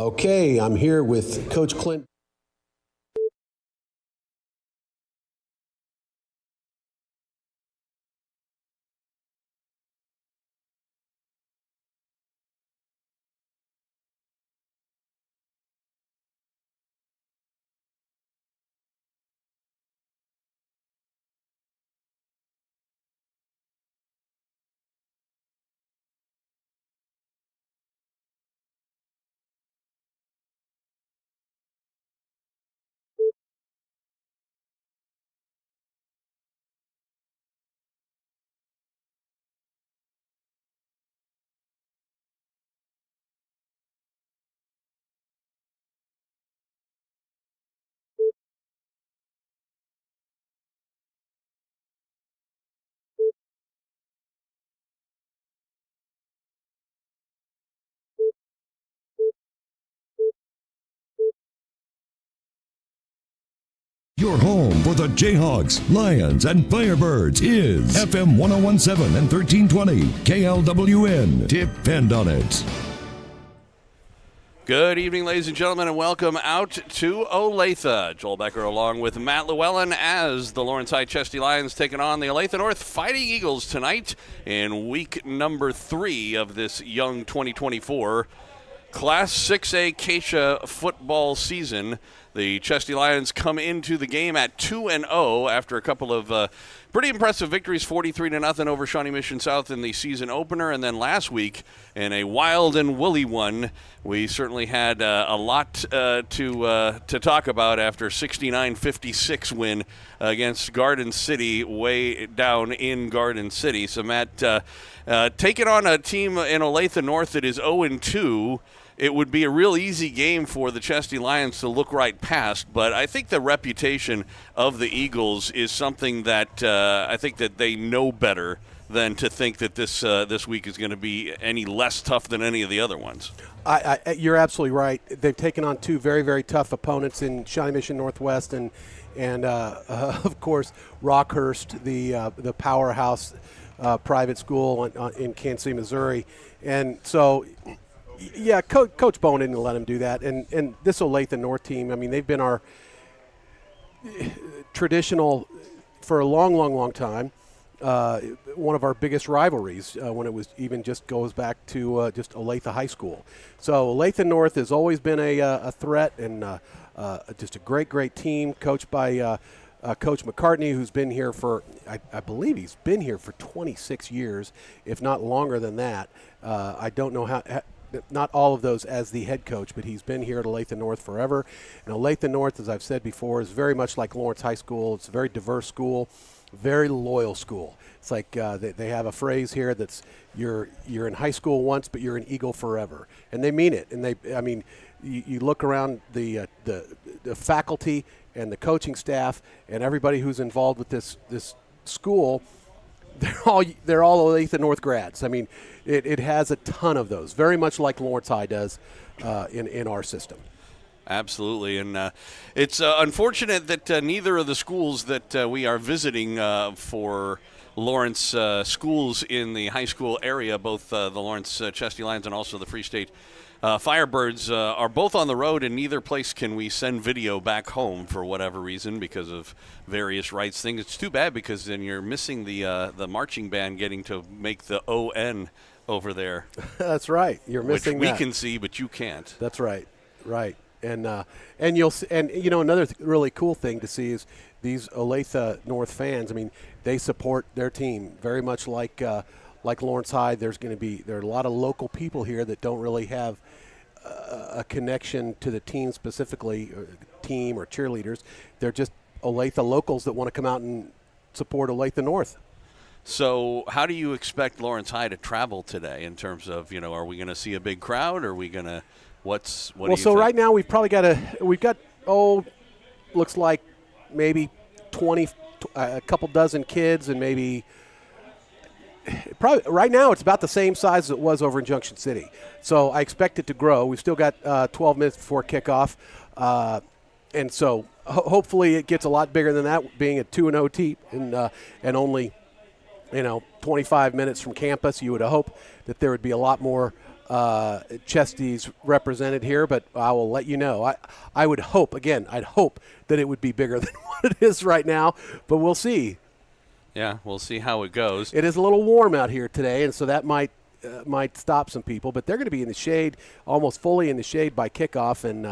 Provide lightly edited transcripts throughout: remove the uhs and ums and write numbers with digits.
Okay, I'm here with Coach Clint. Your home for the Jayhawks, Lions, and Firebirds is FM 1017 and 1320 KLWN. Depend on it. Good evening, ladies and gentlemen, and welcome out to Olathe. Joel Becker along with Matt Llewellyn as the Lawrence High Chesty Lions taking on the Olathe North Fighting Eagles tonight in week number 3 of this young 2024 Class 6A Acacia football season. The Chesty Lions come into the game at 2-0 after a couple of pretty impressive victories, 43-0 over Shawnee Mission South in the season opener, and then last week in a wild and woolly one. We certainly had a lot to talk about after 69-56 win against Garden City, way down in Garden City. So Matt, taking on a team in Olathe North that is 0-2. It would be a real easy game for the Chesty Lions to look right past, but I think the reputation of the Eagles is something that I think that they know better than to think that this week is going to be any less tough than any of the other ones. You're absolutely right. They've taken on 2 very, very tough opponents in Shawnee Mission Northwest and of course Rockhurst, the powerhouse private school in Kansas City, Missouri, and so. Yeah, Coach Bowen didn't let him do that. And this Olathe North team, I mean, they've been our traditional for a long, long, long time. One of our biggest rivalries when it was even just goes back to just Olathe High School. So Olathe North has always been a threat and just a great, great team coached by Coach McCartney, who's been here for, I believe he's been here for 26 years, if not longer than that. I don't know how not all of those as the head coach, but he's been here at Olathe North forever. And Olathe North, as I've said before, is very much like Lawrence High School. It's a very diverse school, very loyal school. It's like they have a phrase here that's you're in high school once, but you're an Eagle forever, and they mean it. And you look around the faculty and the coaching staff and everybody who's involved with this school. They're all Olathe North grads. I mean, it has a ton of those, very much like Lawrence High does in our system. Absolutely, and it's unfortunate that neither of the schools that we are visiting for Lawrence schools in the high school area, both the Lawrence Chesty Lions and also the Free State Firebirds, are both on the road, and neither place can we send video back home for whatever reason because of various rights things. It's too bad because then you're missing the marching band getting to make the ON over there. That's right. You're missing which that. We can see, but you can't. That's right. Right. And you'll another really cool thing to see is these Olathe North fans. I mean, they support their team very much like Lawrence High. There are a lot of local people here that don't really have a connection to the team specifically, or team or cheerleaders. They're just Olathe locals that want to come out and support Olathe North. So how do you expect Lawrence High to travel today in terms of, are we going to see a big crowd? Or are we going to what do you think? Right now we've got looks like maybe 20, a couple dozen kids, and maybe probably right now it's about the same size as it was over in Junction City. So I expect it to grow. We've still got 12 minutes before kickoff, and so hopefully it gets a lot bigger than that, being a 2-0 team and only 25 minutes from campus. You would hope that there would be a lot more Chesty's represented here, but I will let you know. I would hope, again, I'd hope that it would be bigger than what it is right now, but we'll see. Yeah, we'll see how it goes. It is a little warm out here today, and so that might stop some people, but they're going to be in the shade, almost fully in the shade by kickoff, and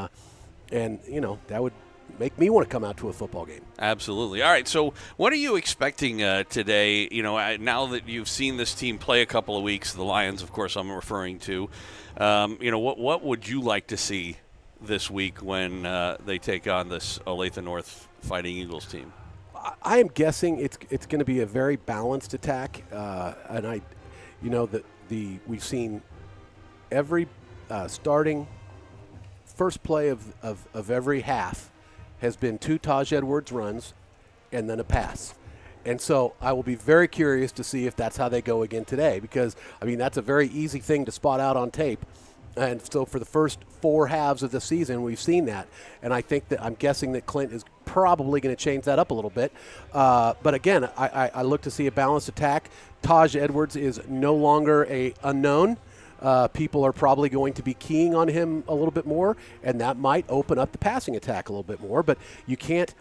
that would make me want to come out to a football game. Absolutely. All right, so what are you expecting today? Now that you've seen this team play a couple of weeks, the Lions, of course, I'm referring to. What would you like to see this week when they take on this Olathe North Fighting Eagles team? I am guessing it's going to be a very balanced attack, and we've seen every starting first play of every half has been 2 Taj Edwards runs and then a pass. And so I will be very curious to see if that's how they go again today, because, that's a very easy thing to spot out on tape. And so for the first 4 halves of the season, we've seen that. And I'm guessing that Clint is probably going to change that up a little bit. But again, I look to see a balanced attack. Taj Edwards is no longer a unknown. People are probably going to be keying on him a little bit more, and that might open up the passing attack a little bit more. But you can't,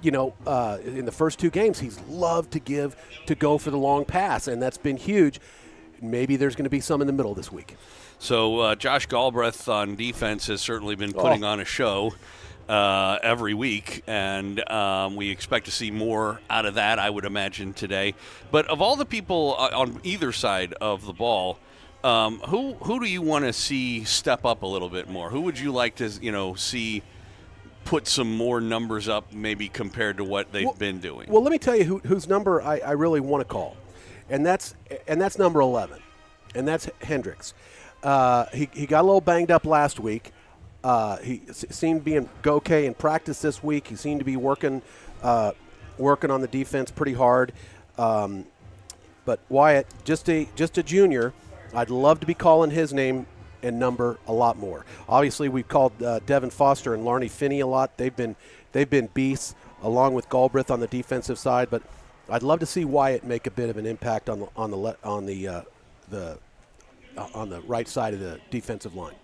in the first 2 games, he's loved to go for the long pass, and that's been huge. Maybe there's going to be some in the middle this week. So Josh Galbraith on defense has certainly been putting on a show every week, and we expect to see more out of that, I would imagine, today. But of all the people on either side of the ball, who do you want to see step up a little bit more? Who would you like to see put some more numbers up, maybe compared to what they've been doing? Well, let me tell you whose number I really want to call, and that's number 11, and that's Hendricks. He got a little banged up last week. He seemed to be okay in practice this week. He seemed to be working on the defense pretty hard. But Wyatt, just a junior. I'd love to be calling his name and number a lot more. Obviously, we've called Devin Foster and Larney Finney a lot. They've been beasts, along with Galbraith on the defensive side. But I'd love to see Wyatt make a bit of an impact on the right side of the defensive line.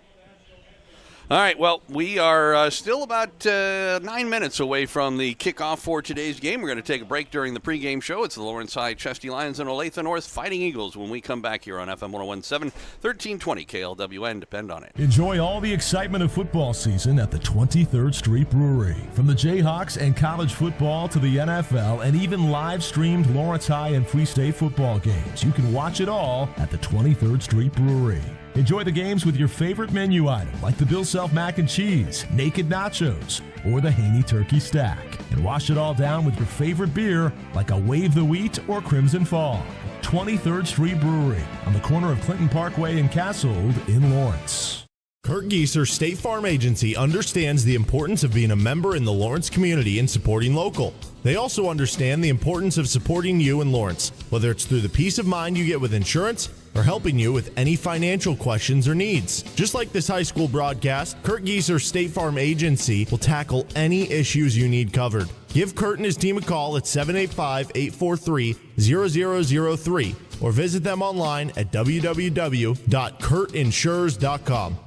All right, well, we are still about 9 minutes away from the kickoff for today's game. We're going to take a break during the pregame show. It's the Lawrence High Chesty Lions and Olathe North Fighting Eagles when we come back here on FM 101.7, 1320 KLWN. Depend on it. Enjoy all the excitement of football season at the 23rd Street Brewery. From the Jayhawks and college football to the NFL and even live-streamed Lawrence High and Free State football games, you can watch it all at the 23rd Street Brewery. Enjoy the games with your favorite menu item like the Bill Self Mac and Cheese, Naked Nachos, or the Haney Turkey Stack. And wash it all down with your favorite beer like a Wave the Wheat or Crimson Fog. 23rd Street Brewery on the corner of Clinton Parkway and Cassold in Lawrence. Kurt Gieser State Farm Agency understands the importance of being a member in the Lawrence community and supporting local. They also understand the importance of supporting you in Lawrence, whether it's through the peace of mind you get with insurance or helping you with any financial questions or needs. Just like this high school broadcast, Kurt Gieser State Farm Agency will tackle any issues you need covered. Give Kurt and his team a call at 785-843-0003 or visit them online at www.kurtinsures.com.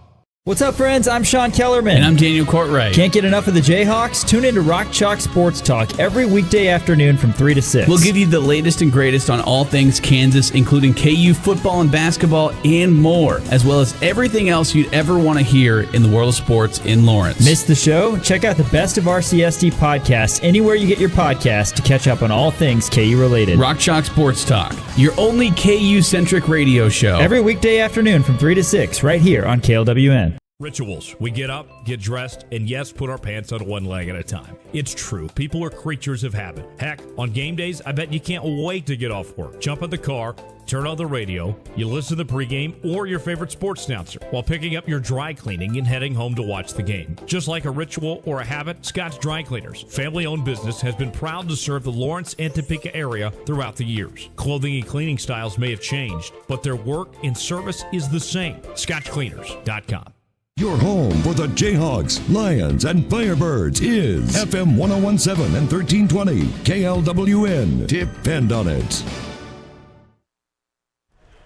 What's up, friends? I'm Sean Kellerman. And I'm Daniel Courtwright. Can't get enough of the Jayhawks? Tune in to Rock Chalk Sports Talk every weekday afternoon from 3 to 6. We'll give you the latest and greatest on all things Kansas, including KU football and basketball and more, as well as everything else you'd ever want to hear in the world of sports in Lawrence. Miss the show? Check out the Best of RCSD podcasts anywhere you get your podcasts to catch up on all things KU related. Rock Chalk Sports Talk, your only KU-centric radio show. Every weekday afternoon from 3 to 6 right here on KLWN. Rituals. We get up, get dressed, and yes, put our pants on one leg at a time. It's true. People are creatures of habit. Heck, on game days, I bet you can't wait to get off work. Jump in the car, turn on the radio, you listen to the pregame or your favorite sports announcer while picking up your dry cleaning and heading home to watch the game. Just like a ritual or a habit, Scott's Dry Cleaners, family-owned business, has been proud to serve the Lawrence and Topeka area throughout the years. Clothing and cleaning styles may have changed, but their work and service is the same. ScotchCleaners.com. Your home for the Jayhawks, Lions, and Firebirds is FM 101.7 and 1320 KLWN. Depend on it.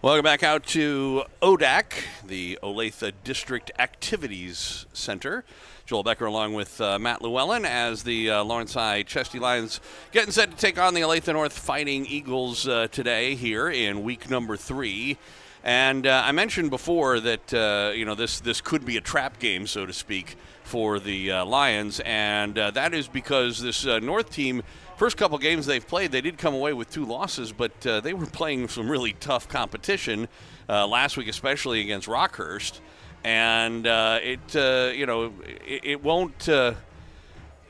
Welcome back out to ODAC, the Olathe District Activities Center. Joel Becker along with Matt Llewellyn as the Lawrence High Chesty Lions getting set to take on the Olathe North Fighting Eagles today here in week number 3. And I mentioned before that this could be a trap game, so to speak, for the Lions, and that is because this North team, first couple games they've played, they did come away with 2 losses, but they were playing some really tough competition last week, especially against Rockhurst, and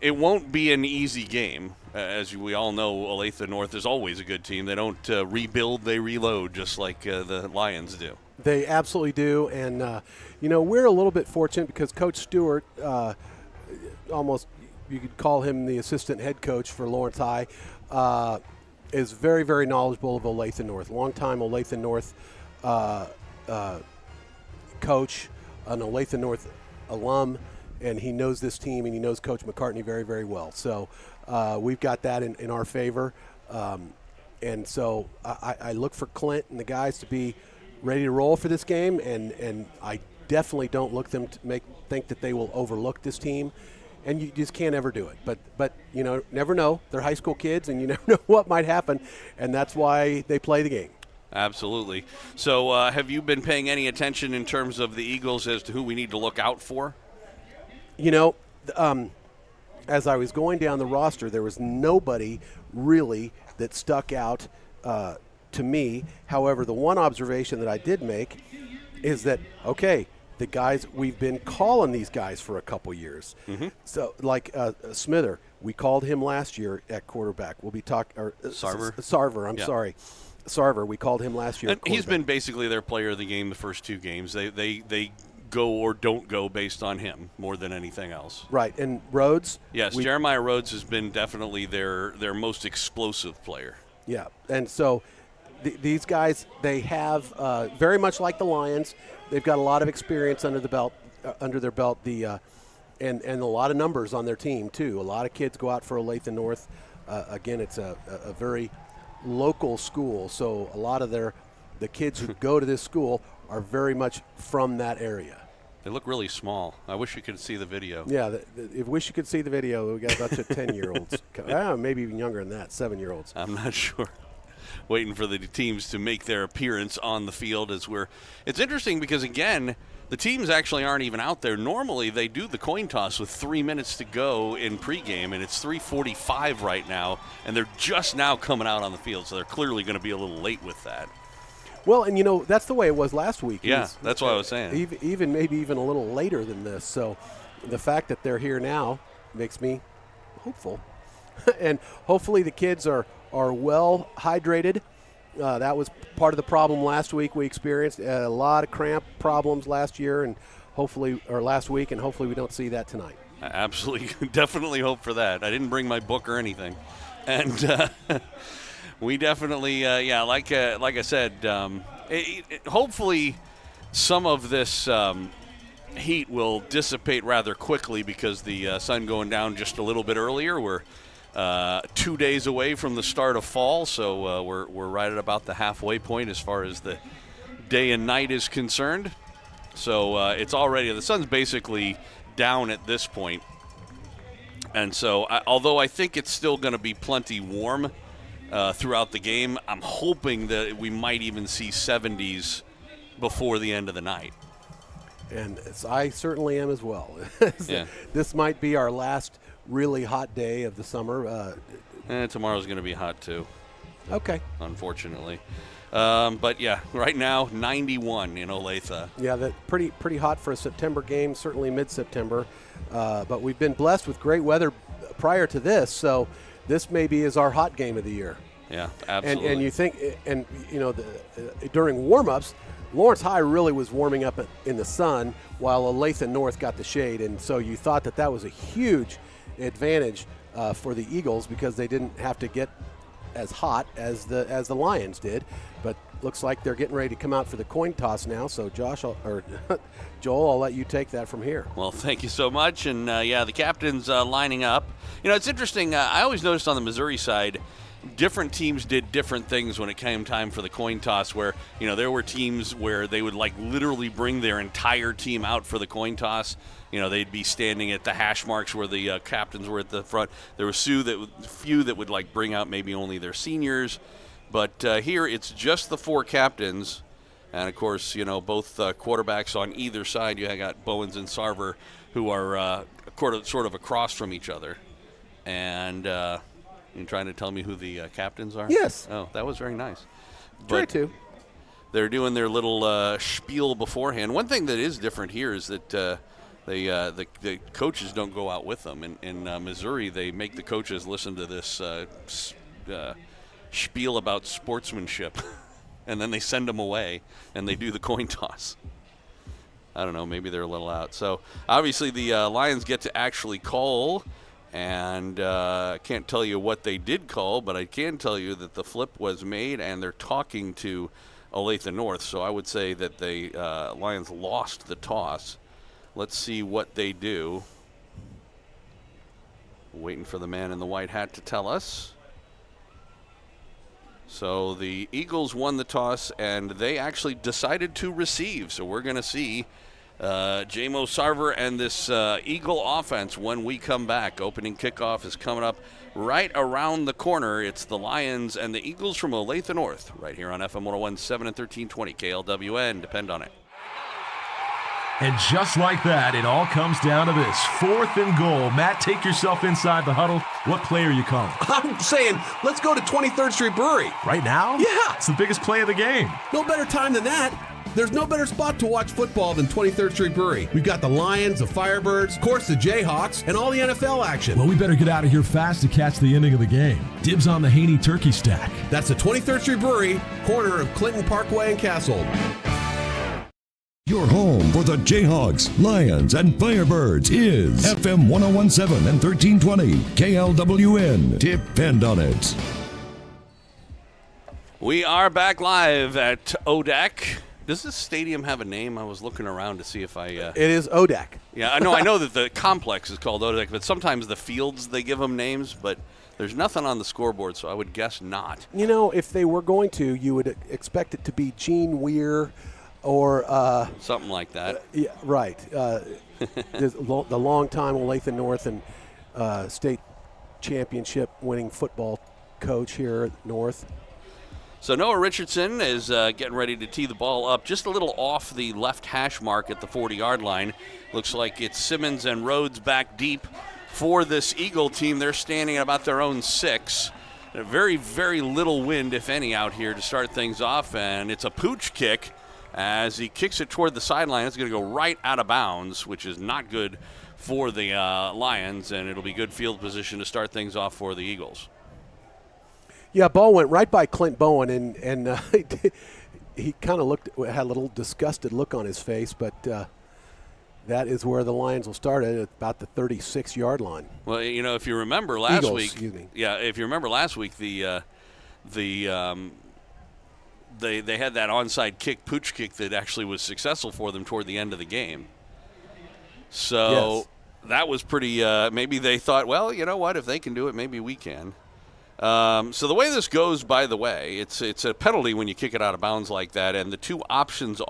it won't be an easy game. As we all know, Olathe North is always a good team. They don't rebuild, they reload, just like the Lions do. They absolutely do, and we're a little bit fortunate because Coach Stewart, almost you could call him the assistant head coach for Lawrence High, is very, very knowledgeable of Olathe North. Longtime Olathe North coach, an Olathe North alum, and he knows this team and he knows Coach McCartney very, very well. So we've got that in our favor, and so I look for Clint and the guys to be ready to roll for this game, and I definitely don't look them to think that they will overlook this team, and you just can't ever do it. But never know. They're high school kids, and you never know what might happen, and that's why they play the game. Absolutely. So have you been paying any attention in terms of the Eagles as to who we need to look out for? As I was going down the roster, there was nobody really that stuck out to me. However, the one observation that I did make is that, okay, the guys, we've been calling these guys for a couple years. Mm-hmm. So, like Smither, we called him last year at quarterback. We'll be talking. Sarver, Sarver, we called him last year. And he's been basically their player of the game the first 2 games. They go or don't go based on him more than anything else. Right, and Rhodes? Yes, Jeremiah Rhodes has been definitely their most explosive player. Yeah, and so these guys, they have very much like the Lions, they've got a lot of experience under their belt, and a lot of numbers on their team too. A lot of kids go out for Olathe North. Again, it's a very local school, so a lot of the kids who go to this school are very much from that area. They look really small. I wish you could see the video. Yeah, I wish you could see the video. We got a bunch of 10-year-olds, maybe even younger than that, 7-year-olds. I'm not sure. Waiting for the teams to make their appearance on the field it's interesting because, again, the teams actually aren't even out there. Normally they do the coin toss with 3 minutes to go in pregame, and it's 3:45 right now, and they're just now coming out on the field, so they're clearly going to be a little late with that. Well, and that's the way it was last week. Yeah, that's what I was saying. Maybe even a little later than this. So the fact that they're here now makes me hopeful. And hopefully the kids are well hydrated. That was part of the problem last week we experienced. A lot of cramp problems last week, and hopefully we don't see that tonight. I absolutely, definitely hope for that. I didn't bring my book or anything. And we definitely, like I said, hopefully some of this heat will dissipate rather quickly because the sun going down just a little bit earlier. We're 2 days away from the start of fall, so we're right at about the halfway point as far as the day and night is concerned. So it's already, the sun's basically down at this point. And so, although I think it's still going to be plenty warm throughout the game, I'm hoping that we might even see 70s before the end of the night. And I certainly am as well. Yeah. This might be our last really hot day of the summer. Tomorrow's going to be hot too. Okay. Unfortunately. But yeah, right now 91 in Olathe. Yeah, that pretty hot for a September game, certainly mid-September. But we've been blessed with great weather prior to this, so this maybe is our hot game of the year. Yeah, absolutely. And you think, during warm-ups, Lawrence High really was warming up in the sun while Olathe North got the shade, and so you thought that was a huge advantage for the Eagles because they didn't have to get as hot as the Lions did. But looks like they're getting ready to come out for the coin toss now. So Joel, I'll let you take that from here. Well, thank you so much. And the captain's lining up. It's interesting. I always noticed on the Missouri side, different teams did different things when it came time for the coin toss, where, there were teams where they would literally bring their entire team out for the coin toss. They'd be standing at the hash marks where the captains were at the front. There were few that would bring out maybe only their seniors. But here it's just the 4 captains. And, of course, both quarterbacks on either side. You got Bowens and Sarver, who are sort of across from each other. And you trying to tell me who the captains are? Yes. Oh, that was very nice. Try to. They're doing their little spiel beforehand. One thing that is different here is that the coaches don't go out with them. In Missouri, they make the coaches listen to this spiel about sportsmanship, and then they send them away, and they do the coin toss. I don't know, maybe they're a little out. So, obviously, the Lions get to actually call. And I can't tell you what they did call, but I can tell you that the flip was made, and they're talking to Olathe North. So I would say that the Lions lost the toss. Let's see what they do. Waiting for the man in the white hat to tell us. So the Eagles won the toss, and they actually decided to receive. So we're going to see J-Mo Sarver and this Eagle offense when we come back. Opening kickoff is coming up right around the corner. It's the Lions and the Eagles from Olathe North right here on FM 101.7 and 1320 KLWN. Depend on it. And just like that, it all comes down to this. 4th and goal. Matt, take yourself inside the huddle. What play are you calling? I'm saying, let's go to 23rd Street Brewery. Right now? Yeah. It's the biggest play of the game. No better time than that. There's no better spot to watch football than 23rd Street Brewery. We've got the Lions, the Firebirds, of course the Jayhawks, and all the NFL action. Well, we better get out of here fast to catch the ending of the game. Dibs on the Haney turkey stack. That's the 23rd Street Brewery, corner of Clinton Parkway and Castle. Your home for the Jayhawks, Lions, and Firebirds is FM 101.7 and 1320 KLWN. Depend on it. We are back live at ODAC. Does this stadium have a name? I was looking around to see if I... It is ODAC. Yeah, I know that the complex is called ODAC, but sometimes the fields, they give them names, but there's nothing on the scoreboard, so I would guess not. If they were going to, you would expect it to be Gene Weir or... something like that. Yeah, right. The long-time Olathe North and state championship winning football coach here at North. So Noah Richardson is getting ready to tee the ball up just a little off the left hash mark at the 40-yard line. Looks like it's Simmons and Rhodes back deep for this Eagle team. They're standing at about their own 6. Very, very little wind, if any, out here to start things off, and it's a pooch kick. As he kicks it toward the sideline, it's going to go right out of bounds, which is not good for the Lions, and it'll be good field position to start things off for the Eagles. Yeah, ball went right by Clint Bowen, and he kind of had a little disgusted look on his face, but that is where the Lions will start at about the 36-yard line. Well, if you remember last Eagles, week, excuse me. Yeah, if you remember last week, they had that onside kick, pooch kick, that actually was successful for them toward the end of the game. So yes. That was pretty. Maybe they thought, well, you know what? If they can do it, maybe we can. So the way this goes, by the way, it's a penalty when you kick it out of bounds like that, and the two options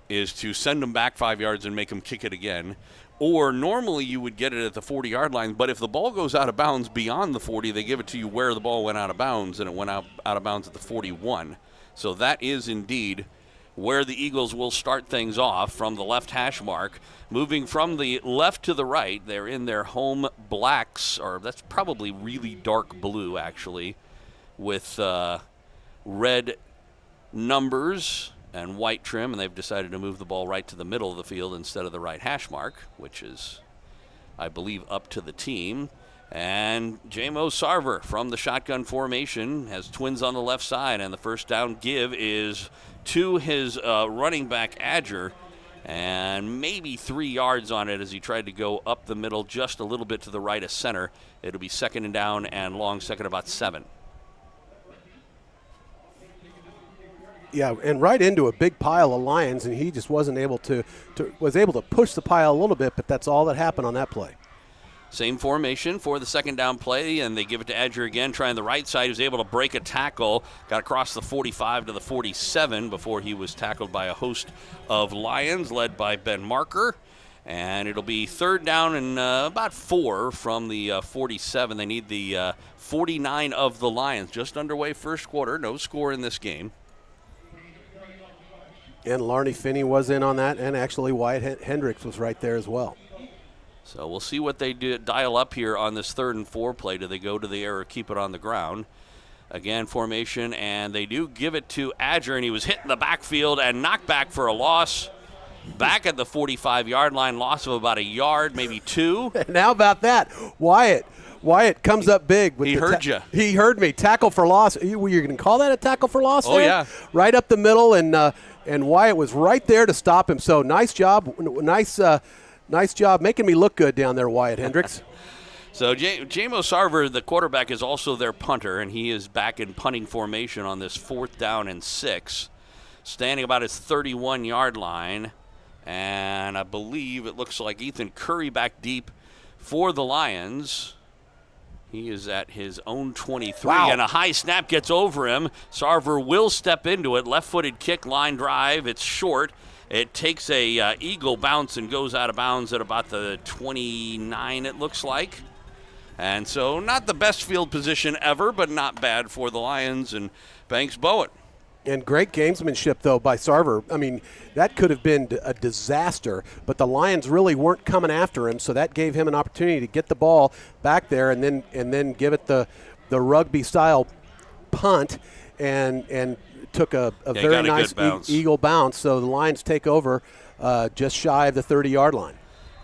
is to send them back 5 yards and make them kick it again, or normally you would get it at the 40-yard line, but if the ball goes out of bounds beyond the 40, they give it to you where the ball went out of bounds, and it went out of bounds at the 41. So that is indeed where the Eagles will start things off from the left hash mark. Moving from the left to the right, they're in their home blacks, or that's probably really dark blue, actually, with red numbers and white trim, and they've decided to move the ball right to the middle of the field instead of the right hash mark, which is, I believe, up to the team. And J-Mo Sarver from the shotgun formation has twins on the left side, and the first down give is to his running back, Adger, and maybe 3 yards on it as he tried to go up the middle just a little bit to the right of center. It'll be second and down and long, second about 7. Yeah, and right into a big pile of Lions, and he just wasn't able to was able to push the pile a little bit, but that's all that happened on that play. Same formation for the second down play, and they give it to Edger again, trying the right side. He was able to break a tackle, got across the 45 to the 47 before he was tackled by a host of Lions led by Ben Marker. And it'll be third down and about 4 from the 47. They need the 49 of the Lions. Just underway first quarter, no score in this game. And Larney Finney was in on that, and actually Wyatt Hendricks was right there as well. So we'll see what they do, dial up here on this 3rd and 4 play. Do they go to the air or keep it on the ground? Again, formation, and they do give it to Adger, and he was hit in the backfield and knocked back for a loss. Back at the 45-yard line, loss of about a yard, maybe 2. And how about that? Wyatt comes up big. With he heard you. He heard me. Tackle for loss. You're going to call that a tackle for loss there? Oh, yeah. Right up the middle, and Wyatt was right there to stop him. So nice job. Nice job making me look good down there, Wyatt Hendricks. So Jamo Sarver, the quarterback, is also their punter, and he is back in punting formation on this 4th down and 6, standing about his 31-yard line. And I believe it looks like Ethan Curry back deep for the Lions. He is at his own 23, and a high snap gets over him. Sarver will step into it. Left-footed kick, line drive. It's short. It takes a eagle bounce and goes out of bounds at about the 29, it looks like. And so not the best field position ever, but not bad for the Lions and Banks Bowen. And great gamesmanship, though, by Sarver. I mean, that could have been a disaster, but the Lions really weren't coming after him, so that gave him an opportunity to get the ball back there and then give it the rugby-style punt and took a very nice eagle bounce. So the Lions take over just shy of the 30-yard line.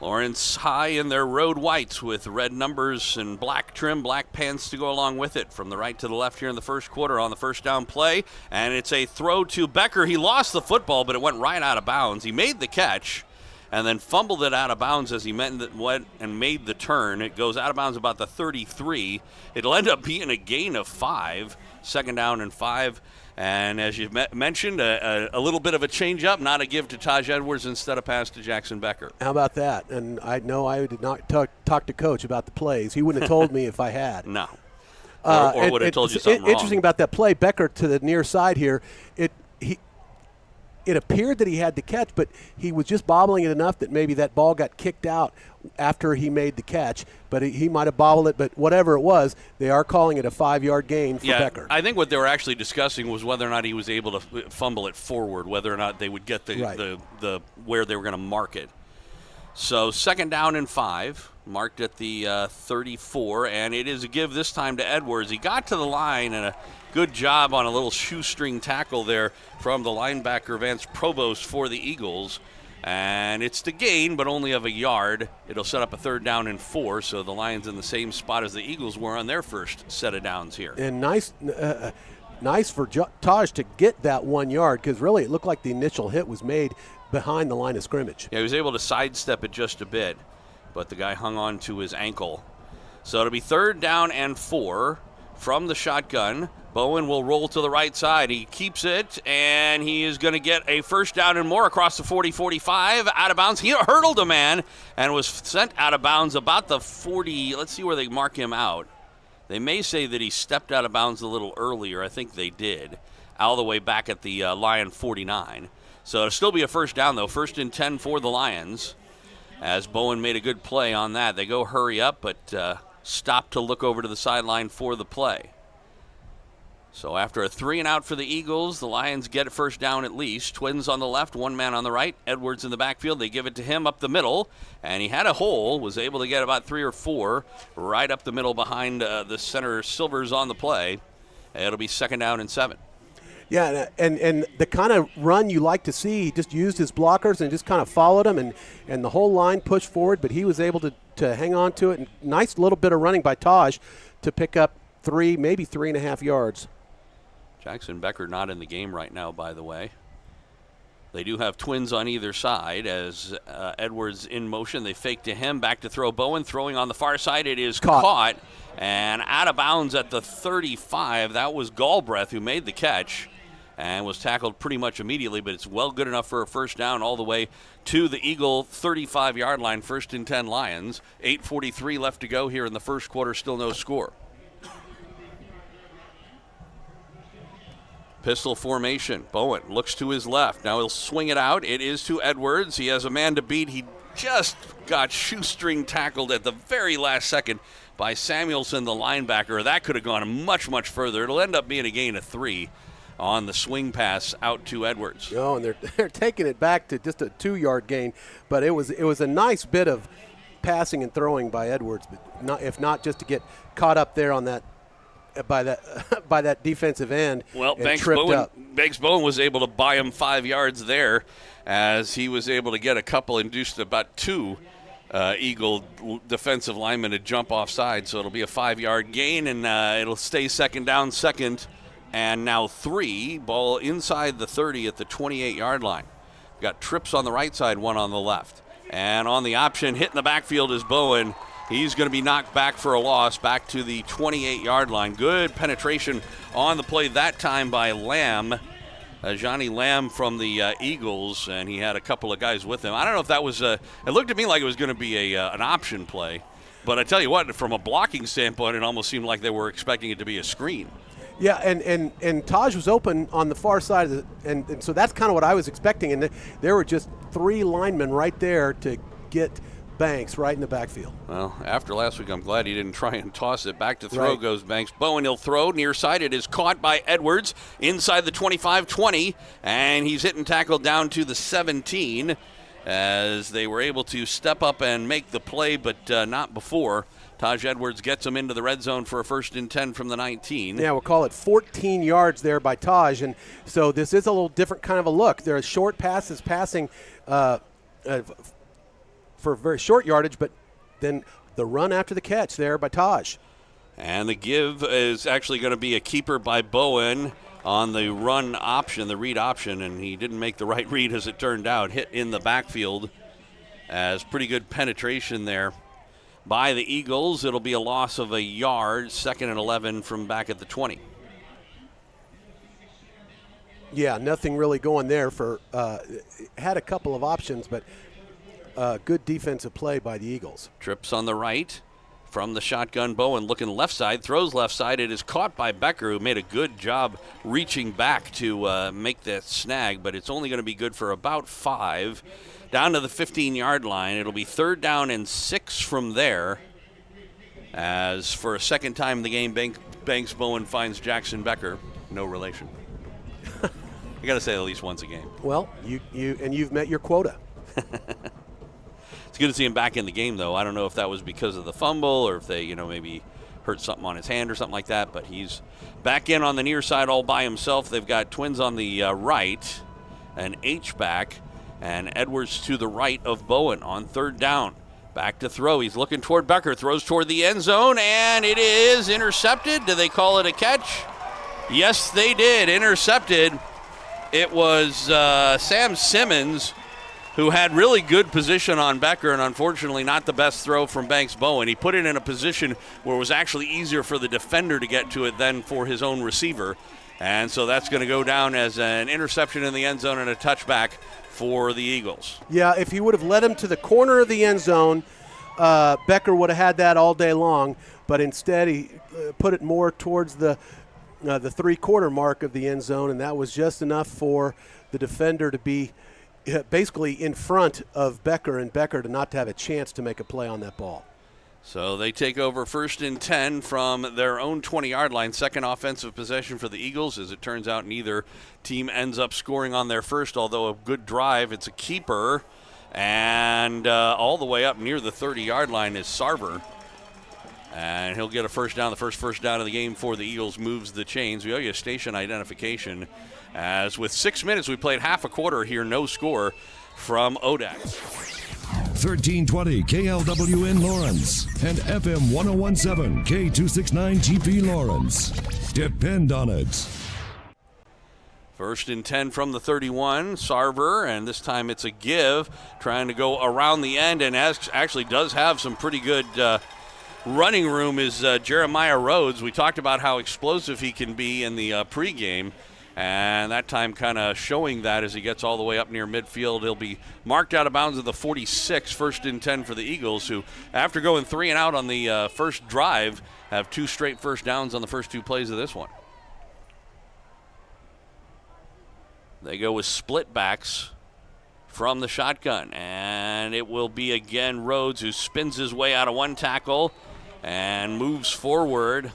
Lawrence high in their road whites with red numbers and black trim, black pants to go along with it. From the right to the left here in the first quarter on the first down play. And it's a throw to Becker. He lost the football, but it went right out of bounds. He made the catch and then fumbled it out of bounds as he went and made the turn. It goes out of bounds about the 33. It'll end up being a gain of 5, second down and 5. And as you mentioned, a little bit of a change-up, not a give to Taj Edwards instead of pass to Jackson Becker. How about that? And I know I did not talk to Coach about the plays. He wouldn't have told me if I had. No. Or would have told you something wrong. Interesting about that play, Becker to the near side here, it appeared that he had the catch, but he was just bobbling it enough that maybe that ball got kicked out after he made the catch. But he might have bobbled it, but whatever it was, they are calling it a 5-yard gain for Becker. I think what they were actually discussing was whether or not he was able to fumble it forward, whether or not they would get the where they were going to mark it. So second down and 5, marked at the 34, and it is a give this time to Edwards. He got to the line, and a good job on a little shoestring tackle there from the linebacker Vance Provost for the Eagles. And it's the gain, but only of a yard. It'll set up a third down and 4, so the Lions in the same spot as the Eagles were on their first set of downs here. And nice for Taj to get that 1 yard, because really it looked like the initial hit was made behind the line of scrimmage. Yeah, he was able to sidestep it just a bit, but the guy hung on to his ankle. So it'll be third down and 4 from the shotgun. Bowen will roll to the right side. He keeps it, and he is going to get a first down and more across the 40-45, out of bounds. He hurdled a man and was sent out of bounds about the 40. Let's see where they mark him out. They may say that he stepped out of bounds a little earlier. I think they did. All the way back at the Lion 49. So it'll still be a first down, though. First and 10 for the Lions. As Bowen made a good play on that. They go hurry up, but stop to look over to the sideline for the play. So after a 3 and out for the Eagles, the Lions get a first down at least. Twins on the left, one man on the right. Edwards in the backfield. They give it to him up the middle. And he had a hole, was able to get about 3 or 4 right up the middle behind the center Silvers on the play. It'll be second down and 7. Yeah, and the kind of run you like to see, he just used his blockers and just kind of followed them, and the whole line pushed forward, but he was able to hang on to it. And nice little bit of running by Taj to pick up 3, maybe 3.5 yards. Jackson Becker not in the game right now, by the way. They do have twins on either side as Edwards in motion. They fake to him, back to throw Bowen, throwing on the far side. It is caught and out of bounds at the 35. That was Galbraith who made the catch. and was tackled pretty much immediately, but it's well good enough for a first down all the way to the Eagle 35-yard line, 1st and 10 Lions. 8:43 left to go here in the first quarter, still no score. Pistol formation. Bowen looks to his left. Now he'll swing it out. It is to Edwards. He has a man to beat. He just got shoestring tackled at the very last second by Samuelson, the linebacker. That could have gone much, much further. It'll end up being a gain of 3 on the swing pass out to Edwards. Oh, and they're taking it back to just a 2-yard gain, but it was a nice bit of passing and throwing by Edwards, but if not just to get caught up there on that by that defensive end. Well, and Banks Bowen was able to buy him 5 yards there, as he was able to get a couple, induced about 2 Eagle defensive linemen to jump offside. So it'll be a 5-yard gain, and it'll stay second down, second, and now 3. Ball inside the 30 at the 28-yard line. We've got trips on the right side, 1 on the left. And on the option, hitting the backfield is Bowen. He's going to be knocked back for a loss, back to the 28-yard line. Good penetration on the play that time by Lamb, Johnny Lamb from the Eagles, and he had a couple of guys with him. I don't know if that was it looked to me like it was going to be an option play, but I tell you what, from a blocking standpoint, it almost seemed like they were expecting it to be a screen. Yeah, and Taj was open on the far side of and so that's kind of what I was expecting, and there were just 3 linemen right there to get Banks right in the backfield. Well, after last week, I'm glad he didn't try and toss it. Back to throw goes Banks. Bowen, he'll throw near side. It is caught by Edwards inside the 25-20, and he's hit and tackled down to the 17 as they were able to step up and make the play, but not before. Taj Edwards gets him into the red zone for a 1st and 10 from the 19. Yeah, we'll call it 14 yards there by Taj, and so this is a little different kind of a look. There are short passes passing for very short yardage, but then the run after the catch there by Taj. And the give is actually going to be a keeper by Bowen on the run option, the read option, and he didn't make the right read as it turned out. Hit in the backfield as pretty good penetration there by the Eagles. It'll be a loss of a yard, 2nd and 11 from back at the 20. Yeah, nothing really going there for had a couple of options, but good defensive play by the Eagles. Trips on the right from the shotgun. Bowen looking left side, throws left side. It is caught by Becker, who made a good job reaching back to make that snag, but it's only going to be good for about 5. Down to the 15-yard line. It'll be 3rd down and 6 from there, as for a second time in the game, Banks Bowen finds Jackson Becker. No relation. I got to say at least once a game. Well, you've met your quota. It's good to see him back in the game, though. I don't know if that was because of the fumble or if they, maybe hurt something on his hand or something like that, but he's back in on the near side all by himself. They've got twins on the right, an H-back, and Edwards to the right of Bowen on 3rd down. Back to throw. He's looking toward Becker, throws toward the end zone, and it is intercepted. Do they call it a catch? Yes, they did. Intercepted. It was Sam Simmons, who had really good position on Becker, and unfortunately not the best throw from Banks Bowen. He put it in a position where it was actually easier for the defender to get to it than for his own receiver. And so that's going to go down as an interception in the end zone and a touchback for the Eagles. Yeah, if he would have led him to the corner of the end zone, Becker would have had that all day long, but instead he put it more towards the 3-quarter mark of the end zone, and that was just enough for the defender to be basically in front of Becker, and Becker to not to have a chance to make a play on that ball. So they take over 1st and 10 from their own 20-yard line. Second offensive possession for the Eagles. As it turns out, neither team ends up scoring on their first, although a good drive. It's a keeper, and all the way up near the 30-yard line is Sarver. And he'll get a first down. The first down of the game for the Eagles moves the chains. We owe you a station identification, as with 6 minutes, we played half a quarter here, no score from ODAC. 1320 KLWN Lawrence and FM 1017 K269 GP Lawrence. Depend on it. 1st and 10 from the 31, Sarver, and this time it's a give, trying to go around the end, and actually does have some pretty good running room is Jeremiah Rhodes. We talked about how explosive he can be in the pregame, And that time kind of showing that as he gets all the way up near midfield. He'll be marked out of bounds at the 46, 1st and 10 for the Eagles, who, after going 3 and out on the first drive, have 2 straight first downs on the first 2 plays of this one. They go with split backs from the shotgun, and it will be again Rhodes, who spins his way out of one tackle and moves forward.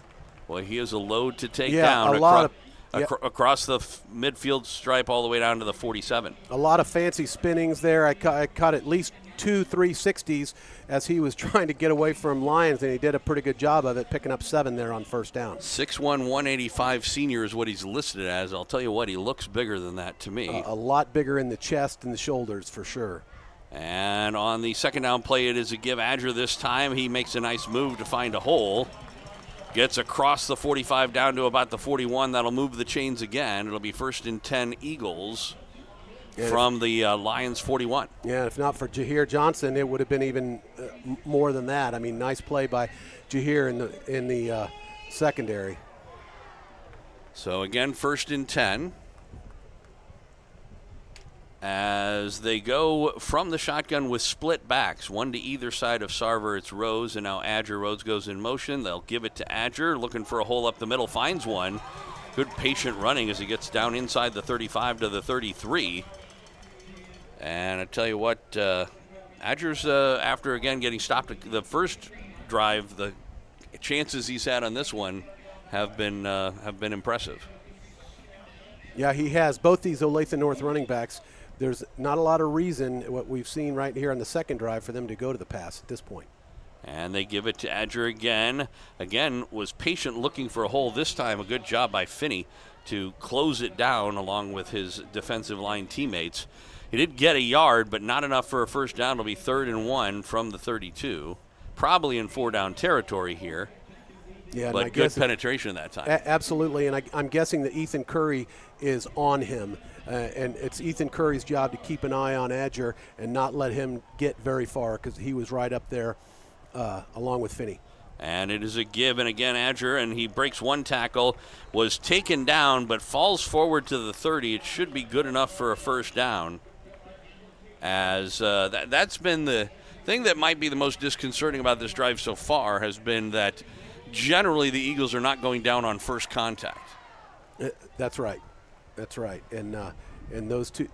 Boy, he is a load to take down. Across the midfield stripe all the way down to the 47. A lot of fancy spinnings there. I caught at least 2 360s as he was trying to get away from Lions, and he did a pretty good job of it, picking up 7 there on first down. 6'1", 185 senior is what he's listed as. I'll tell you what, he looks bigger than that to me. A lot bigger in the chest and the shoulders for sure. And on the second down play, it is a give Adger this time. He makes a nice move to find a hole. Gets across the 45 down to about the 41. That'll move the chains again. It'll be 1st and 10 Eagles from the Lions 41. Yeah, if not for Jahir Johnson, it would have been even more than that. I mean, nice play by Jahir in the secondary. So again, 1st and 10. As they go from the shotgun with split backs, 1 to either side of Sarver. It's Rose, and now Adger. Rhodes goes in motion. They'll give it to Adger, looking for a hole up the middle, finds one. Good patient running as he gets down inside the 35 to the 33. And I tell you what, Adger's, after again getting stopped the first drive, the chances he's had on this one have been impressive. Yeah, he has. Both these Olathe North running backs, there's not a lot of reason, what we've seen right here on the second drive, for them to go to the pass at this point. And they give it to Adger again. Again, was patient looking for a hole. This time, a good job by Finney to close it down along with his defensive line teammates. He did get a yard, but not enough for a first down. It'll be 3rd and 1 from the 32. Probably in 4-down territory here. Yeah, but good penetration that time. Absolutely, and I'm guessing that Ethan Curry is on him. And it's Ethan Curry's job to keep an eye on Adger and not let him get very far, because he was right up there along with Finney. And it is a give, and again Adger, and he breaks one tackle, was taken down, but falls forward to the 30. It should be good enough for a first down. As that's been the thing that might be the most disconcerting about this drive so far, has been that generally the Eagles are not going down on first contact. That's right. That's right, and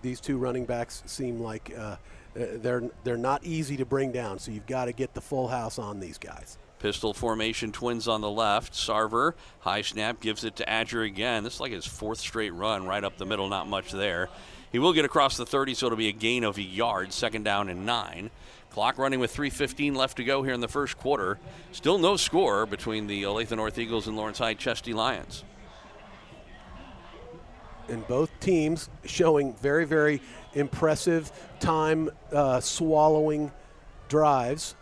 these two running backs seem like they're not easy to bring down. So you've got to get the full house on these guys. Pistol formation, Twins on the left. Sarver, high snap, gives it to Adger again. This is like his 4th straight run, right up the middle, not much there. He will get across the 30, so it'll be a gain of a yard. 2nd down and 9. Clock running with 3:15 left to go here in the first quarter. Still no score between the Olathe North Eagles and Lawrence High Chesty Lions. And both teams showing very, very impressive time swallowing drives.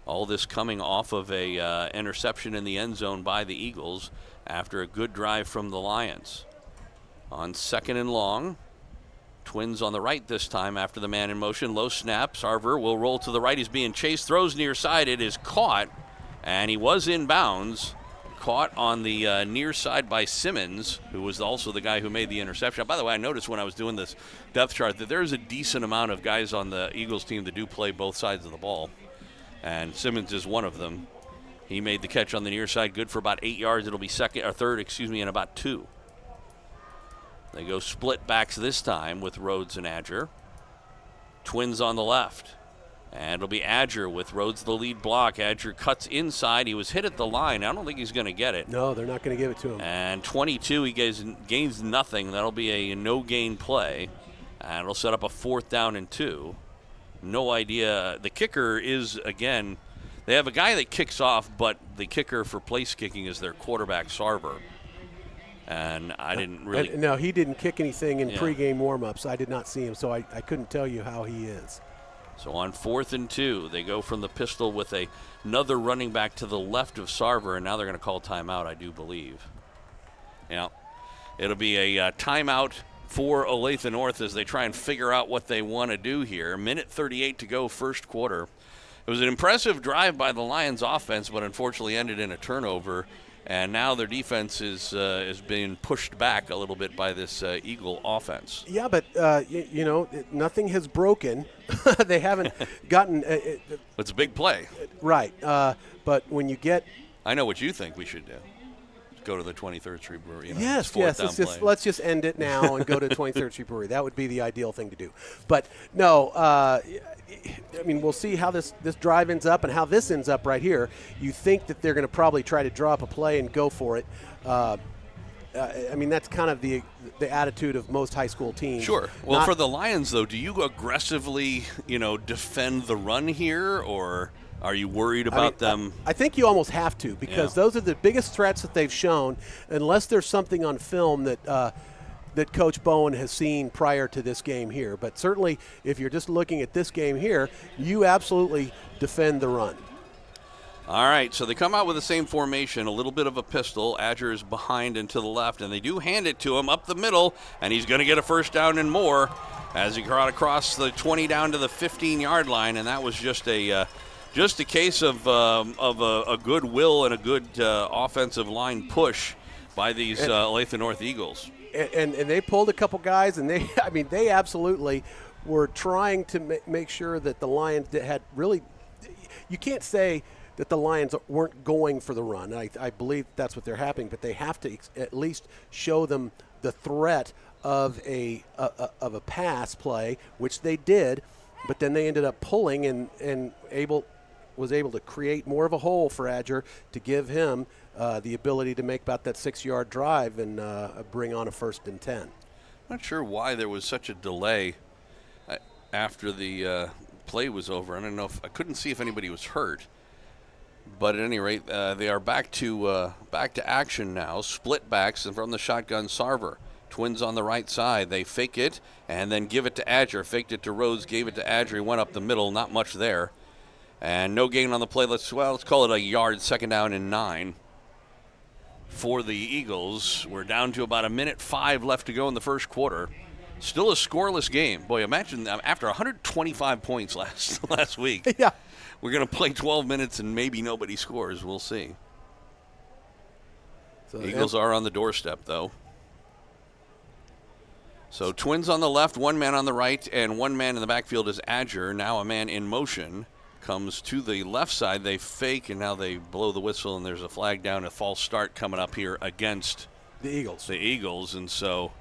All this coming off of a interception in the end zone by the Eagles after a good drive from the Lions. On 2nd and long, Twins on the right this time after the man in motion. Low snap. Sarver will roll to the right. He's being chased. Throws near side. It is caught, and he was in bounds. Caught on the near side by Simmons, who was also the guy who made the interception. By the way, I noticed when I was doing this depth chart that there's a decent amount of guys on the Eagles team that do play both sides of the ball, and Simmons is one of them. He made the catch on the near side, good for about 8 yards. It'll be 3rd, in about 2. They go split backs this time with Rhodes and Adger. Twins on the left. And it'll be Adger with Rhodes the lead block. Adger cuts inside. He was hit at the line. I don't think he's going to get it. No, they're not going to give it to him. And 22, he gains nothing. That'll be a no-gain play. And it'll set up a 4th down and 2. No idea. The kicker is, again, they have a guy that kicks off, but the kicker for place kicking is their quarterback, Sarver. And I didn't really. No, he didn't kick anything in pregame warm-ups. I did not see him, so I couldn't tell you how he is. So on 4th and 2, they go from the pistol with another running back to the left of Sarver, and now they're going to call timeout, I do believe. Yeah, it'll be a timeout for Olathe North as they try and figure out what they want to do here. 1:38 to go, first quarter. It was an impressive drive by the Lions offense, but unfortunately ended in a turnover. And now their defense is being pushed back a little bit by this Eagle offense. Yeah, but, nothing has broken. They haven't gotten it's a big play. Right. But when you get – I know what you think we should do. Go to the 23rd Street Brewery. Yes. Let's just end it now and go to 23rd Street Brewery. That would be the ideal thing to do. But, no, we'll see how this drive ends up and how this ends up right here. You think that they're going to probably try to draw up a play and go for it. That's kind of the attitude of most high school teams. Sure. Well, for the Lions, though, do you aggressively, defend the run here, or are you worried about them? I think you almost have to, because those are the biggest threats that they've shown, unless there's something on film that Coach Bowen has seen prior to this game here. But certainly, if you're just looking at this game here, you absolutely defend the run. All right, so they come out with the same formation, a little bit of a pistol. Adger is behind and to the left, and they do hand it to him up the middle, and he's going to get a first down and more as he got across the 20 down to the 15-yard line, and that was just a case of a good will and a good offensive line push by these Olathe North Eagles. And they pulled a couple guys, and they absolutely were trying to make sure that the Lions had really – you can't say – that the Lions weren't going for the run. I believe that's what they're happening, but they have to at least show them the threat of a pass play, which they did, but then they ended up pulling and was able to create more of a hole for Adger to give him the ability to make about that 6-yard drive and bring on a 1st and 10. I'm not sure why there was such a delay after the play was over. I don't know I couldn't see if anybody was hurt. But at any rate, they are back to action now. Split backs and from the shotgun, Sarver. Twins on the right side. They fake it and then give it to Adger. Faked it to Rhodes, gave it to Adger. He went up the middle, not much there. And no gain on the play. Let's call it a yard, 2nd down and 9 for the Eagles. We're down to about 1:05 left to go in the first quarter. Still a scoreless game. Boy, imagine after 125 points last week. Yeah. We're going to play 12 minutes and maybe nobody scores. We'll see. So the Eagles are on the doorstep, though. So Twins on the left, 1 man on the right, and 1 man in the backfield is Adger. Now a man in motion comes to the left side. They fake, and now they blow the whistle, and there's a flag down, a false start coming up here against the Eagles, and so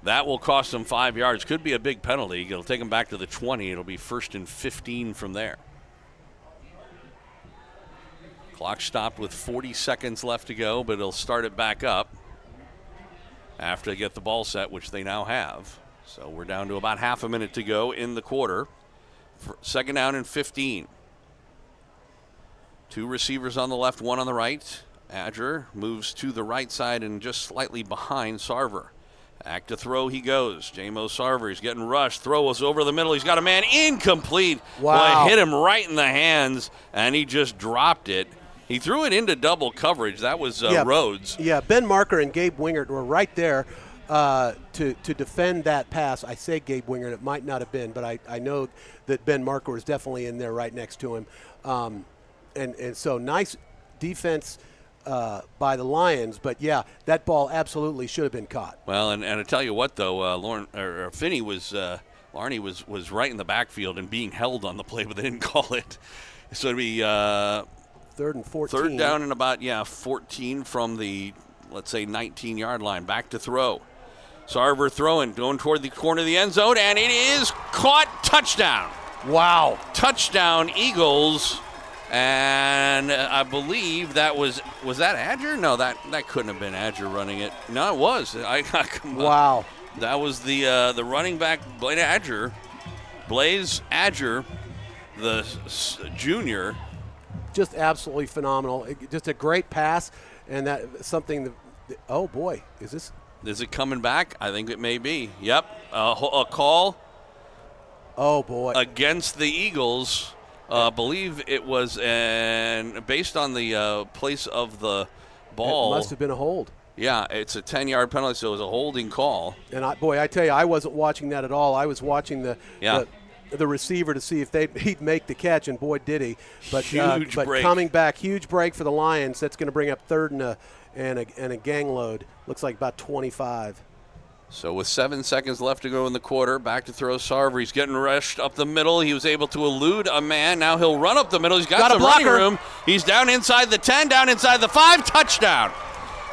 that will cost them 5 yards. Could be a big penalty. It'll take them back to the 20. It'll be 1st and 15 from there. Clock stopped with 40 seconds left to go, but it'll start it back up after they get the ball set, which they now have. So we're down to about half a minute to go in the quarter. 2nd down and 15. 2 receivers on the left, 1 on the right. Adger moves to the right side and just slightly behind Sarver. Back to throw he goes. J-Mo Sarver, he's getting rushed. Throw was over the middle. He's got a man incomplete. Wow. Boy, hit him right in the hands, and he just dropped it. He threw it into double coverage. That was Rhodes. Yeah, Ben Marker and Gabe Wingert were right there to defend that pass. I say Gabe Wingert. It might not have been, but I know that Ben Marker was definitely in there right next to him. And so nice defense by the Lions, but yeah, that ball absolutely should have been caught. Well, and I tell you what, though, Finney Larney was right in the backfield and being held on the play, but they didn't call it. So it'd be 3rd and 14. 3rd down and about 14 from the, let's say, 19-yard line. Back to throw. Sarver throwing, going toward the corner of the end zone, and it is caught. Touchdown. Wow. Touchdown, Eagles. And I believe that was that Adger? No, that couldn't have been Adger running it. No, it was. Wow. That was the running back, Blaze Adger, the junior. Just absolutely phenomenal. Just a great pass, and that something. Oh boy, is it coming back? I think it may be. Yep, a call. Oh boy, against the Eagles. Believe it was, and based on the place of the ball, it must have been a hold. Yeah, it's a 10-yard penalty, so it was a holding call. And I tell you, I wasn't watching that at all. I was watching the the receiver to see if he'd make the catch, and boy, did he. But Huge break. Coming back, huge break for the Lions. That's going to bring up third and a gang load. Looks like about 25. So with 7 seconds left to go in the quarter, back to throw Sarver. He's getting rushed up the middle. He was able to elude a man. Now he'll run up the middle. He's got some running room. He's down inside the 10, down inside the 5. Touchdown.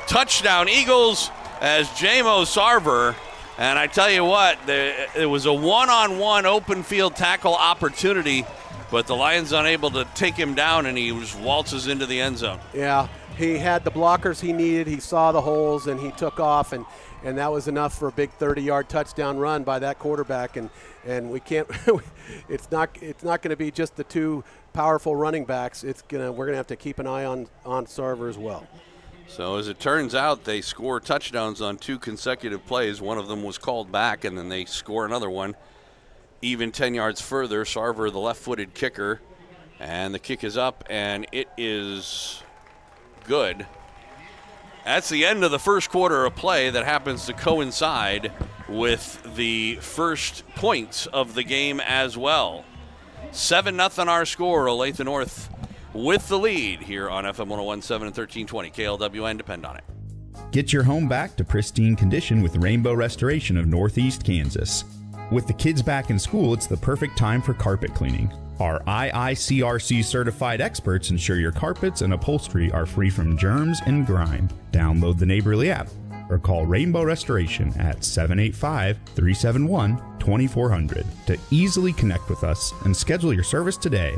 Touchdown, Eagles, as J-Mo Sarver. And I tell you what, it was a one-on-one open field tackle opportunity, but the Lions unable to take him down, and he just waltzes into the end zone. Yeah, he had the blockers he needed. He saw the holes, and he took off, and that was enough for a big 30-yard touchdown run by that quarterback. And we can't. It's not going to be just the two powerful running backs. We're going to have to keep an eye on Sarver as well. So as it turns out, they score touchdowns on 2 consecutive plays. One of them was called back, and then they score another one. Even 10 yards further, Sarver, the left-footed kicker, and the kick is up, and it is good. That's the end of the first quarter of play that happens to coincide with the first points of the game as well. 7-0 our score. Olathe North with the lead here on FM 101.7 and 1320. KLWN, depend on it. Get your home back to pristine condition with Rainbow Restoration of Northeast Kansas. With the kids back in school, it's the perfect time for carpet cleaning. Our IICRC certified experts ensure your carpets and upholstery are free from germs and grime. Download the Neighborly app or call Rainbow Restoration at 785-371-2400 to easily connect with us and schedule your service today.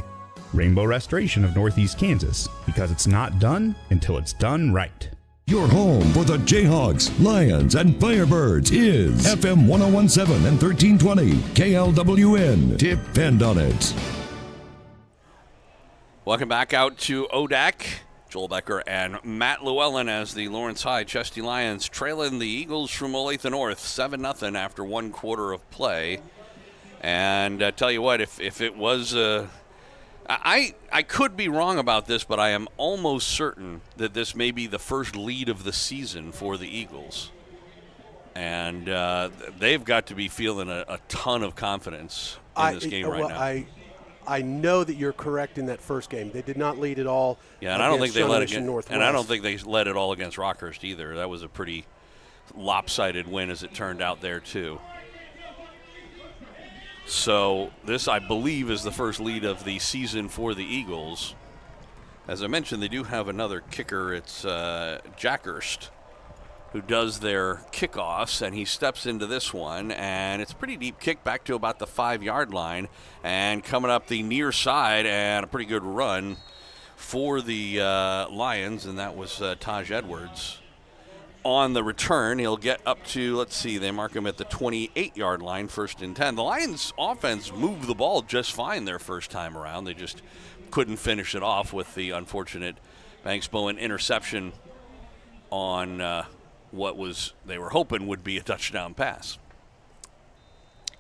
Rainbow Restoration of Northeast Kansas, because it's not done until it's done right. Your home for the Jayhawks, Lions, and Firebirds is FM 101.7 and 1320 KLWN. Depend on it. Welcome back out to ODAC. Joel Becker and Matt Llewellyn as the Lawrence High Chesty Lions trailing the Eagles from Olathe North 7-0 after 1 quarter of play. And I tell you what, if it was I could be wrong about this, but I am almost certain that this may be the first lead of the season for the Eagles. And they've got to be feeling a ton of confidence in this game right now. I know that you're correct in that first game. They did not lead at all. Yeah, and I don't think they led against and I don't think they led it all against Rockhurst either. That was a pretty lopsided win, as it turned out there too. So this, I believe, is the first lead of the season for the Eagles. As I mentioned, they do have another kicker. It's Jackhurst, who does their kickoffs, and he steps into this one, and it's a pretty deep kick back to about the 5-yard line, and coming up the near side, and a pretty good run for the Lions, and that was Taj Edwards. On the return, he'll get up to, let's see, they mark him at the 28-yard line, 1st and 10. The Lions offense moved the ball just fine their first time around. They just couldn't finish it off with the unfortunate Banks Bowen interception on what they were hoping would be a touchdown pass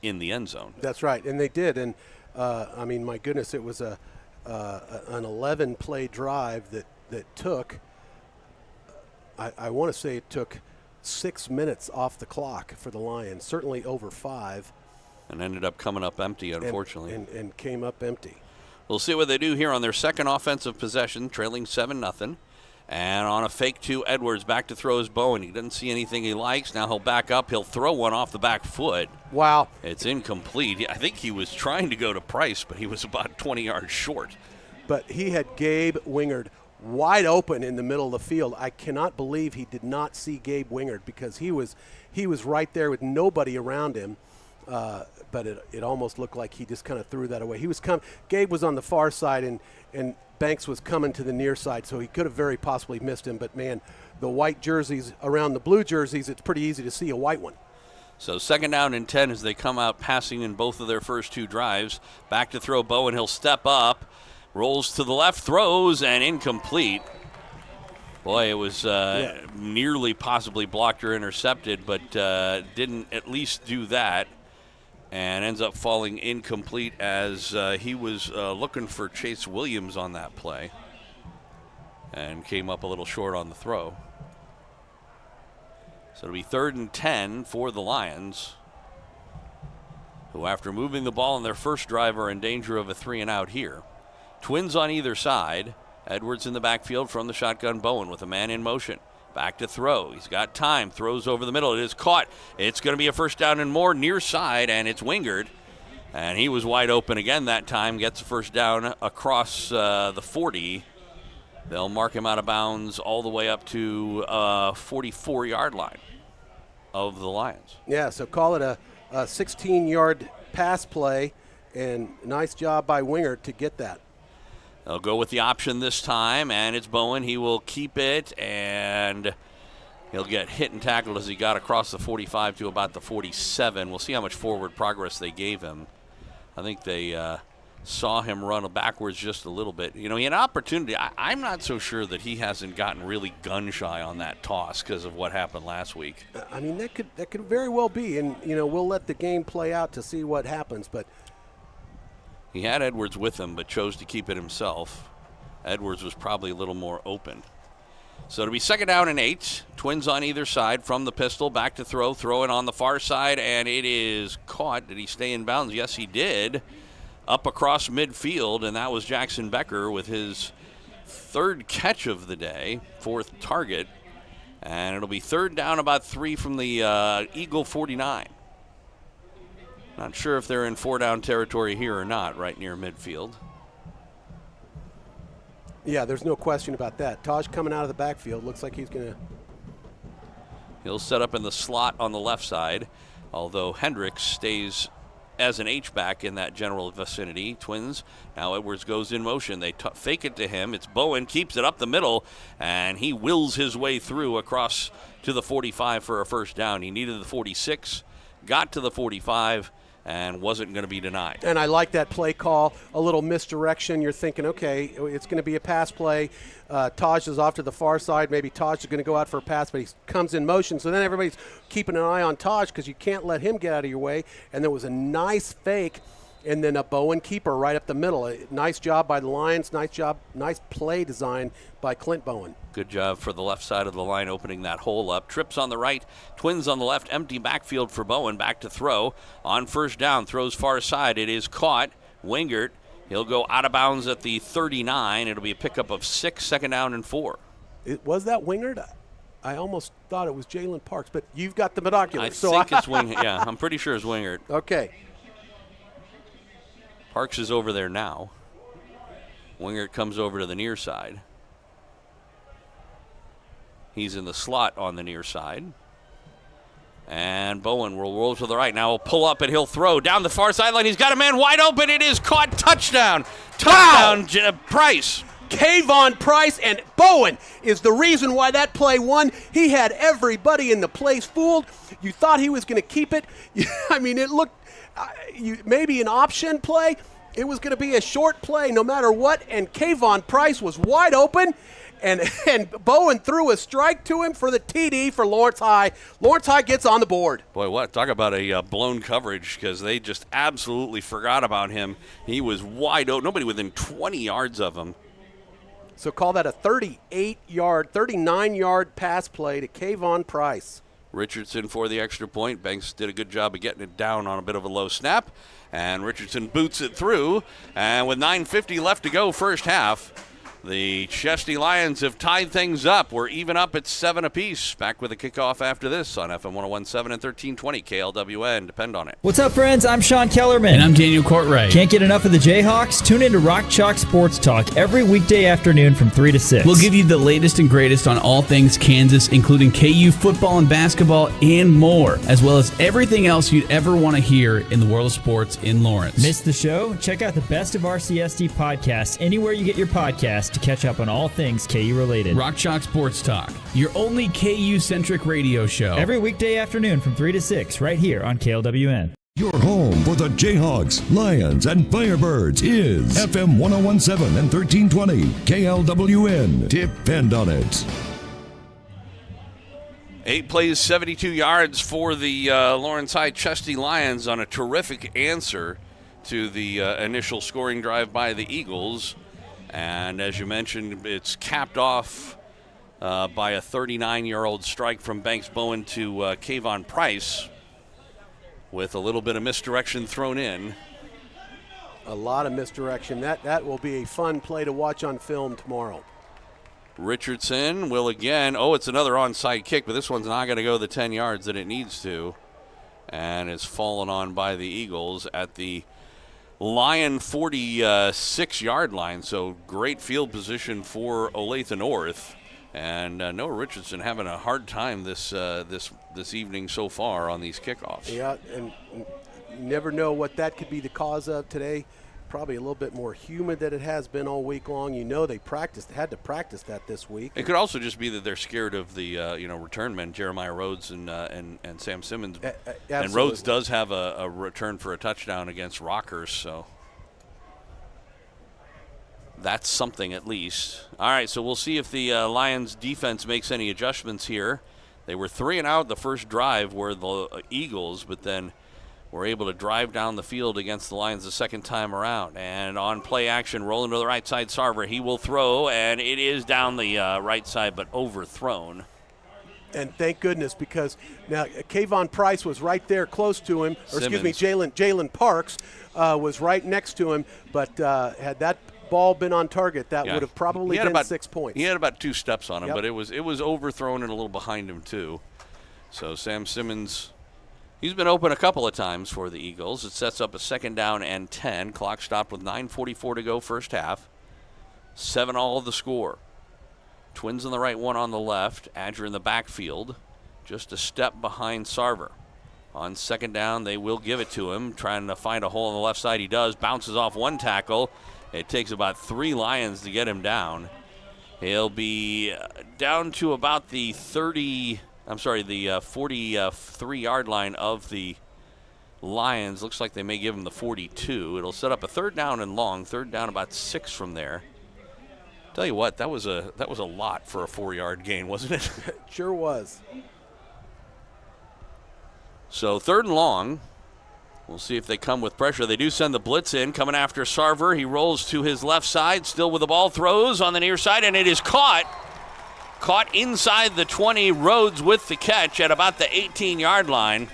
in the end zone. That's right, and they did. And, I mean, my goodness, it was an 11-play drive that took – I want to say it took 6 minutes off the clock for the Lions, certainly over 5. And ended up coming up empty, unfortunately. And came up empty. We'll see what they do here on their second offensive possession, trailing 7-0. And on a fake to Edwards, back to throw his Bowen. He doesn't see anything he likes. Now he'll back up. He'll throw one off the back foot. Wow. It's incomplete. I think he was trying to go to Price, but he was about 20 yards short. But he had Gabe Wingard wide open in the middle of the field. I cannot believe he did not see Gabe Wingard, because he was right there with nobody around him. But it almost looked like he just kind of threw that away. Gabe was on the far side, and Banks was coming to the near side, so he could have very possibly missed him. But, man, the white jerseys around the blue jerseys, it's pretty easy to see a white one. So 2nd down and 10 as they come out passing in both of their first 2 drives. Back to throw Bowen. He'll step up. Rolls to the left, throws, and incomplete. Boy, it was nearly possibly blocked or intercepted, but didn't at least do that. And ends up falling incomplete as he was looking for Chase Williams on that play. And came up a little short on the throw. So it'll be 3rd and 10 for the Lions. who after moving the ball in their first drive are in danger of a 3-and-out here. Twins on either side. Edwards in the backfield from the shotgun. Bowen with a man in motion. Back to throw. He's got time. Throws over the middle. It is caught. It's going to be a first down and more near side, and it's Wingard. And he was wide open again that time. Gets a first down across the 40. They'll mark him out of bounds all the way up to 44-yard line of the Lions. Yeah, so call it a 16-yard pass play, and nice job by Wingard to get that. They'll go with the option this time, and it's Bowen. He will keep it, and he'll get hit and tackled as he got across the 45 to about the 47. We'll see how much forward progress they gave him. I think they saw him run backwards just a little bit. You know, he had an opportunity. I'm not so sure that he hasn't gotten really gun-shy on that toss because of what happened last week. I mean, that could very well be, and, you know, we'll let the game play out to see what happens, but he had Edwards with him, but chose to keep it himself. Edwards was probably a little more open. So it'll be 2nd down and 8. Twins on either side from the pistol. Back to throw. Throw it on the far side, and it is caught. Did he stay in bounds? Yes, he did. Up across midfield, and that was Jackson Becker with his 3rd catch of the day, 4th target. And it'll be 3rd down about 3 from the Eagle 49. Not sure if they're in 4-down territory here or not, right near midfield. yeah, there's no question about that. Taj coming out of the backfield. Looks like he's going to. He'll set up in the slot on the left side, although Hendricks stays as an H-back in that general vicinity. Twins, now Edwards goes in motion. They fake it to him. It's Bowen, keeps it up the middle, and he wills his way through across to the 45 for a first down. He needed the 46, got to the 45, and wasn't going to be denied. And I like that play call, a little misdirection. You're thinking, okay, it's going to be a pass play. Taj is off to the far side. Maybe Taj is going to go out for a pass, but he comes in motion. So then everybody's keeping an eye on Taj because you can't let him get out of your way. And there was a nice fake, and then a Bowen keeper right up the middle. Nice job by the Lions. Nice job, nice play design by Clint Bowen. Good job for the left side of the line, opening that hole up. Trips on the right, Twins on the left, empty backfield for Bowen. Back to throw. On first down, throws far side. It is caught. Wingert, he'll go out of bounds at the 39. It'll be a pickup of 6, 2nd down and 4. Was that Wingert? I almost thought it was Jalen Parks, but you've got the binoculars. I think it's Wingert. Yeah, I'm pretty sure it's Wingert. Okay. Parks is over there now. Wingert comes over to the near side. He's in the slot on the near side. And Bowen will roll to the right. Now he'll pull up and he'll throw down the far sideline. He's got a man wide open. It is caught. Touchdown. Touchdown, Price. Kayvon Price, and Bowen is the reason why that play won. He had everybody in the place fooled. You thought he was going to keep it. I mean, it looked maybe an option play. It was going to be a short play no matter what, and Kayvon Price was wide open, and Bowen threw a strike to him for the TD for Lawrence High. Lawrence High gets on the board. Boy, what? Talk about a blown coverage, because they just absolutely forgot about him. He was wide open. Nobody within 20 yards of him. So call that a 39-yard pass play to Kayvon Price. Richardson for the extra point. Banks did a good job of getting it down on a bit of a low snap, and Richardson boots it through. And with 9:50 left to go first half, the Chesty Lions have tied things up. We're even up at 7 apiece. Back with a kickoff after this on FM 101.7 and 1320 KLWN. Depend on it. What's up, friends? I'm Sean Kellerman. And I'm Daniel Courtwright. Can't get enough of the Jayhawks? Tune in to Rock Chalk Sports Talk every weekday afternoon from 3 to 6. We'll give you the latest and greatest on all things Kansas, including KU football and basketball and more, as well as everything else you'd ever want to hear in the world of sports in Lawrence. Missed the show? Check out the Best of RCSD podcasts anywhere you get your podcasts to catch up on all things KU related. Rock Chalk Sports Talk, your only KU-centric radio show. Every weekday afternoon from 3 to 6 right here on KLWN. Your home for the Jayhawks, Lions, and Firebirds is FM 101.7 and 1320 KLWN. Depend on it. 8 plays, 72 yards for the Lawrence High Chesty Lions on a terrific answer to the initial scoring drive by the Eagles. And as you mentioned, it's capped off by a 39-year-old strike from Banks Bowen to Kayvon Price. with a little bit of misdirection thrown in. A lot of misdirection. That will be a fun play to watch on film tomorrow. Richardson will again, it's another onside kick, but this one's not going to go the 10 yards that it needs to. And is fallen on by the Eagles at the Lion 46-yard line. So great field position for Olathe North. And Noah Richardson having a hard time this evening so far on these kickoffs. Yeah, and you never know what that could be the cause of today. Probably a little bit more humid than it has been all week long. You know, they had to practice that this week. It could also just be that they're scared of the return men, Jeremiah Rhodes and Sam Simmons. And Rhodes does have a return for a touchdown against Rockers, so that's something at least. All right, so we'll see if the Lions defense makes any adjustments here. They were 3 and out the first drive were the Eagles, but then were able to drive down the field against the Lions the second time around. And on play action, rolling to the right side, Sarver. He will throw, and it is down the right side, but overthrown. And thank goodness, because now Kayvon Price was right there close to him. Or excuse me, Jalen Parks was right next to him. But had that ball been on target, that would have probably been 6 points. He had about 2 steps on him, but it was overthrown and a little behind him too. So Sam Simmons, he's been open a couple of times for the Eagles. It sets up a 2nd down and 10. Clock stopped with 9:44 to go first half. 7-all the score. Twins on the right, one on the left. Adger in the backfield, just a step behind Sarver. On 2nd down, they will give it to him, trying to find a hole on the left side. He does, bounces off one tackle. It takes about 3 Lions to get him down. He'll be down to about the 43-yard line of the Lions. Looks like they may give him the 42. It'll set up a 3rd down and long. 3rd down about 6 from there. Tell you what, that was a lot for a 4-yard gain, wasn't it? Sure was. So 3rd and long. We'll see if they come with pressure. They do send the blitz in, coming after Sarver. He rolls to his left side, still with the ball, throws on the near side, and it is caught. Caught inside the 20, Rhodes with the catch at about the 18-yard line.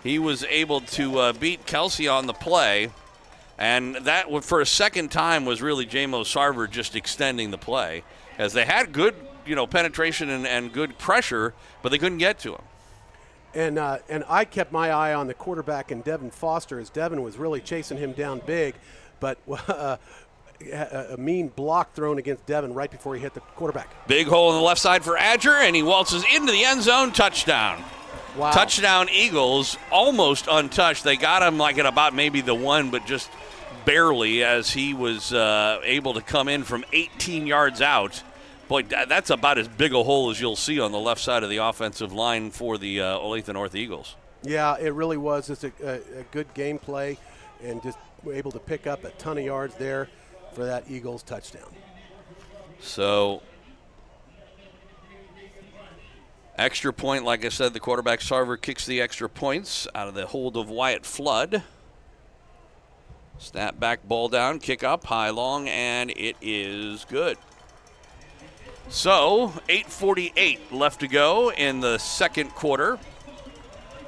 He was able to beat Kelsey on the play. And that, for a second time, was really J-Mo Sarver just extending the play, as they had good, penetration and good pressure, but they couldn't get to him. And I kept my eye on the quarterback and Devin Foster, as Devin was really chasing him down big, but a mean block thrown against Devin right before he hit the quarterback. Big hole in the left side for Adger, and he waltzes into the end zone. Touchdown. Wow. Touchdown Eagles, almost untouched. They got him like at about maybe the 1, but just barely, as he was able to come in from 18 yards out. Boy, that's about as big a hole as you'll see on the left side of the offensive line for the Olathe North Eagles. Yeah, it really was. It's a good game play, and just able to pick up a ton of yards there for that Eagles touchdown. So, extra point, like I said, the quarterback Sarver kicks the extra points out of the hold of Wyatt Flood. Snap back, ball down, kick up, high, long, and it is good. So, 8:48 left to go in the second quarter.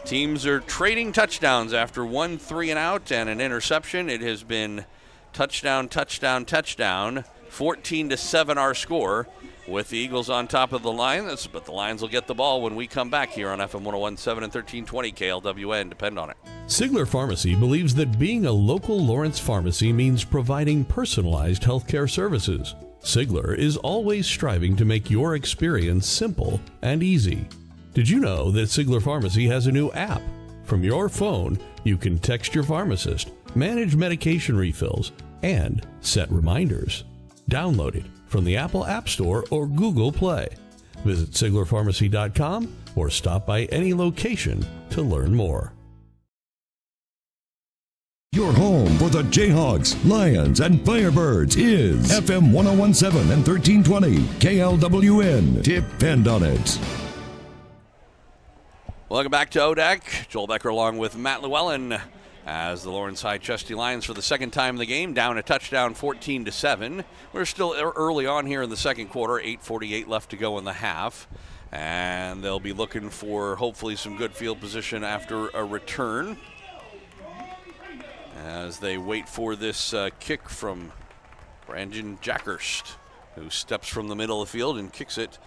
Teams are trading touchdowns after 1 3-and-out and an interception. It has been touchdown, touchdown, touchdown. 14-7 our score, with the Eagles on top of the Lions. But the Lions will get the ball when we come back here on FM 101.7 and 1320 KLWN. Depend on it. Sigler Pharmacy believes that being a local Lawrence pharmacy means providing personalized healthcare services. Sigler is always striving to make your experience simple and easy. Did you know that Sigler Pharmacy has a new app? From your phone, you can text your pharmacist, manage medication refills, and set reminders. Download it from the Apple App Store or Google Play. Visit SiglerPharmacy.com or stop by any location to learn more. Your home for the Jayhawks, Lions, and Firebirds is FM 101.7 and 1320 KLWN. Depend on it. Welcome back to ODEC. Joel Becker along with Matt Llewellyn as the Lawrence High Chesty Lions for the second time in the game, down a touchdown 14-7. We're still early on here in the second quarter, 8:48 left to go in the half. And they'll be looking for hopefully some good field position after a return. as they wait for this kick from Brandon Jackhurst, who steps from the middle of the field and kicks it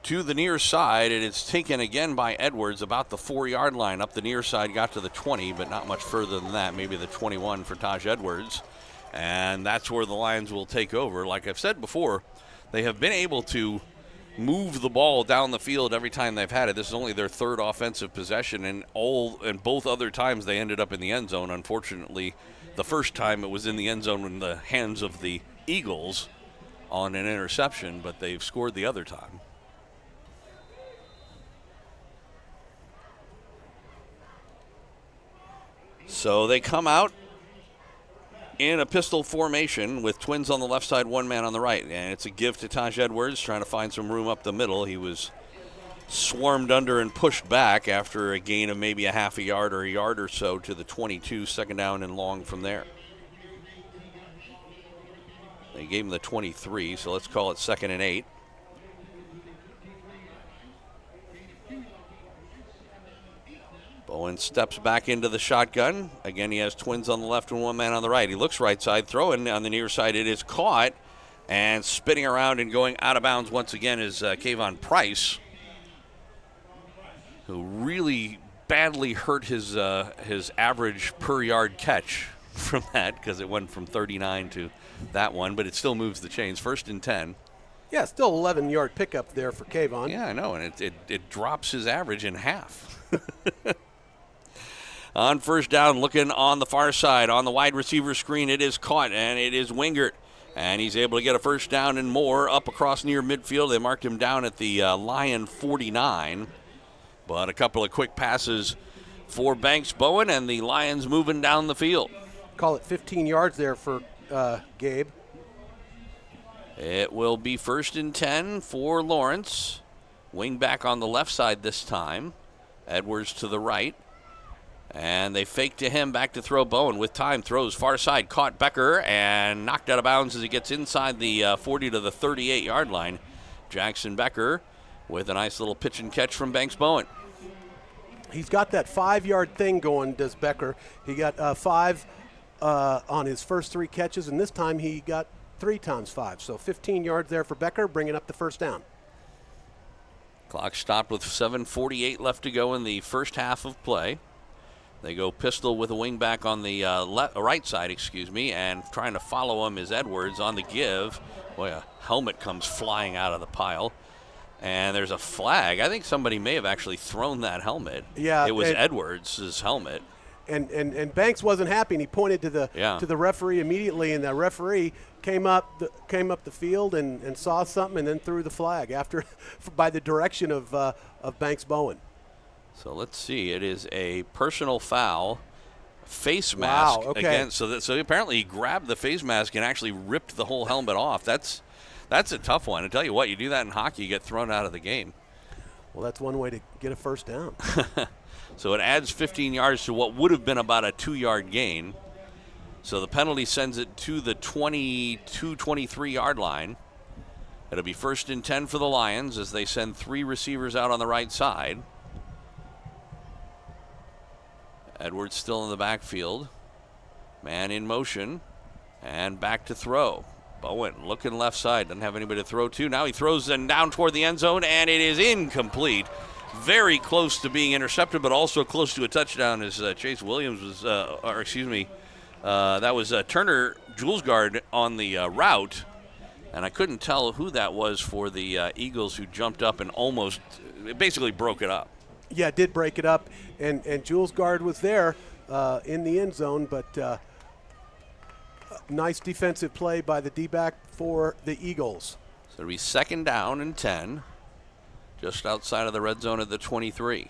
to the near side, and it's taken again by Edwards about the 4-yard line. Up the near side, got to the 20, but not much further than that, maybe the 21 for Taj Edwards. And that's where the Lions will take over. Like I've said before, they have been able to move the ball down the field every time they've had it. This is only their third offensive possession, and both other times they ended up in the end zone. Unfortunately, the first time it was in the end zone in the hands of the Eagles on an interception, but they've scored the other time. So they come out in a pistol formation with twins on the left side, one man on the right. And it's a give to Taj Edwards, trying to find some room up the middle. He was swarmed under and pushed back after a gain of maybe a half a yard or a yard or so to the 22, second down and long from there. They gave him the 23, so let's call it 2nd and 8. Bowen steps back into the shotgun. Again, he has twins on the left and one man on the right. He looks right side, throwing on the near side. It is caught, and spinning around and going out of bounds once again is Kayvon Price, who really badly hurt his average per yard catch from that, because it went from 39 to that one, but it still moves the chains. 1st and 10. Yeah, still 11-yard pickup there for Kayvon. Yeah, I know, and it drops his average in half. On first down, looking on the far side, on the wide receiver screen, it is caught, and it is Wingert. And he's able to get a first down and more up across near midfield. They marked him down at the Lion 49. But a couple of quick passes for Banks Bowen, and the Lions moving down the field. Call it 15 yards there for Gabe. It will be 1st and 10 for Lawrence. Wing back on the left side this time. Edwards to the right. And they fake to him, back to throw. Bowen with time, throws far side, caught Becker, and knocked out of bounds as he gets inside the 40 to the 38-yard line. Jackson Becker with a nice little pitch and catch from Banks Bowen. He's got that 5-yard thing going, does Becker. He got 5 on his first 3 catches, and this time he got 3 times 5. So 15 yards there for Becker, bringing up the first down. Clock stopped with 7:48 left to go in the first half of play. They go pistol with a wing back on the right side, and trying to follow him is Edwards on the give. Boy, a helmet comes flying out of the pile. And there's a flag. I think somebody may have actually thrown that helmet. Yeah. It was Edwards' helmet. And Banks wasn't happy, and he pointed to the referee immediately, and the referee came up the field and saw something and then threw the flag after by the direction of Banks Bowen. So let's see. It is a personal foul, face mask. Wow, okay. Again. So apparently he grabbed the face mask and actually ripped the whole helmet off. That's a tough one. I tell you what, you do that in hockey, you get thrown out of the game. Well, that's one way to get a first down. So it adds 15 yards to what would have been about a 2-yard gain. So the penalty sends it to the 22, 23-yard line. It'll be 1st and 10 for the Lions as they send 3 receivers out on the right side. Edwards still in the backfield. Man in motion. And back to throw. Bowen looking left side. Doesn't have anybody to throw to. Now he throws them down toward the end zone, and it is incomplete. Very close to being intercepted, but also close to a touchdown as Chase Williams was, that was Turner Julesgaard on the route. And I couldn't tell who that was for the Eagles, who jumped up and almost basically broke it up. Yeah, it did break it up, and Julesgaard was there in the end zone, but nice defensive play by the D-back for the Eagles. So it'll be 2nd down and 10, just outside of the red zone at the 23.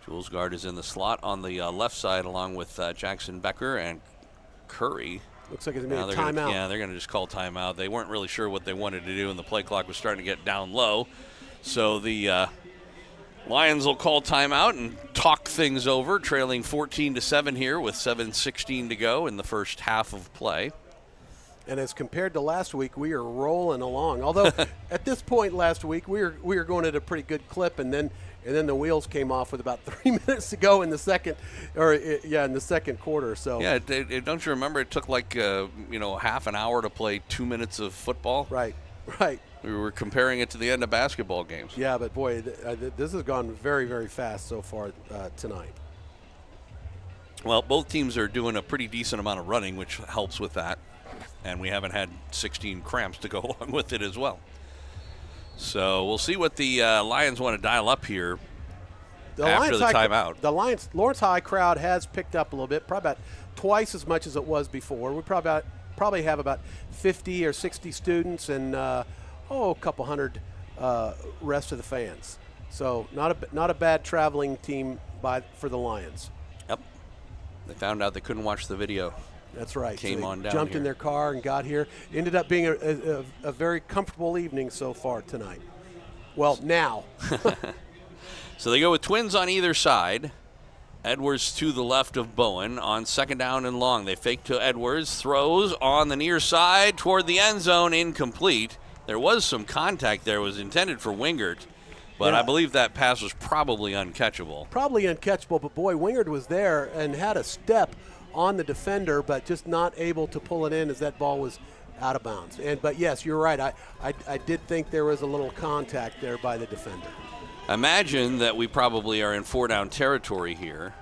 Julesgaard is in the slot on the left side along with Jackson Becker and Curry. Looks like it's made a timeout. They're going to just call timeout. They weren't really sure what they wanted to do, and the play clock was starting to get down low. So the Lions will call timeout and talk things over, trailing 14-7 here with 7:16 to go in the first half of play. And as compared to last week, we are rolling along. Although at this point last week, we were going at a pretty good clip, and then the wheels came off with about 3 minutes to go in the second quarter. So yeah, don't you remember? It took like half an hour to play 2 minutes of football. Right. We were comparing it to the end of basketball games. Yeah, but boy, this has gone very, very fast so far tonight. Well, both teams are doing a pretty decent amount of running, which helps with that. And we haven't had 16 cramps to go along with it as well. So we'll see what the Lions want to dial up here after the timeout. The Lawrence High crowd has picked up a little bit, probably about twice as much as it was before. We probably have about 50 or 60 students and a couple hundred rest of the fans. So not a bad traveling team for the Lions. Yep. They found out they couldn't watch the video. That's right. Came so on down jumped here. in their car and got here. Ended up being a very comfortable evening so far tonight. Well, now. So they go with twins on either side. Edwards to the left of Bowen on second down and long. They fake to Edwards, throws on the near side toward the end zone, incomplete. There was some contact there. It was intended for Wingert, but yeah. I believe that pass was probably uncatchable. Probably uncatchable, but boy, Wingert was there and had a step on the defender, but just not able to pull it in as that ball was out of bounds. But yes, you're right. I did think there was a little contact there by the defender. Imagine that we probably are in 4-down territory here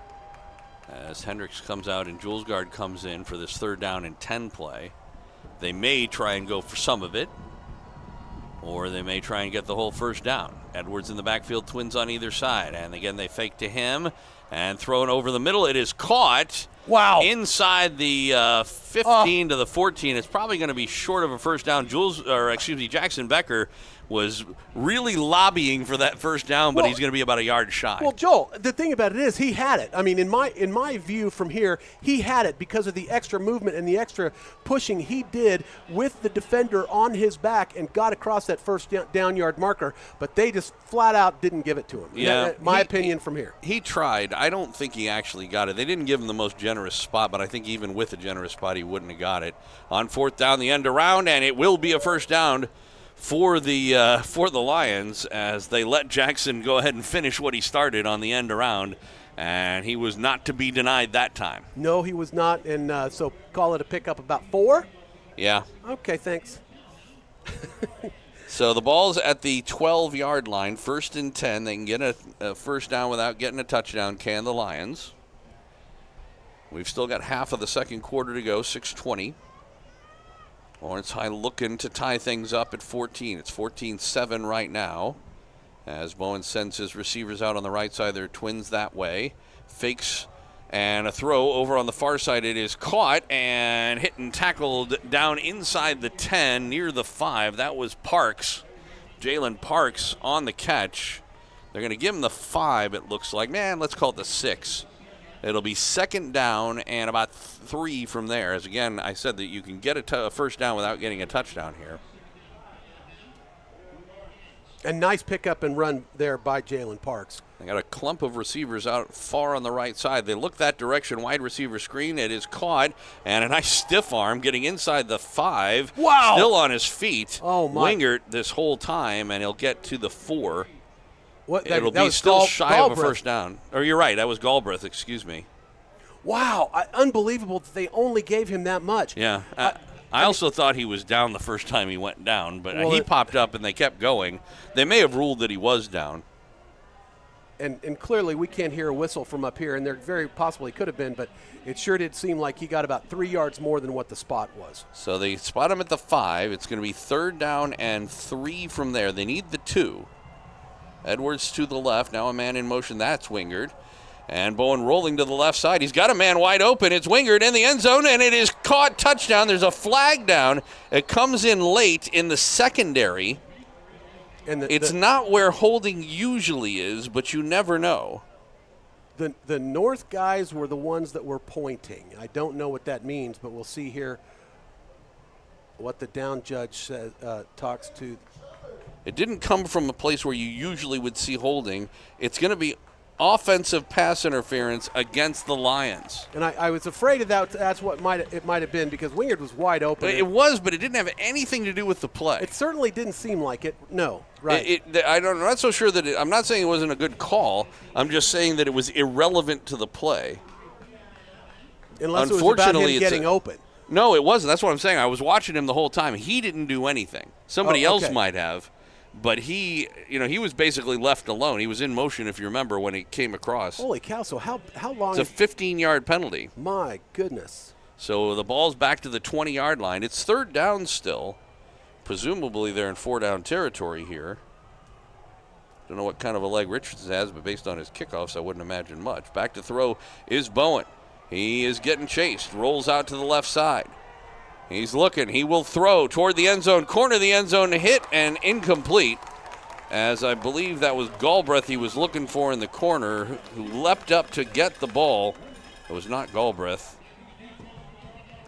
as Hendricks comes out and Julesgaard comes in for this 3rd down and 10 play. They may try and go for some of it, or they may try and get the whole first down. Edwards in the backfield, twins on either side. And again, they fake to him and throw it over the middle. It is caught. Wow. Inside the 15 to the 14. It's probably going to be short of a first down. Jackson Becker was really lobbying for that first down, but he's going to be about a yard shy. Well, Joel, the thing about it is he had it. I mean, in my view from here, he had it because of the extra movement and the extra pushing he did with the defender on his back and got across that first down yard marker, but they just flat out didn't give it to him. Yeah, my opinion from here. He tried. I don't think he actually got it. They didn't give him the most generous spot, but I think even with a generous spot, he wouldn't have got it. On 4th down, the end around, and it will be a first down for the Lions as they let Jackson go ahead and finish what he started on the end around, and he was not to be denied that time. No, he was not, and so call it a pickup about 4? Yeah. Okay, thanks. So the ball's at the 12-yard line, 1st and 10. They can get a first down without getting a touchdown, can the Lions. We've still got half of the second quarter to go, 6:20. Lawrence High looking to tie things up at 14. It's 14-7 right now as Bowen sends his receivers out on the right side. They're twins that way. Fakes and a throw over on the far side. It is caught and hit and tackled down inside the 10 near the 5. That was Parks. Jalen Parks on the catch. They're going to give him the 5, it looks like. Man, let's call it the 6. It'll be 2nd down and about 3 from there. As again, I said that you can get a first down without getting a touchdown here. And nice pickup and run there by Jalen Parks. They got a clump of receivers out far on the right side. They look that direction, wide receiver screen. It is caught, and a nice stiff arm getting inside the 5. Wow. Still on his feet. Oh, my. Wingert this whole time, and he'll get to the 4. It'll that be still shy of a Galbraith. first down. Or you're right, that was Galbraith, excuse me. Wow, unbelievable that they only gave him that much. Yeah. I also thought he was down the first time he went down, but he popped up and they kept going. They may have ruled that he was down. And clearly we can't hear a whistle from up here, and there very possibly could have been, but it sure did seem like he got about 3 yards more than what the spot was. So they spot him at the 5. It's going to be 3rd down and 3 from there. They need the 2. Edwards to the left. Now a man in motion. That's Wingard. And Bowen rolling to the left side. He's got a man wide open. It's Wingard in the end zone, and it is caught. Touchdown. There's a flag down. It comes in late in the secondary. And it's not where holding usually is, but you never know. The North guys were the ones that were pointing. I don't know what that means, but we'll see here what the down judge says, talks to. It didn't come from a place where you usually would see holding. It's going to be offensive pass interference against the Lions. And I was afraid of that. That's what it might have been, because Wingard was wide open. It was, but it didn't have anything to do with the play. It certainly didn't seem like it. No, right. I'm not so sure that I'm not saying it wasn't a good call. I'm just saying that it was irrelevant to the play. Unless it was about him getting open. No, it wasn't. That's what I'm saying. I was watching him the whole time. He didn't do anything. Somebody else might have. But he was basically left alone. He was in motion, if you remember, when he came across. Holy cow, so how long? It's a 15-yard penalty. My goodness. So the ball's back to the 20-yard line. It's third down still. Presumably they're in four-down territory here. Don't know what kind of a leg Richardson has, but based on his kickoffs, I wouldn't imagine much. Back to throw is Bowen. He is getting chased. Rolls out to the left side. He's looking. He will throw toward the end zone. Corner of the end zone, hit and incomplete. As I believe that was Galbraith he was looking for in the corner, who leapt up to get the ball. It was not Galbraith.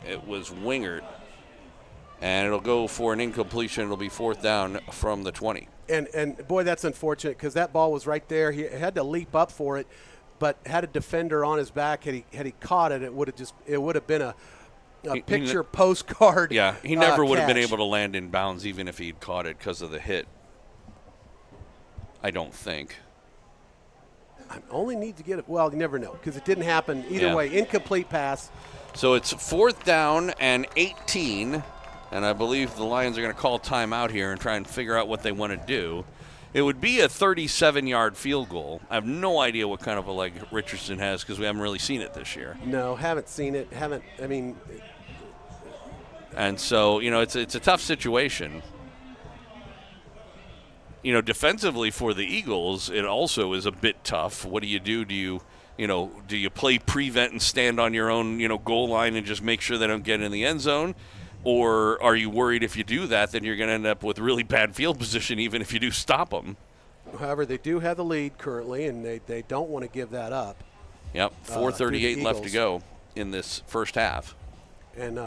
It was Wingard. And it'll go for an incompletion. It'll be fourth down from the 20. And boy, that's unfortunate, because that ball was right there. He had to leap up for it, but had a defender on his back. Had he caught it, it would have been a picture postcard. Yeah, he never would have been catch. able to land in bounds even if he'd caught it because of the hit. I don't think. I only need to get it. Well, you never know, because it didn't happen either way. Incomplete pass. So it's fourth down and 18, and I believe the Lions are going to call timeout here and try and figure out what they want to do. It would be a 37-yard field goal. I have no idea what kind of a leg Richardson has, because we haven't really seen it this year. No, haven't seen it. And so, it's a tough situation. Defensively for the Eagles, it also is a bit tough. What do you do? Do you play prevent and stand on your own, goal line and just make sure they don't get in the end zone? Or are you worried if you do that, then you're going to end up with really bad field position even if you do stop them? However, they do have the lead currently, and they don't want to give that up. Yep, 4:38 left to go in this first half. And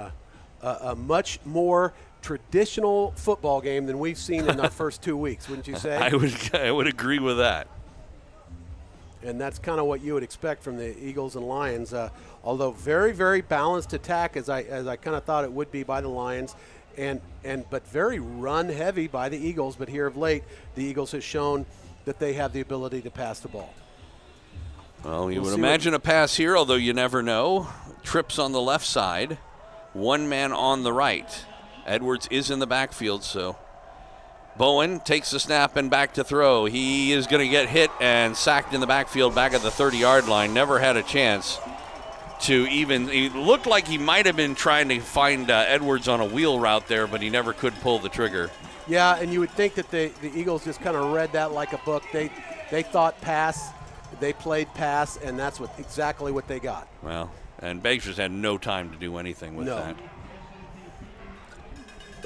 a much more traditional football game than we've seen in our first 2 weeks, wouldn't you say? I would agree with that. And that's kind of what you would expect from the Eagles and Lions. Although very, very balanced attack, as I kind of thought it would be by the Lions, but very run heavy by the Eagles. But here of late, the Eagles have shown that they have the ability to pass the ball. Well, you would imagine a pass here, although you never know. Trips on the left side, one man on the right. Edwards is in the backfield, so Bowen takes the snap and back to throw. He is going to get hit and sacked in the backfield back at the 30-yard line. Never had a chance to even – he looked like he might have been trying to find Edwards on a wheel route there, but he never could pull the trigger. Yeah, and you would think that the Eagles just kind of read that like a book. They thought pass, they played pass, and that's exactly what they got. Well, and Bakers had no time to do anything with that.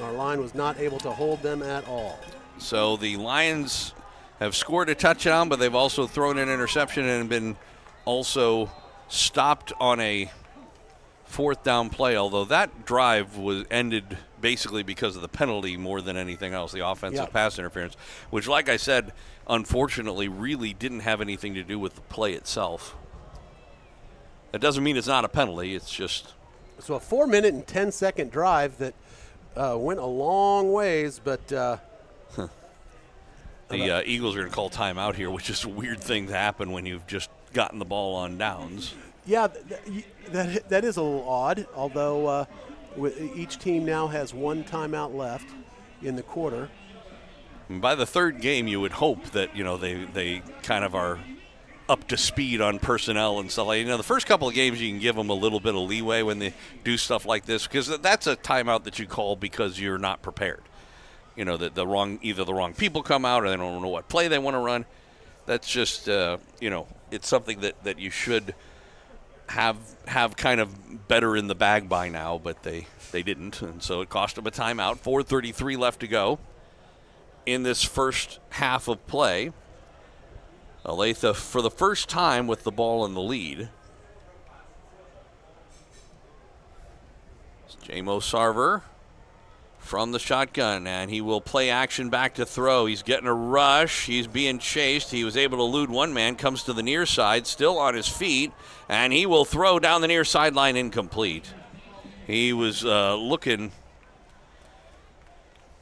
Our line was not able to hold them at all. So the Lions have scored a touchdown, but they've also thrown an interception and been also stopped on a fourth down play, although that drive was ended basically because of the penalty more than anything else, the offensive pass interference, which, like I said, unfortunately really didn't have anything to do with the play itself. That doesn't mean it's not a penalty. It's just... So a 4-minute and 10-second drive that went a long ways, but... The Eagles are going to call timeout here, which is a weird thing to happen when you've just gotten the ball on downs. Yeah, that is a little odd, although each team now has one timeout left in the quarter. And by the third game, you would hope that, they kind of are up to speed on personnel and stuff. The first couple of games, you can give them a little bit of leeway when they do stuff like this, because that's a timeout that you call because you're not prepared. That either the wrong people come out or they don't know what play they want to run. That's just, it's something that you should have kind of better in the bag by now, but they didn't, and so it cost them a timeout. 4:33 left to go in this first half of play. Olathe, for the first time with the ball in the lead. It's J-Mo Sarver from the shotgun, and he will play action back to throw. He's getting a rush. He's being chased. He was able to elude one man, comes to the near side, still on his feet, and he will throw down the near sideline, incomplete. He was looking,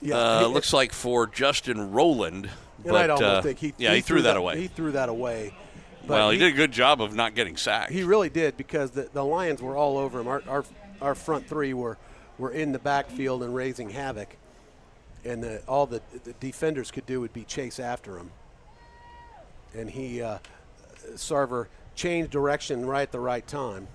looks like for Justin Rowland. And I'd almost think he threw that away. He threw that away. But well, he did a good job of not getting sacked. He really did, because the Lions were all over him. Our front three were in the backfield and raising havoc, and all the defenders could do would be chase after him. And Sarver changed direction right at the right time.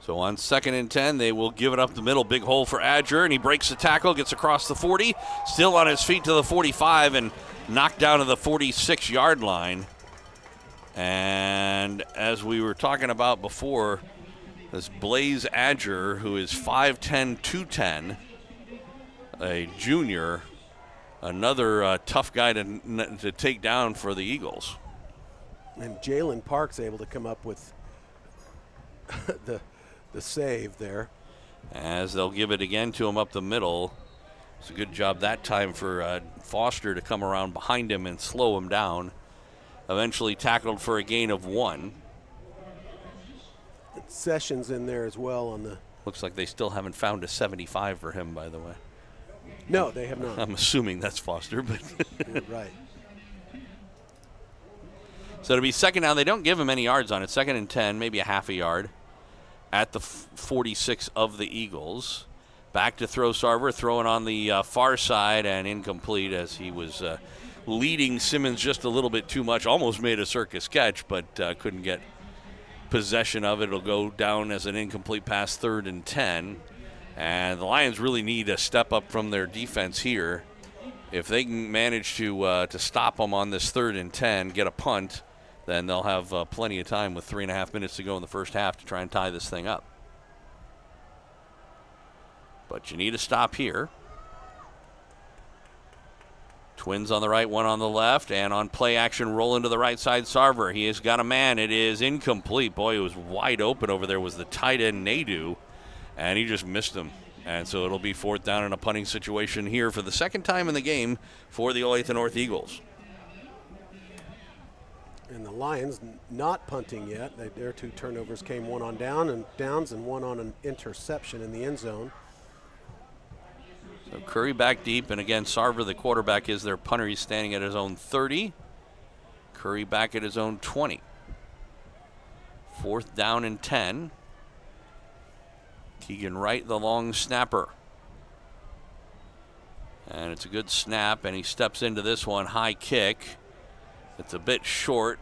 So on 2nd and 10, they will give it up the middle. Big hole for Adger, and he breaks the tackle, gets across the 40, still on his feet to the 45, and knocked down to the 46-yard line. And as we were talking about before, this Blaze Adger, who is 5'10", 210, a junior, another tough guy to take down for the Eagles. And Jalen Park's able to come up with the save there. As they'll give it again to him up the middle. It's a good job that time for Foster to come around behind him and slow him down. Eventually tackled for a gain of 1. Sessions in there as well on the. Looks like they still haven't found a 75 for him, by the way. No, they have not. I'm assuming that's Foster, but. You're right. So it'll be second down. They don't give him any yards on it. 2nd and 10, maybe a half a yard at the 46 of the Eagles. Back to throw Sarver, throwing on the far side and incomplete as he was leading Simmons just a little bit too much. Almost made a circus catch, but couldn't get possession of it. It'll go down as an incomplete pass, 3rd and 10. And the Lions really need a step up from their defense here. If they can manage to stop them on this 3rd and 10, get a punt, then they'll have plenty of time with 3.5 minutes to go in the first half to try and tie this thing up. But you need a stop here. Twins on the right, one on the left, and on play action, rolling to the right side, Sarver. He has got a man. It is incomplete. Boy, it was wide open over there, was the tight end Nadu, and he just missed him. And so it'll be 4th down in a punting situation here for the second time in the game for the Olathe North Eagles. And the Lions not punting yet. Their 2 turnovers came, one on downs and one on an interception in the end zone. So Curry back deep, and again, Sarver, the quarterback, is their punter. He's standing at his own 30. Curry back at his own 20. 4th down and 10. Keegan Wright, the long snapper. And it's a good snap, and he steps into this one. High kick. It's a bit short.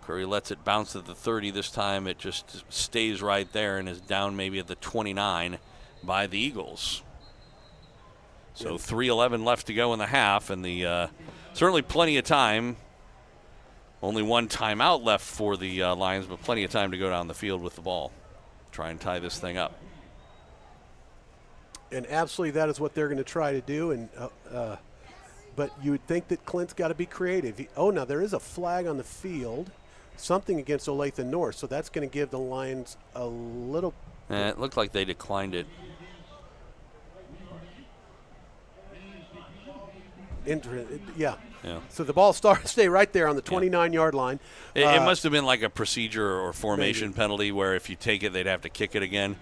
Curry lets it bounce at the 30 this time. It just stays right there and is down maybe at the 29 by the Eagles. So 3:11 left to go in the half, and the certainly plenty of time. Only one timeout left for the Lions, but plenty of time to go down the field with the ball. Try and tie this thing up. And absolutely that is what they're going to try to do. And but you would think that Clint's got to be creative. Now there is a flag on the field, something against Olathe North, so that's going to give the Lions a little. It looked like they declined it. Yeah. So the ball stay right there on the 29-yard line. It must have been like a procedure or formation maybe. penalty where if you take it, they'd have to kick it again,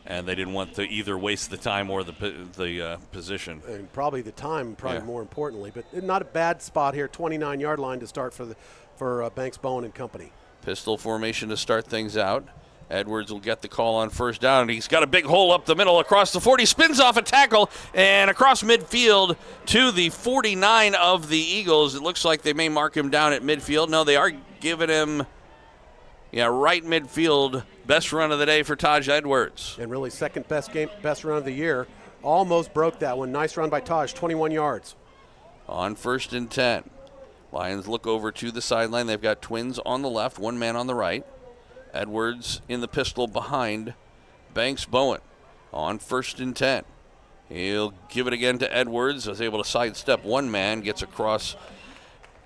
and they didn't want to either waste the time or the position. And probably the time, more importantly. But not a bad spot here, 29-yard line to start for Banks Bowen and company. Pistol formation to start things out. Edwards will get the call on 1st down, and he's got a big hole up the middle across the 40, spins off a tackle, and across midfield to the 49 of the Eagles. It looks like they may mark him down at midfield. No, they are giving him, right midfield. Best run of the day for Taj Edwards. And really second best run of the year. Almost broke that one. Nice run by Taj, 21 yards. On 1st and 10. Lions look over to the sideline. They've got Twins on the left, one man on the right. Edwards in the pistol behind Banks Bowen on 1st and 10. He'll give it again to Edwards. Was able to sidestep one man, gets across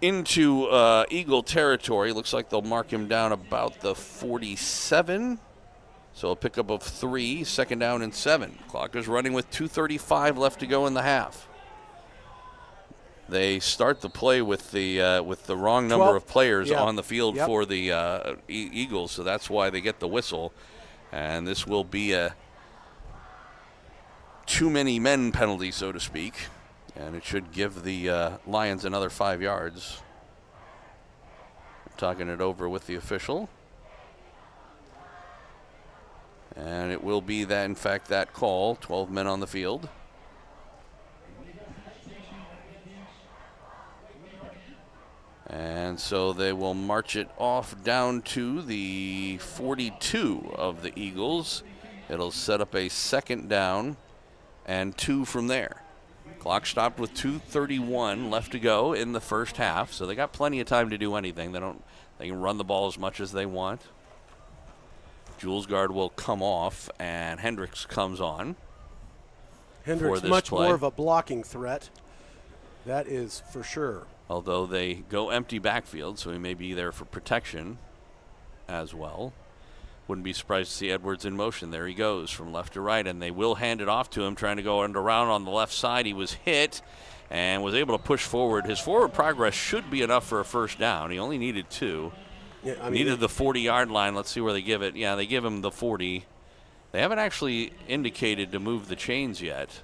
into Eagle territory. Looks like they'll mark him down about the 47. So a pickup of 3, second down and 7. Clock is running with 2:35 left to go in the half. They start the play with the wrong number of players on the field for the Eagles, so that's why they get the whistle. And this will be a too many men penalty, so to speak, and it should give the Lions another 5 yards. I'm talking it over with the official. And it will be that, in fact, that call. 12 men on the field. And so they will march it off down to the 42 of the Eagles. It'll set up a second down and 2 from there. Clock stopped with 2:31 left to go in the first half, so they got plenty of time to do anything. They can run the ball as much as they want. Jules Guard will come off, and Hendricks comes on. Hendricks much more of a blocking threat. That is for sure. Although they go empty backfield, so he may be there for protection as well. Wouldn't be surprised to see Edwards in motion. There he goes from left to right, and they will hand it off to him, trying to go around on the left side. He was hit and was able to push forward. His forward progress should be enough for a first down. He only needed 2. Yeah, needed the 40-yard line. Let's see where they give it. Yeah, they give him the 40. They haven't actually indicated to move the chains yet.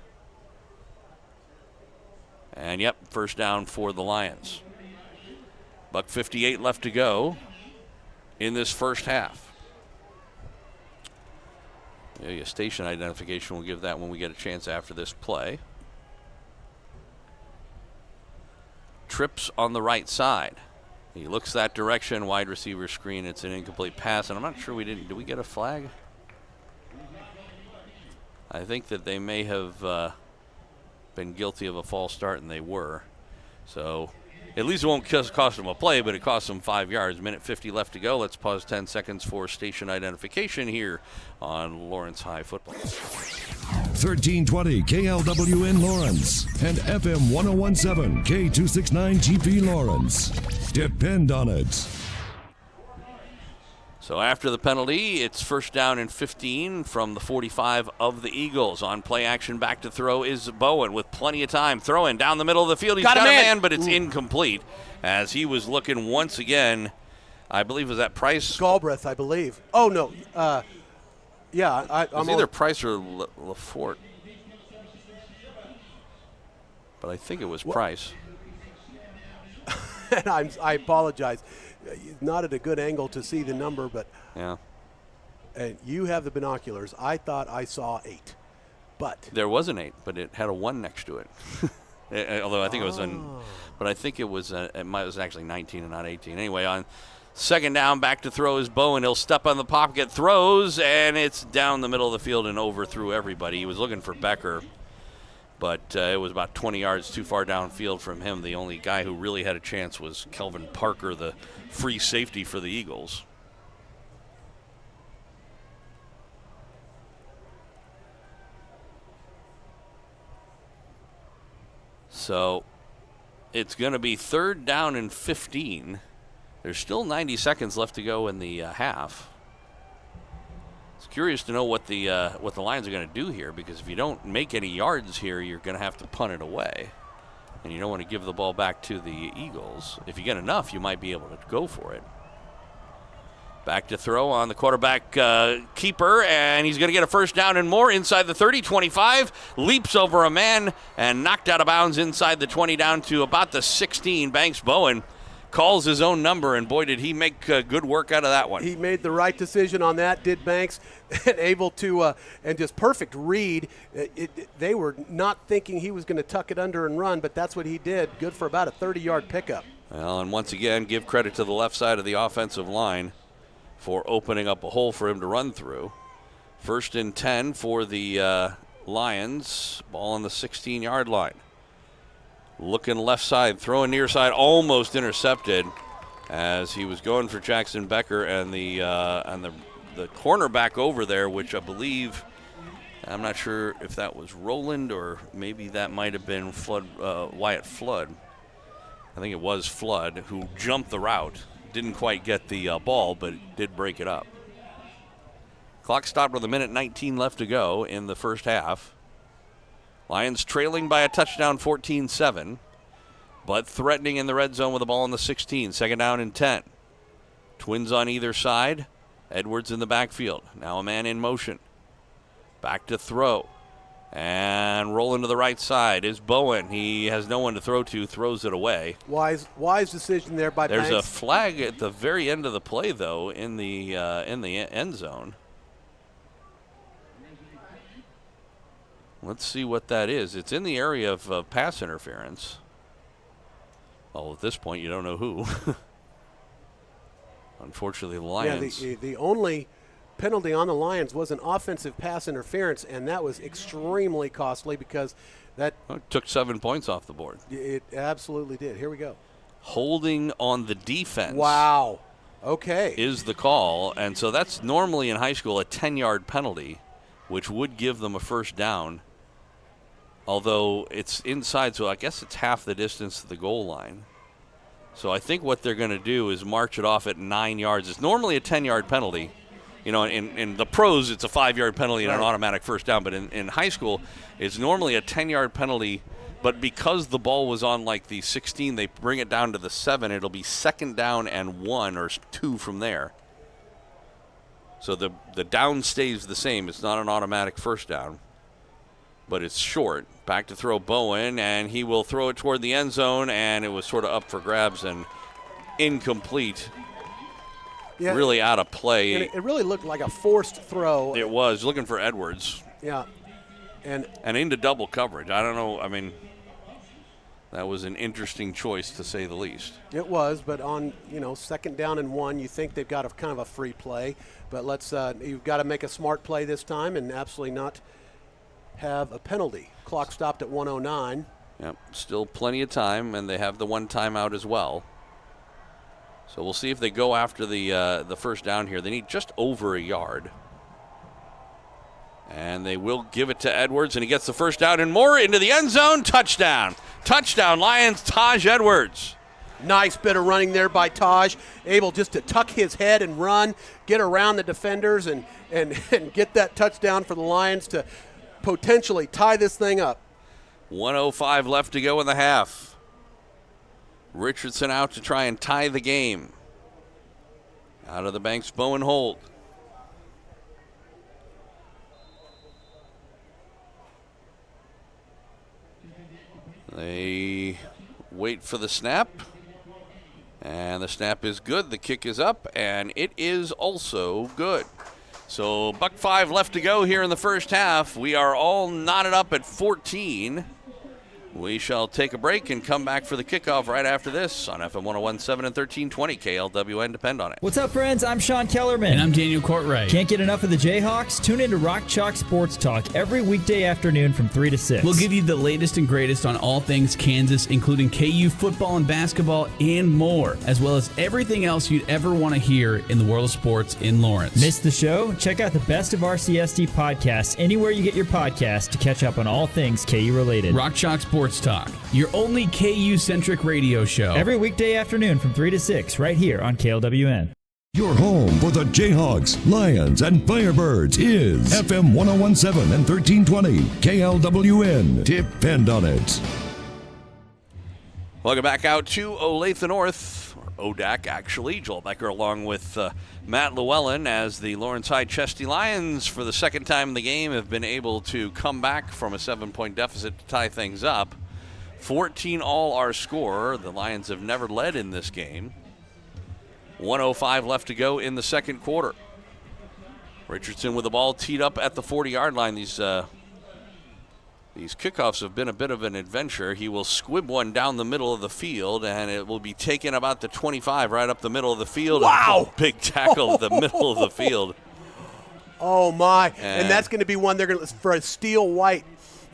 And, yep, first down for the Lions. $1:58 left to go in this first half. Yeah, station identification, we'll give that when we get a chance after this play. Trips on the right side. He looks that direction, wide receiver screen. It's an incomplete pass, and I'm not sure did we get a flag? I think that they may have been guilty of a false start, and they were. So at least it won't cost them a play, but it costs them 5 yards. Minute 50 left to go. Let's pause 10 seconds for station identification here on Lawrence High Football. 1320 KLWN Lawrence and FM 1017 K269 GP Lawrence. Depend on it. So after the penalty, it's first down and 15 from the 45 of the Eagles. On play action, back to throw is Bowen with plenty of time. Throwing down the middle of the field. He's got a man, but it's incomplete as he was looking once again. I believe, was that Price? Galbraith, I believe. Oh, no. Yeah. I'm either Price or LaForte. But I think it was Price. And I apologize. Not at a good angle to see the number, but yeah. And you have the binoculars. I thought I saw 8, but there was an 8, but it had a 1 next to it. Although I think it was but I think it was actually 19 and not 18. Anyway, on second down, back to throw is Bowen. He'll step on the pocket, throws, and it's down the middle of the field and overthrew everybody. He was looking for Becker, but it was about 20 yards too far downfield from him. The only guy who really had a chance was Kelvin Parker, the free safety for the Eagles. So it's going to be third down and 15. There's still 90 seconds left to go in the half. It's curious to know what the Lions are going to do here, because if you don't make any yards here, you're going to have to punt it away. And you don't want to give the ball back to the Eagles. If you get enough, you might be able to go for it. Back to throw on the quarterback keeper, and he's going to get a first down and more inside the 30, 25, leaps over a man and knocked out of bounds inside the 20 down to about the 16. Banks Bowen calls his own number, and boy, did he make good work out of that one. He made the right decision on that, did Banks, and able to, and just perfect read. They were not thinking he was going to tuck it under and run, but that's what he did. Good for about a 30-yard pickup. Well, and once again, give credit to the left side of the offensive line for opening up a hole for him to run through. First and 10 for the Lions. Ball on the 16-yard line. Looking left side, throwing near side, almost intercepted as he was going for Jackson Becker and the cornerback over there, which I believe, I'm not sure if that was Roland or maybe that might have been Wyatt Flood. I think it was Flood who jumped the route. Didn't quite get the ball, but did break it up. Clock stopped with 1:19 left to go in the first half. Lions trailing by a touchdown 14-7, but threatening in the red zone with the ball in the 16. Second down and 10. Twins on either side. Edwards in the backfield. Now a man in motion. Back to throw. And rolling to the right side is Bowen. He has no one to throw to, throws it away. Wise decision there by There's Banks. a flag at the very end of the play, though, in the end zone. Let's see what that is. It's in the area of pass interference. Well, at this point, you don't know who. Unfortunately, the Lions. Yeah, the only penalty on the Lions was an offensive pass interference, and that was extremely costly because that took 7 points off the board. It absolutely did. Here we go. Holding on the defense. Wow. Okay. Is the call, and so that's normally in high school a 10-yard penalty, which would give them a first down. Although it's inside, so I guess it's half the distance to the goal line. So I think what they're going to do is march it off at 9 yards. It's normally a 10-yard penalty. You know, in the pros, it's a 5-yard penalty and an automatic first down. But in high school, it's normally a 10-yard penalty. But because the ball was on like the 16, they bring it down to the 7. It'll be second down and 1 or 2 from there. So the down stays the same. It's not an automatic first down. But it's short. Back to throw Bowen, and he will throw it toward the end zone, and it was sort of up for grabs and incomplete. Yeah, really out of play. And it really looked like a forced throw. It was, looking for Edwards. Yeah. And into double coverage. I don't know. I mean, that was an interesting choice, to say the least. It was, but on, second down and 1, you think they've got a kind of a free play. But you've got to make a smart play this time and absolutely not have a penalty. Clock stopped at 1:09. Yep, still plenty of time, and they have the one timeout as well. So we'll see if they go after the first down here. They need just over a yard. And they will give it to Edwards, and he gets the first down and more into the end zone. Touchdown. Touchdown, Lions, Taj Edwards. Nice bit of running there by Taj, able just to tuck his head and run, get around the defenders, and get that touchdown for the Lions to potentially tie this thing up. 1:05 left to go in the half. Richardson out to try and tie the game. Out of the Banks, Bowen hold. They wait for the snap. And the snap is good. The kick is up, and it is also good. So $1.05 left to go here in the first half. We are all knotted up at 14. We shall take a break and come back for the kickoff right after this on FM 101.7 and 1320 KLWN. Depend on it. What's up, friends? I'm Sean Kellerman. And I'm Daniel Courtwright. Can't get enough of the Jayhawks? Tune in to Rock Chalk Sports Talk every weekday afternoon from 3 to 6. We'll give you the latest and greatest on all things Kansas, including KU football and basketball and more, as well as everything else you'd ever want to hear in the world of sports in Lawrence. Miss the show? Check out the Best of RCSD podcasts anywhere you get your podcasts to catch up on all things KU related. Rock Chalk Sports Talk, your only KU-centric radio show. Every weekday afternoon from 3 to 6, right here on KLWN. Your home for the Jayhawks, Lions, and Firebirds is FM 101.7 and 1320 KLWN. Depend on it. Welcome back out to Olathe North, or ODAC actually. Joel Becker along with Matt Llewellyn as the Lawrence High Chesty Lions for the second time in the game have been able to come back from a 7-point deficit to tie things up. 14 all our score. The Lions have never led in this game. 1:05 left to go in the second quarter. Richardson with the ball teed up at the 40-yard line. These kickoffs have been a bit of an adventure. He will squib one down the middle of the field, and it will be taken about the 25 right up the middle of the field. Wow! Big tackle at the middle of the field. Oh, my. And that's going to be one they're going to, for a Steele White.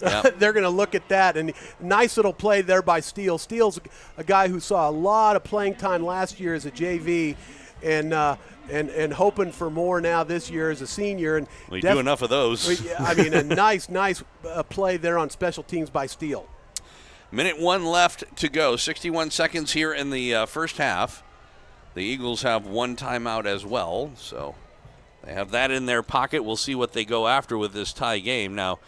Yep. They're going to look at that. And nice little play there by Steele. Steele's a guy who saw a lot of playing time last year as a JV and hoping for more now this year as a senior. And we do enough of those. I mean, a nice play there on special teams by Steele. Minute 1 left to go. 61 seconds here in the first half. The Eagles have one timeout as well, so They have that in their pocket. We'll see what they go after with this tie game. Now,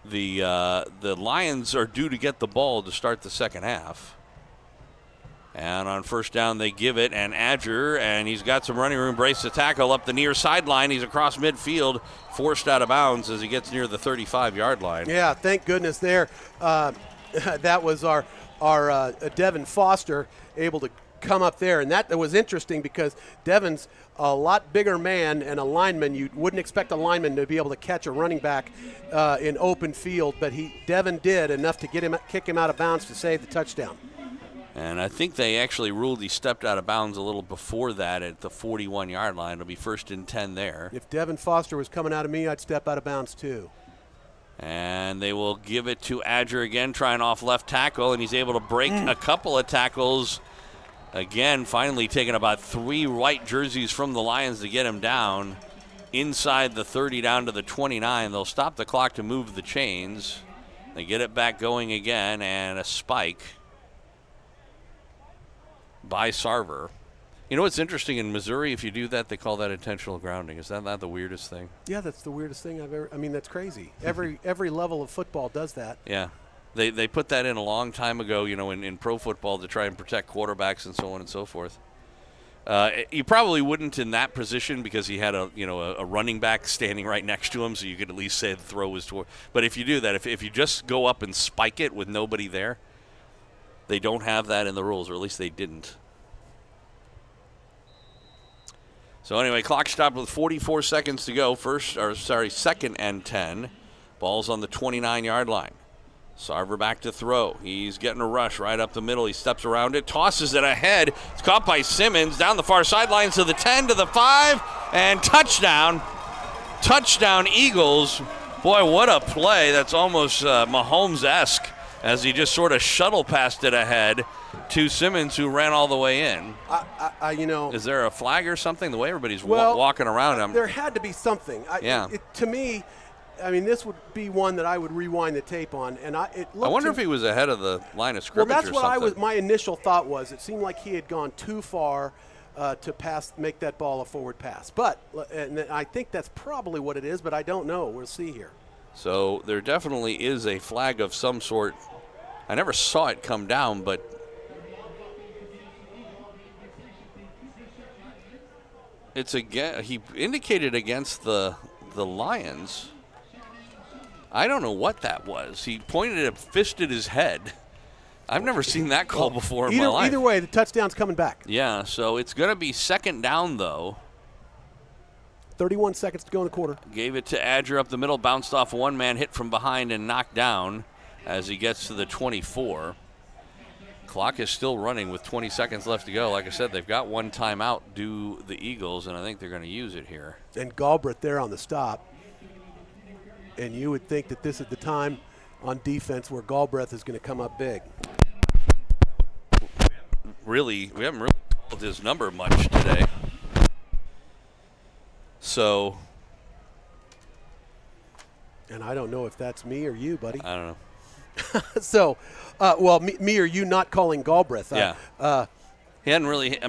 the Lions are due to get the ball to start the second half. And on first down, they give it, and Adger, and he's got some running room, brace the tackle up the near sideline. He's across midfield, forced out of bounds as he gets near the 35-yard line. Yeah, thank goodness there. That was our Devin Foster able to come up there, and that was interesting because Devin's a lot bigger man and a lineman. You wouldn't expect a lineman to be able to catch a running back in open field, but Devin did enough to kick him out of bounds to save the touchdown. And I think they actually ruled he stepped out of bounds a little before that at the 41-yard line. It'll be 1st and 10 there. If Devin Foster was coming out of me, I'd step out of bounds too. And they will give it to Adger again, trying off left tackle, and he's able to break a couple of tackles. Again, finally taking about 3 white jerseys from the Lions to get him down inside the 30 down to the 29. They'll stop the clock to move the chains. They get it back going again, and a spike by Sarver. You know what's interesting? In Missouri, if you do that, they call that intentional grounding. Is that not the weirdest thing? Yeah, that's the weirdest thing I've ever. I mean, that's crazy. Every level of football does that. Yeah. They put that in a long time ago, in pro football to try and protect quarterbacks and so on and so forth. You probably wouldn't in that position because he had a running back standing right next to him, so you could at least say the throw was toward. But if you do that, if you just go up and spike it with nobody there, they don't have that in the rules, or at least they didn't. So anyway, clock stopped with 44 seconds to go. 2nd and 10. Ball's on the 29-yard line. Sarver back to throw. He's getting a rush right up the middle. He steps around it, tosses it ahead. It's caught by Simmons down the far sideline to the 10 to the 5, and touchdown. Touchdown Eagles. Boy, what a play. That's almost Mahomes-esque as he just sort of shuttle passed it ahead to Simmons, who ran all the way in. Is there a flag or something? The way everybody's walking around him. There had to be something. To me, I mean, this would be one that I would rewind the tape on, and I wonder if he was ahead of the line of scrimmage. Well, that's what my initial thought was. It seemed like he had gone too far to make that ball a forward pass. But and I think that's probably what it is, but I don't know. We'll see here. So there definitely is a flag of some sort. I never saw it come down, but it's again. He indicated against the Lions. I don't know what that was. He pointed at, fisted his head. I've never seen that call before in my life. Either way, the touchdown's coming back. Yeah, so it's going to be 2nd down, though. 31 seconds to go in the quarter. Gave it to Adger up the middle, bounced off one man, hit from behind, and knocked down as he gets to the 24. Clock is still running with 20 seconds left to go. Like I said, they've got one timeout due the Eagles, and I think they're going to use it here. And Galbraith there on the stop. And you would think that this is the time on defense where Galbraith is going to come up big. We haven't really called his number much today. So. And I don't know if that's me or you, buddy. I don't know. So, me or you not calling Galbraith. Yeah. He hadn't really,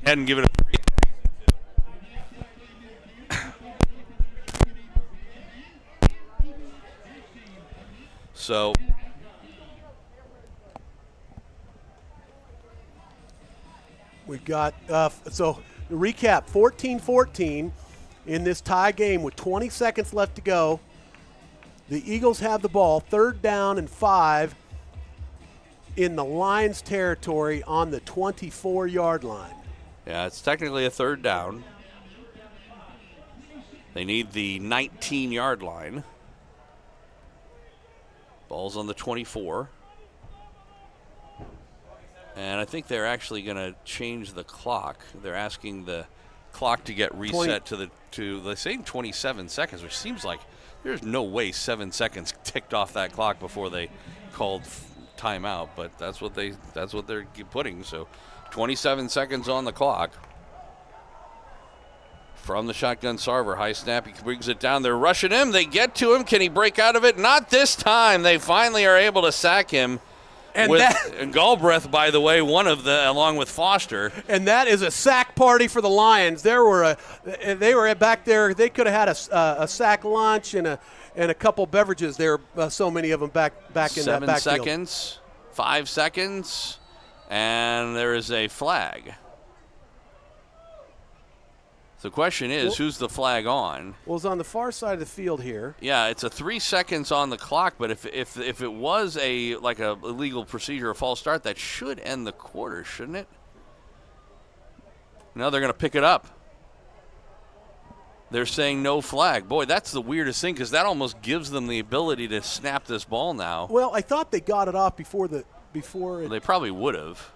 hadn't given a three. So. We've got, so recap, 14-14 in this tie game with 20 seconds left to go. The Eagles have the ball, 3rd down and 5 in the Lions territory on the 24-yard line. Yeah, it's technically a 3rd down. They need the 19-yard line. Ball's on the 24. And I think they're actually going to change the clock. They're asking the clock to get reset to they're saying 27 seconds, which seems like there's no way 7 seconds ticked off that clock before they called timeout, but that's what they're putting. So 27 seconds on the clock. From the shotgun, Sarver, high snap, he brings it down. They're rushing him. They get to him. Can he break out of it? Not this time. They finally are able to sack him. And and Galbraith, by the way, one of the, along with Foster. And that is a sack party for the Lions. They were back there. They could have had a sack lunch and a couple beverages. There were so many of them back in that backfield. 7 seconds, 5 seconds, and there is a flag. The question is, who's the flag on? Well, it's on the far side of the field here. Yeah, it's a 3 seconds on the clock, but if it was a illegal procedure, a false start, that should end the quarter, shouldn't it? No, they're going to pick it up. They're saying no flag. Boy, that's the weirdest thing because that almost gives them the ability to snap this ball now. Well, I thought they got it off before They probably would have.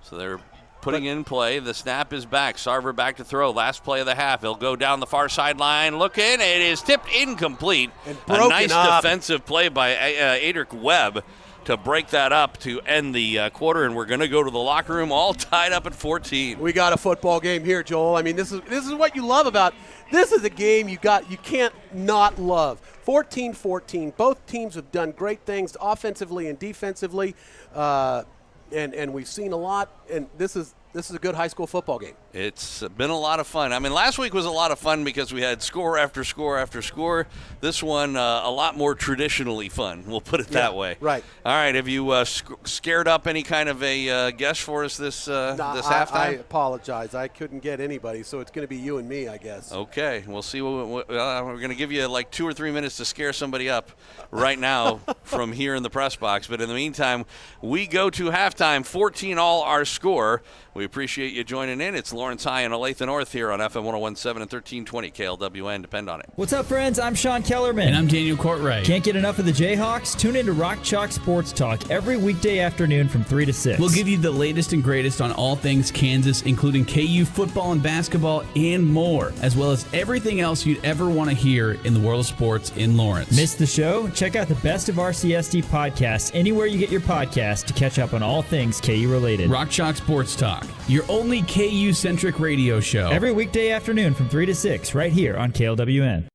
So they're putting in play. The snap is back. Sarver back to throw. Last play of the half. He'll go down the far sideline. Looking. It is tipped incomplete. A nice defensive play by Adric Webb to break that up to end the quarter, and we're going to go to the locker room all tied up at 14. We got a football game here, Joel. I mean, this is what you love about this is a game you can't not love. 14-14. Both teams have done great things offensively and defensively, and we've seen a lot. And this is a good high school football game. It's been a lot of fun. I mean, last week was a lot of fun because we had score after score after score. This one, a lot more traditionally fun. We'll put it that way. Right. All right. Have you scared up any kind of a guess for us this halftime? I apologize. I couldn't get anybody, so it's going to be you and me, I guess. Okay. We'll see. We're going to give you like 2 or 3 minutes to scare somebody up right now from here in the press box. But in the meantime, we go to halftime. 14 all our score. We appreciate you joining in. It's Lawrence High and Olathe North here on FM 101.7 and 1320 KLWN. Depend on it. What's up, friends? I'm Sean Kellerman. And I'm Daniel Courtwright. Can't get enough of the Jayhawks? Tune into Rock Chalk Sports Talk every weekday afternoon from 3 to 6. We'll give you the latest and greatest on all things Kansas, including KU football and basketball and more, as well as everything else you'd ever want to hear in the world of sports in Lawrence. Missed the show? Check out the Best of RCSD podcasts anywhere you get your podcasts to catch up on all things KU related. Rock Chalk Sports Talk, your only KU-centric radio show. Every weekday afternoon from 3 to 6, right here on KLWN.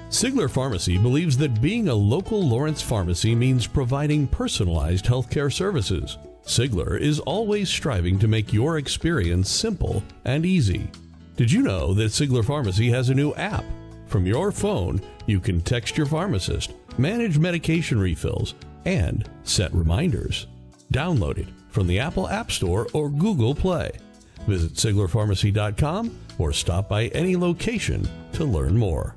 Sigler Pharmacy believes that being a local Lawrence pharmacy means providing personalized healthcare services. Sigler is always striving to make your experience simple and easy. Did you know that Sigler Pharmacy has a new app? From your phone, you can text your pharmacist, manage medication refills, and set reminders. Download it from the Apple App Store or Google Play. Visit SiglerPharmacy.com or stop by any location to learn more.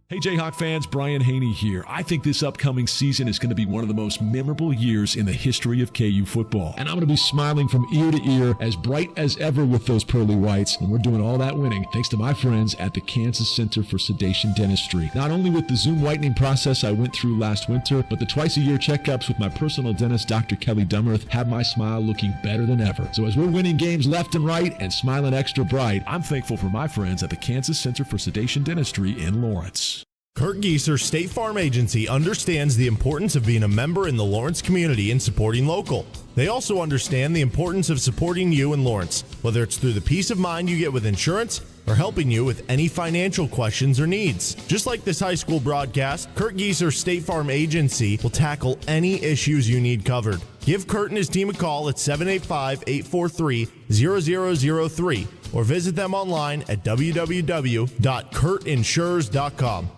Hey Jayhawk fans, Brian Haney here. I think this upcoming season is going to be one of the most memorable years in the history of KU football. And I'm going to be smiling from ear to ear, as bright as ever with those pearly whites. And we're doing all that winning thanks to my friends at the Kansas Center for Sedation Dentistry. Not only with the Zoom whitening process I went through last winter, but the twice-a-year checkups with my personal dentist, Dr. Kelly Dummerth, have my smile looking better than ever. So as we're winning games left and right and smiling extra bright, I'm thankful for my friends at the Kansas Center for Sedation Dentistry in Lawrence. Kurt Gieser State Farm Agency understands the importance of being a member in the Lawrence community and supporting local. They also understand the importance of supporting you in Lawrence, whether it's through the peace of mind you get with insurance or helping you with any financial questions or needs. Just like this high school broadcast, Kurt Gieser State Farm Agency will tackle any issues you need covered. Give Kurt and his team a call at 785-843-0003 or visit them online at www.kurtinsures.com.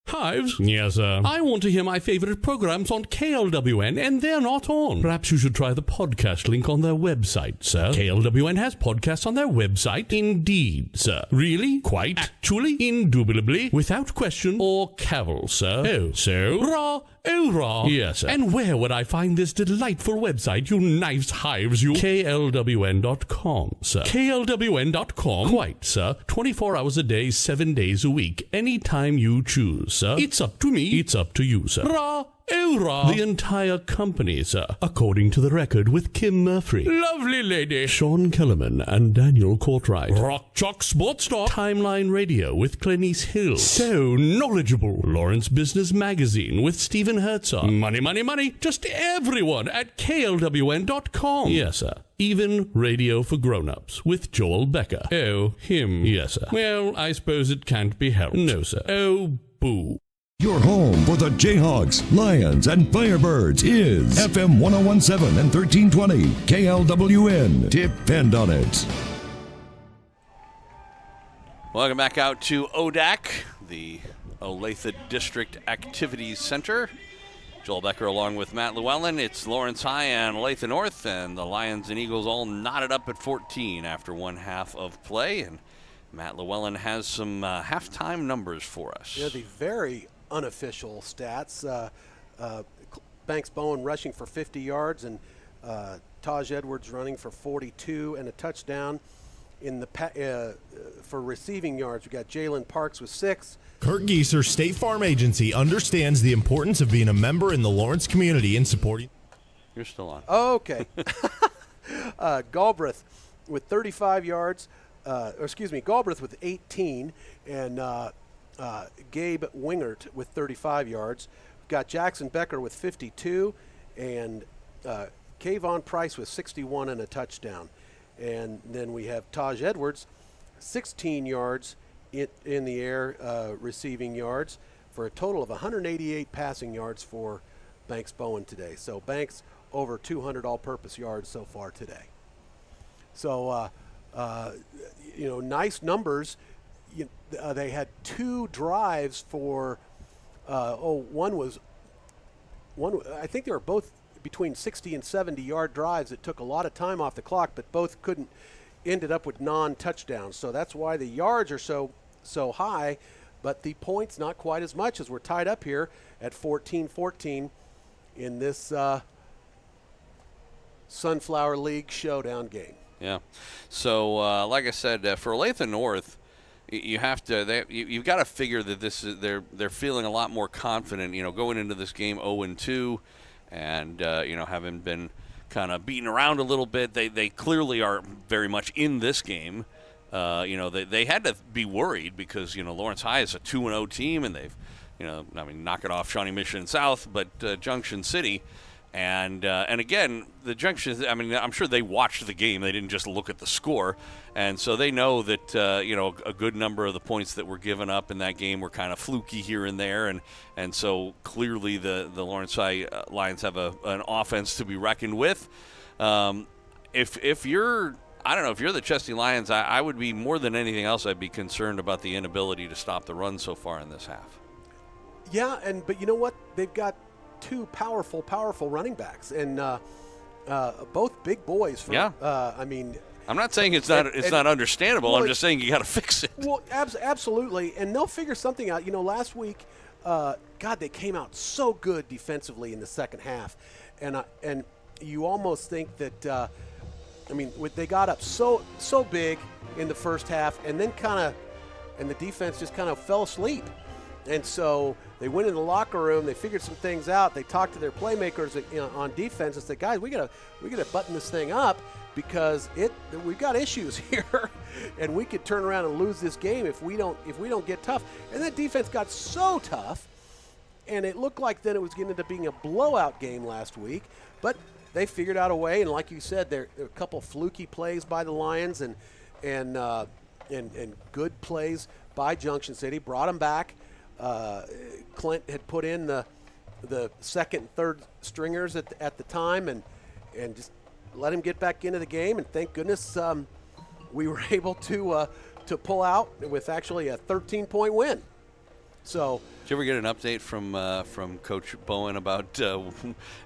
Hives? Yes, sir. I want to hear my favorite programs on KLWN, and they're not on. Perhaps you should try the podcast link on their website, sir. KLWN has podcasts on their website. Indeed, sir. Really? Quite? Actually? Indubitably? Without question or cavil, sir? Oh, so? Rah. Oh, rah. Yes, sir. And where would I find this delightful website, you nice hives, you? KLWN.com, sir. KLWN.com? Quite, sir. 24 hours a day, 7 days a week. Anytime you choose, sir. It's up to me. It's up to you, sir. Rah. Oh, rah. The entire company, sir. According to the record with Kim Murphy. Lovely lady. Sean Kellerman and Daniel Courtwright. Rock Chalk Sports Talk. Timeline Radio with Clenice Hill. So knowledgeable. Lawrence Business Magazine with Stephen Herzog. Money, money, money. Just everyone at KLWN.com. Yes, sir. Even Radio for Grown-Ups with Joel Becker. Oh, him. Yes, sir. Well, I suppose it can't be helped. No, sir. Oh, boo. Your home for the Jayhawks, Lions, and Firebirds is FM 1017 and 1320 KLWN. Depend on it. Welcome back out to ODAC, the Olathe District Activities Center. Joel Becker along with Matt Llewellyn. It's Lawrence High and Olathe North, and the Lions and Eagles all knotted up at 14 after one half of play. And Matt Llewellyn has some halftime numbers for us. Yeah, the very unofficial stats. Banks Bowen rushing for 50 yards and Taj Edwards running for 42 and a touchdown. In the for receiving yards, we got Jalen Parks with 6. Kurt Gieser, State Farm Agency, understands the importance of being a member in the Lawrence community and supporting. You're still on. Okay. Galbraith with 35 yards. Galbraith with 18, and Gabe Wingert with 35 yards. We've got Jackson Becker with 52, and Kayvon Price with 61 and a touchdown. And then we have Taj Edwards, 16 yards in the air, receiving yards, for a total of 188 passing yards for Banks Bowen today. So Banks over 200 all-purpose yards so far today. So, nice numbers. They had 2 drives for, I think they were both between 60 and 70-yard drives that took a lot of time off the clock, but both ended up with non-touchdowns. So that's why the yards are so high, but the points not quite as much, as we're tied up here at 14-14 in this Sunflower League showdown game. Yeah. So, like I said, for Olathe North, you have to. You've got to figure that this is they're feeling a lot more confident. Going into this game 0-2, and having been kind of beaten around a little bit, they clearly are very much in this game. They had to be worried because Lawrence High is a 2-0 team, and they've knock it off Shawnee Mission South, but Junction City. And again, the Junction, I'm sure they watched the game. They didn't just look at the score. And so they know that, a good number of the points that were given up in that game were kind of fluky here and there. And so clearly the Lawrence High Lions have an offense to be reckoned with. If you're the Chesty Lions, I would be, more than anything else, I'd be concerned about the inability to stop the run so far in this half. Yeah, but you know what? They've got 2 powerful running backs, and both big boys. I'm not saying it's not understandable. Well, I'm just saying you got to fix it. Well, absolutely, and they'll figure something out. Last week, they came out so good defensively in the second half, and you almost think that they got up so big in the first half, and then and the defense just kind of fell asleep. And so they went in the locker room. They figured some things out. They talked to their playmakers on defense and said, "Guys, we gotta button this thing up because we've got issues here, and we could turn around and lose this game if we don't get tough." And that defense got so tough, and it looked like then it was getting into being a blowout game last week. But they figured out a way, and like you said, there were a couple fluky plays by the Lions and good plays by Junction City, brought them back. Clint had put in the second and third stringers at the time and just let him get back into the game, and thank goodness we were able to pull out with actually a 13-point win. So, did you ever get an update from Coach Bowen about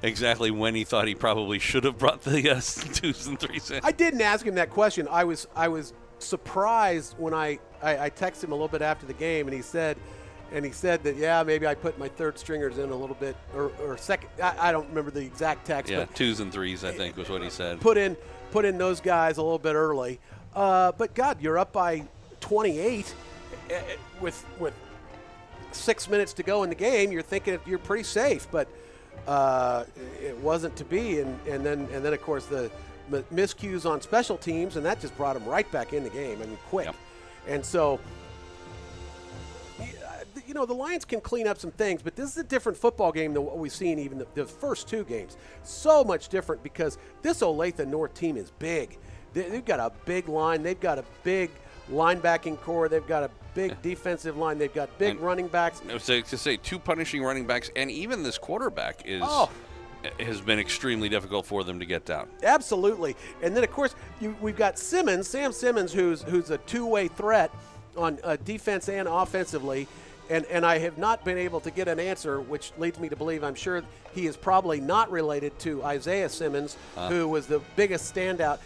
exactly when he thought he probably should have brought the 2s and 3s in? I didn't ask him that question. I was surprised when I texted him a little bit after the game, and he said that, maybe I put my third stringers in a little bit, or second. I don't remember the exact text. Yeah, but 2s and 3s, I think, was what he said. Put in those guys a little bit early. But God, you're up by 28 with 6 minutes to go in the game. You're thinking you're pretty safe, but it wasn't to be. And then of course the miscues on special teams, and that just brought them right back in the game. Quick. Yep. And so, the Lions can clean up some things, but this is a different football game than what we've seen even the first 2 games. So much different because this Olathe North team is big. They've got a big line. They've got a big linebacking core. They've got a big defensive line. They've got big running backs. I was to say 2 punishing running backs, and even this quarterback has been extremely difficult for them to get down. Absolutely. And then, of course, we've got Sam Simmons, who's a two-way threat on defense and offensively. And I have not been able to get an answer, which leads me to believe I'm sure he is probably not related to Isaiah Simmons, who was the biggest standout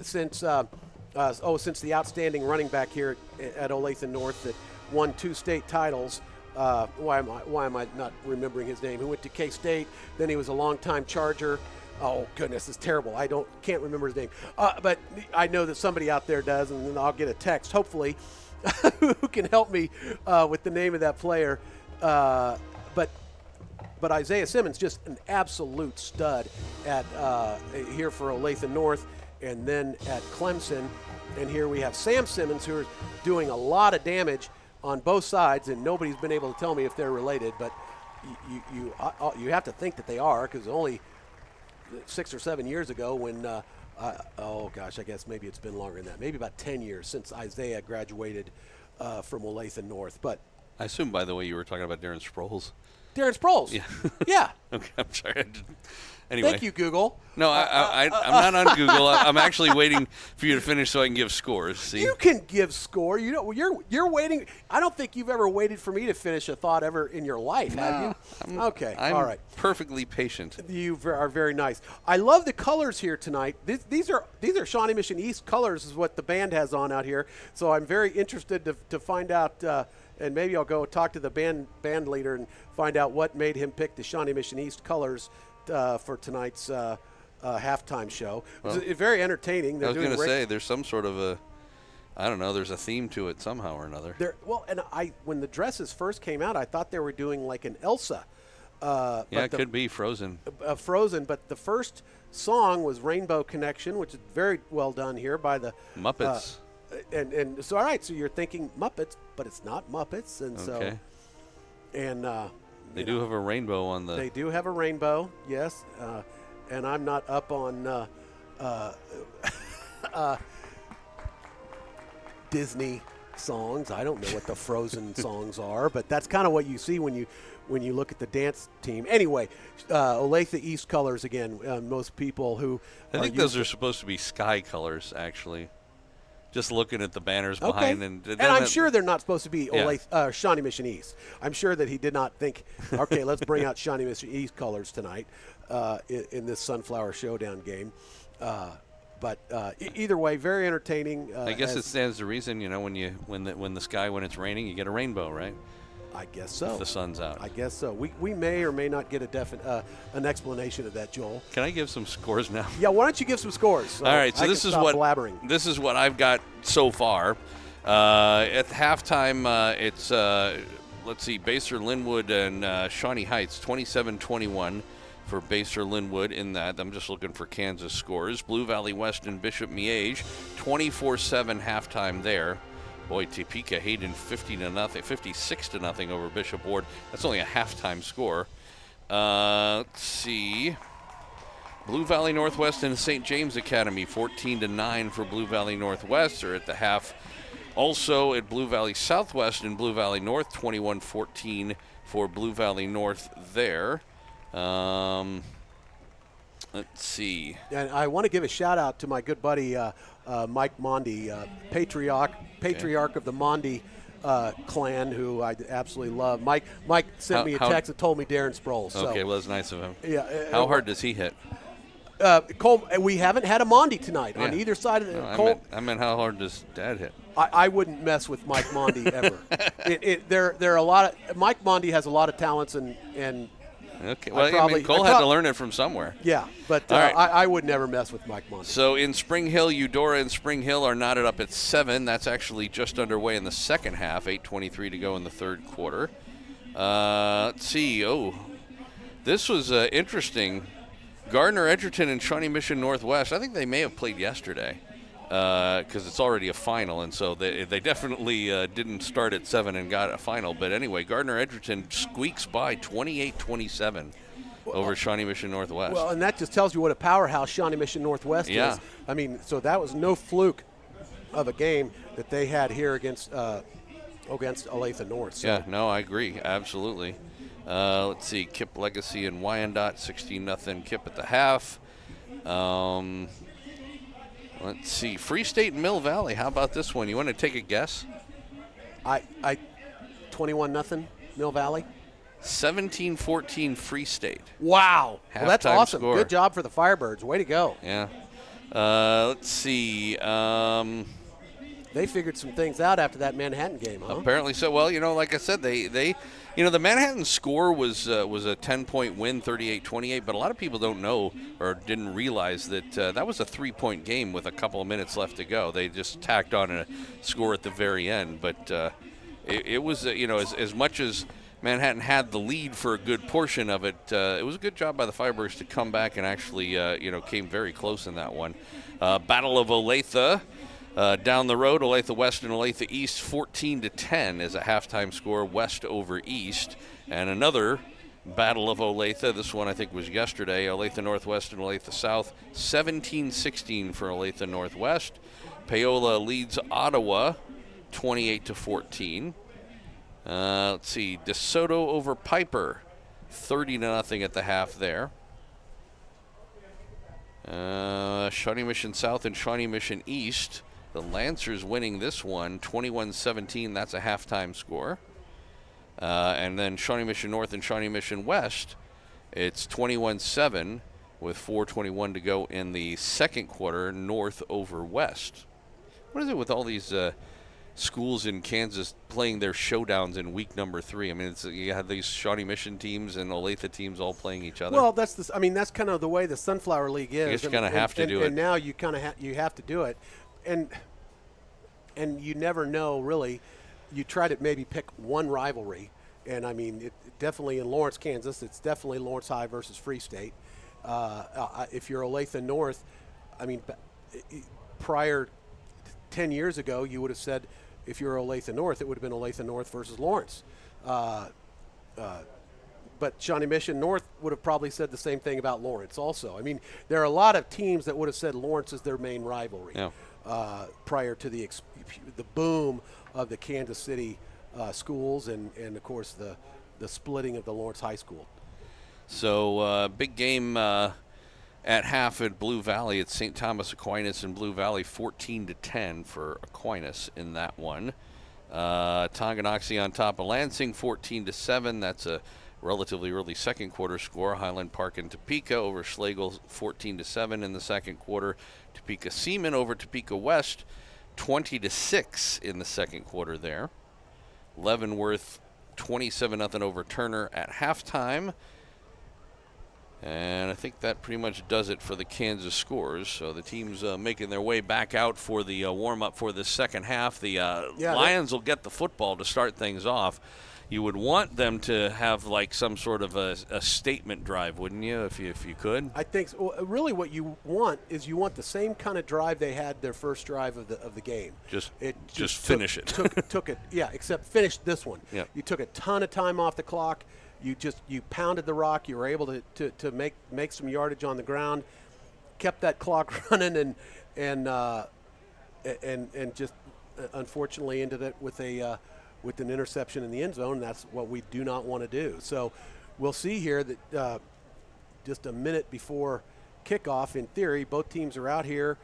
since the outstanding running back here at Olathe North that won 2 state titles. Why am I not remembering his name? Who went to K-State, then he was a longtime Charger. Oh goodness, it's terrible. Can't remember his name. But I know that somebody out there does, and then I'll get a text, hopefully, who can help me with the name of that player. But Isaiah Simmons, just an absolute stud at here for Olathe North, and then at Clemson. And here we have Sam Simmons, who are doing a lot of damage on both sides, and nobody's been able to tell me if they're related. But you have to think that they are, because only 6 or 7 years ago when I guess maybe it's been longer than that. Maybe about 10 years since Isaiah graduated from Olathe North. But I assume, by the way, you were talking about Darren Sproles. Darren Sproles. Yeah. Yeah. Okay, I'm sorry. Anyway. Thank you, Google. No, I'm not on Google. I'm actually waiting for you to finish so I can give scores. See? You can give score. You're waiting. I don't think you've ever waited for me to finish a thought ever in your life, have you? Okay. All right. Perfectly patient. You are very nice. I love the colors here tonight. These are Shawnee Mission East colors is what the band has on out here. So I'm very interested to find out. And maybe I'll go talk to the band leader and find out what made him pick the Shawnee Mission East colors for tonight's halftime show. Well, it's very entertaining. I was going to say there's some sort of there's a theme to it somehow or another. When the dresses first came out, I thought they were doing like an Elsa. It could be Frozen. Frozen, but the first song was Rainbow Connection, which is very well done here by the Muppets. And so, all right, so you're thinking Muppets, but it's not Muppets, and okay. They do have a rainbow on the. They do have a rainbow, yes, and I'm not up on Disney songs. I don't know what the Frozen songs are, but that's kind of what you see when you look at the dance team. Anyway, Olathe East colors again. Most people who I think those are supposed to be sky colors, actually. Just looking at the banners behind, and I'm sure they're not supposed to be Shawnee Mission East. I'm sure that he did not think, okay, let's bring out Shawnee Mission East colors tonight in this Sunflower Showdown game. But either way, very entertaining. I guess it stands to reason, when it's raining, you get a rainbow, right? I guess so. If the sun's out. I guess so. We may or may not get an explanation of that, Joel. Can I give some scores now? Yeah, why don't you give some scores? All right, so this is what I've got so far. At halftime, it's Basler Linwood and Shawnee Heights, 27-21 for Basler Linwood in that. I'm just looking for Kansas scores. Blue Valley West and Bishop Miege, 24-7 halftime there. Boy, Topeka Hayden 56-0 over Bishop Ward. That's only a halftime score. Let's see. Blue Valley Northwest and St. James Academy 14-9 for Blue Valley Northwest are at the half. Also at Blue Valley Southwest and Blue Valley North 21-14 for Blue Valley North there. Let's see. And I want to give a shout out to my good buddy Mike Mondi, patriarch of the Mondi clan, who I absolutely love. Mike sent me a text and told me Darren Sproles. Okay, well, that's nice of him. Yeah. How hard does he hit? Cole, we haven't had a Mondi tonight on either side of the Cole. I meant how hard does Dad hit? I wouldn't mess with Mike Mondi ever. There are a lot of Mike Mondi has a lot of talents and. Okay, well, Cole had to learn it from somewhere. Yeah, but right. I would never mess with Mike Monty. So in Spring Hill, Eudora and Spring Hill are knotted up at 7. That's actually just underway in the second half, 8:23 to go in the third quarter. Let's see. Oh, this was interesting. Gardner Edgerton and Shawnee Mission Northwest, I think they may have played yesterday because it's already a final, and so they definitely didn't start at 7 and got a final. But anyway, Gardner Edgerton squeaks by 28-27 over Shawnee Mission Northwest. Well, and that just tells you what a powerhouse Shawnee Mission Northwest is. I mean, so that was no fluke. of a game that they had here against Olathe North. So. Yeah, no, I agree. Absolutely. Let's see. Kip Legacy and Wyandotte, 16-0 Kip at the half. Let's see. Free State and Mill Valley. How about this one? You want to take a guess? I 21-0 Mill Valley. 17-14 Free State. Wow. Well, that's Halftime awesome. score. Good job for the Firebirds. Way to go. Yeah. Let's see. They figured some things out after that Manhattan game, huh? Apparently so. Well, like I said, they the Manhattan score was a 10-point win, 38-28, but a lot of people don't know or didn't realize that that was a 3-point game with a couple of minutes left to go. They just tacked on a score at the very end, but it was, as much as Manhattan had the lead for a good portion of it, it was a good job by the Firebirds to come back and actually, came very close in that one. Battle of Olathe. Down the road, Olathe West and Olathe East, 14-10 is a halftime score, West over East. And another Battle of Olathe, this one I think was yesterday, Olathe Northwest and Olathe South, 17-16 for Olathe Northwest. Paola leads Ottawa, 28-14. Let's see, DeSoto over Piper, 30-0 at the half there. Shawnee Mission South and Shawnee Mission East. The Lancers winning this one, 21-17. That's a halftime score. And then Shawnee Mission North and Shawnee Mission West, it's 21-7 with 4:21 to go in the second quarter, North over West. What is it with all these schools in Kansas playing their showdowns in week number 3? I mean, you have these Shawnee Mission teams and Olathe teams all playing each other. Well, that's kind of the way the Sunflower League is. I guess you kind of have to do it. And now you kind of you have to do it, and you never know really. You try to maybe pick one rivalry, and I mean, definitely in Lawrence, Kansas, it's definitely Lawrence High versus Free State. If you're Olathe North, I mean, prior 10 years ago, you would have said, if you're Olathe North, it would have been Olathe North versus Lawrence. But Shawnee Mission North would have probably said the same thing about Lawrence also. I mean, there are a lot of teams that would have said Lawrence is their main rivalry prior to the boom of the Kansas City schools and of course, the splitting of the Lawrence High School. So big game at half at Blue Valley. It's St. Thomas Aquinas and Blue Valley, 14-10 for Aquinas in that one. Tonganoxie on top of Lansing, 14-7. That's a relatively early second quarter score. Highland Park and Topeka over Schlegel, 14-7 in the second quarter. Topeka Seaman over Topeka West, 20-6 in the second quarter there. Leavenworth, 27-0 over Turner at halftime. And I think that pretty much does it for the Kansas scores. So the team's making their way back out for the warm-up for the second half. The Lions will get the football to start things off. You would want them to have like some sort of a statement drive, wouldn't you, if you could? I think so. Really what you want is you want the same kind of drive they had their first drive of the game. Just finish it. Took it. Yeah, except finished this one. Yeah. You took a ton of time off the clock. You pounded the rock. You were able to make some yardage on the ground, kept that clock running, and just unfortunately ended it with an interception in the end zone. That's what we do not want to do. So we'll see here that just a minute before kickoff, in theory, both teams are out here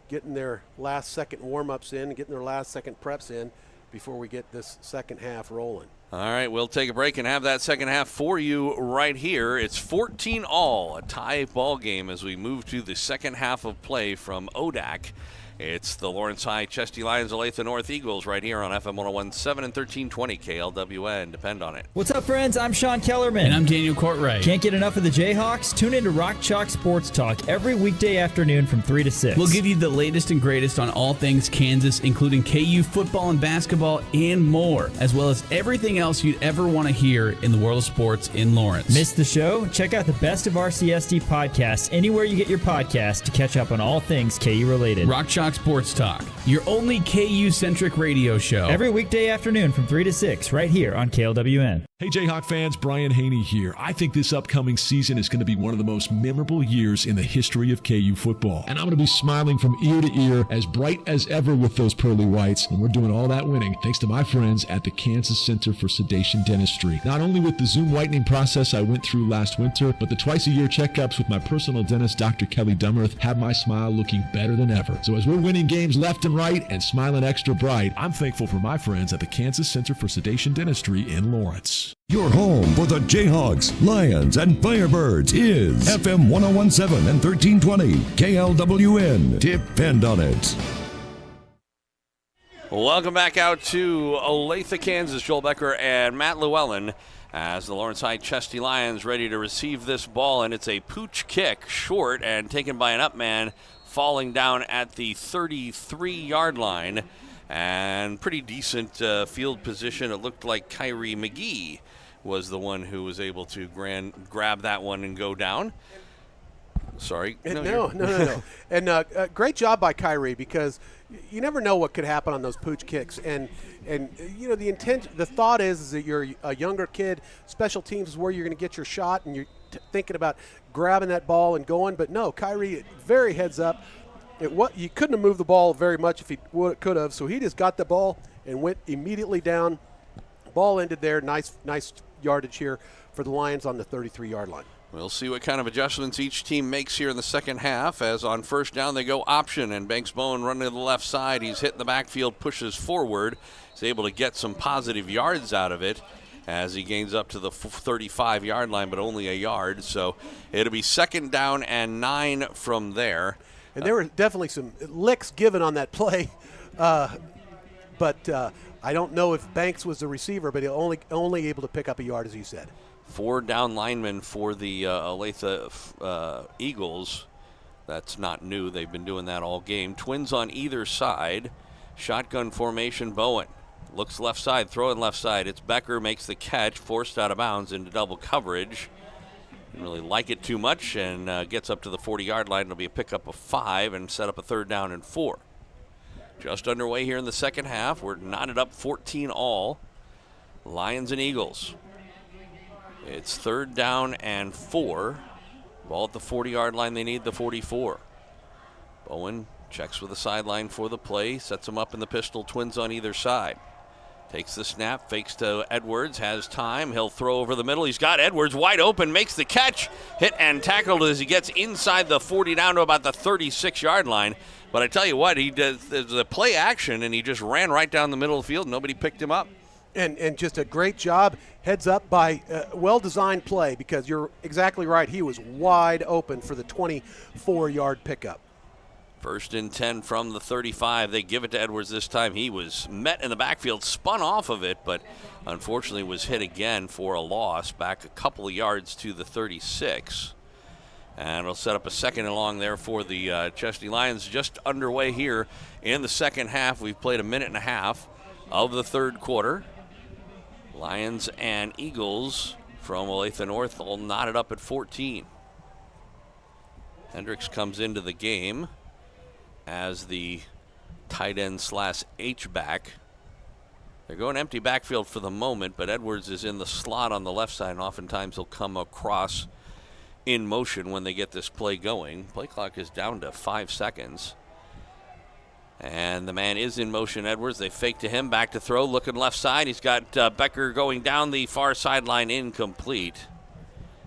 getting their last second warm-ups in, getting their last second preps in before we get this second half rolling. All right, we'll take a break and have that second half for you right here. It's 14-all, a tie ball game as we move to the second half of play from ODAC. It's the Lawrence High Chesty Lions, Olathe North Eagles right here on FM 101.7 and 1320 KLWN. Depend on it. What's up, friends? I'm Sean Kellerman. And I'm Daniel Courtwright. Can't get enough of the Jayhawks? Tune in to Rock Chalk Sports Talk every weekday afternoon from 3 to 6. We'll give you the latest and greatest on all things Kansas, including KU football and basketball and more, as well as everything else you'd ever want to hear in the world of sports in Lawrence. Missed the show? Check out the Best of RCSD podcasts anywhere you get your podcasts to catch up on all things KU related. Rock Chalk Sports Talk, your only KU-centric radio show. Every weekday afternoon from 3 to 6 right here on KLWN. Hey Jayhawk fans, Brian Haney here. I think this upcoming season is going to be one of the most memorable years in the history of KU football. And I'm going to be smiling from ear to ear, as bright as ever with those pearly whites. And we're doing all that winning thanks to my friends at the Kansas Center for Sedation Dentistry. Not only with the Zoom whitening process I went through last winter, but the twice-a-year checkups with my personal dentist, Dr. Kelly Dummerth, have my smile looking better than ever. So as we're winning games left and right and smiling extra bright, I'm thankful for my friends at the Kansas Center for Sedation Dentistry in Lawrence. Your home for the Jayhawks, Lions, and Firebirds is FM 1017 and 1320 KLWN. Depend on it. Welcome back out to Olathe, Kansas. Joel Becker and Matt Llewellyn as the Lawrence High Chesty Lions ready to receive this ball, and it's a pooch kick short and taken by an up man, falling down at the 33-yard line. And pretty decent field position. It looked like Kyrie McGee was the one who was able to grab that one and go down. Sorry. No. And great job by Kyrie, because you never know what could happen on those pooch kicks. And you know, the thought is that you're a younger kid. Special teams is where you're going to get your shot, and you're thinking about grabbing that ball and going. But no, Kyrie, very heads up. You couldn't have moved the ball very much if he could have, so he just got the ball and went immediately down. Ball ended there. Nice yardage here for the Lions on the 33-yard line. We'll see what kind of adjustments each team makes here in the second half, as on first down they go option, and Banks Bowen running to the left side. He's hitting the backfield, pushes forward. He's able to get some positive yards out of it as he gains up to the 35-yard line, but only a yard. So it'll be second down and 9 from there. And there were definitely some licks given on that play, but I don't know if Banks was the receiver, but he only able to pick up a yard, as you said. 4 down linemen for the Olathe Eagles. That's not new. They've been doing that all game. Twins on either side. Shotgun formation, Bowen. Looks left side, throwing left side. It's Becker, makes the catch, forced out of bounds into double coverage. Didn't really like it too much, and gets up to the 40-yard line. It'll be a pickup of 5 and set up a third down and 4. Just underway here in the second half. We're knotted up 14 all. Lions and Eagles. It's third down and 4. Ball at the 40-yard line. They need the 44. Bowen checks with the sideline for the play. Sets him up in the pistol. Twins on either side. Takes the snap, fakes to Edwards, has time. He'll throw over the middle. He's got Edwards wide open, makes the catch. Hit and tackled as he gets inside the 40 down to about the 36-yard line. But I tell you what, he does the play action, and he just ran right down the middle of the field. Nobody picked him up. And just a great job, heads up by well-designed play, because you're exactly right. He was wide open for the 24-yard pickup. First and 10 from the 35. They give it to Edwards this time. He was met in the backfield, spun off of it, but unfortunately was hit again for a loss back a couple of yards to the 36. And it'll set up a second and long there for the Chesty Lions. Just underway here in the second half. We've played a minute and a half of the third quarter. Lions and Eagles from Olathe North all knotted up at 14. Hendricks comes into the game as the tight end / H-back. They're going empty backfield for the moment, but Edwards is in the slot on the left side, and oftentimes he'll come across in motion when they get this play going. Play clock is down to 5 seconds. And the man is in motion, Edwards. They fake to him, back to throw, looking left side. He's got Becker going down the far sideline, incomplete.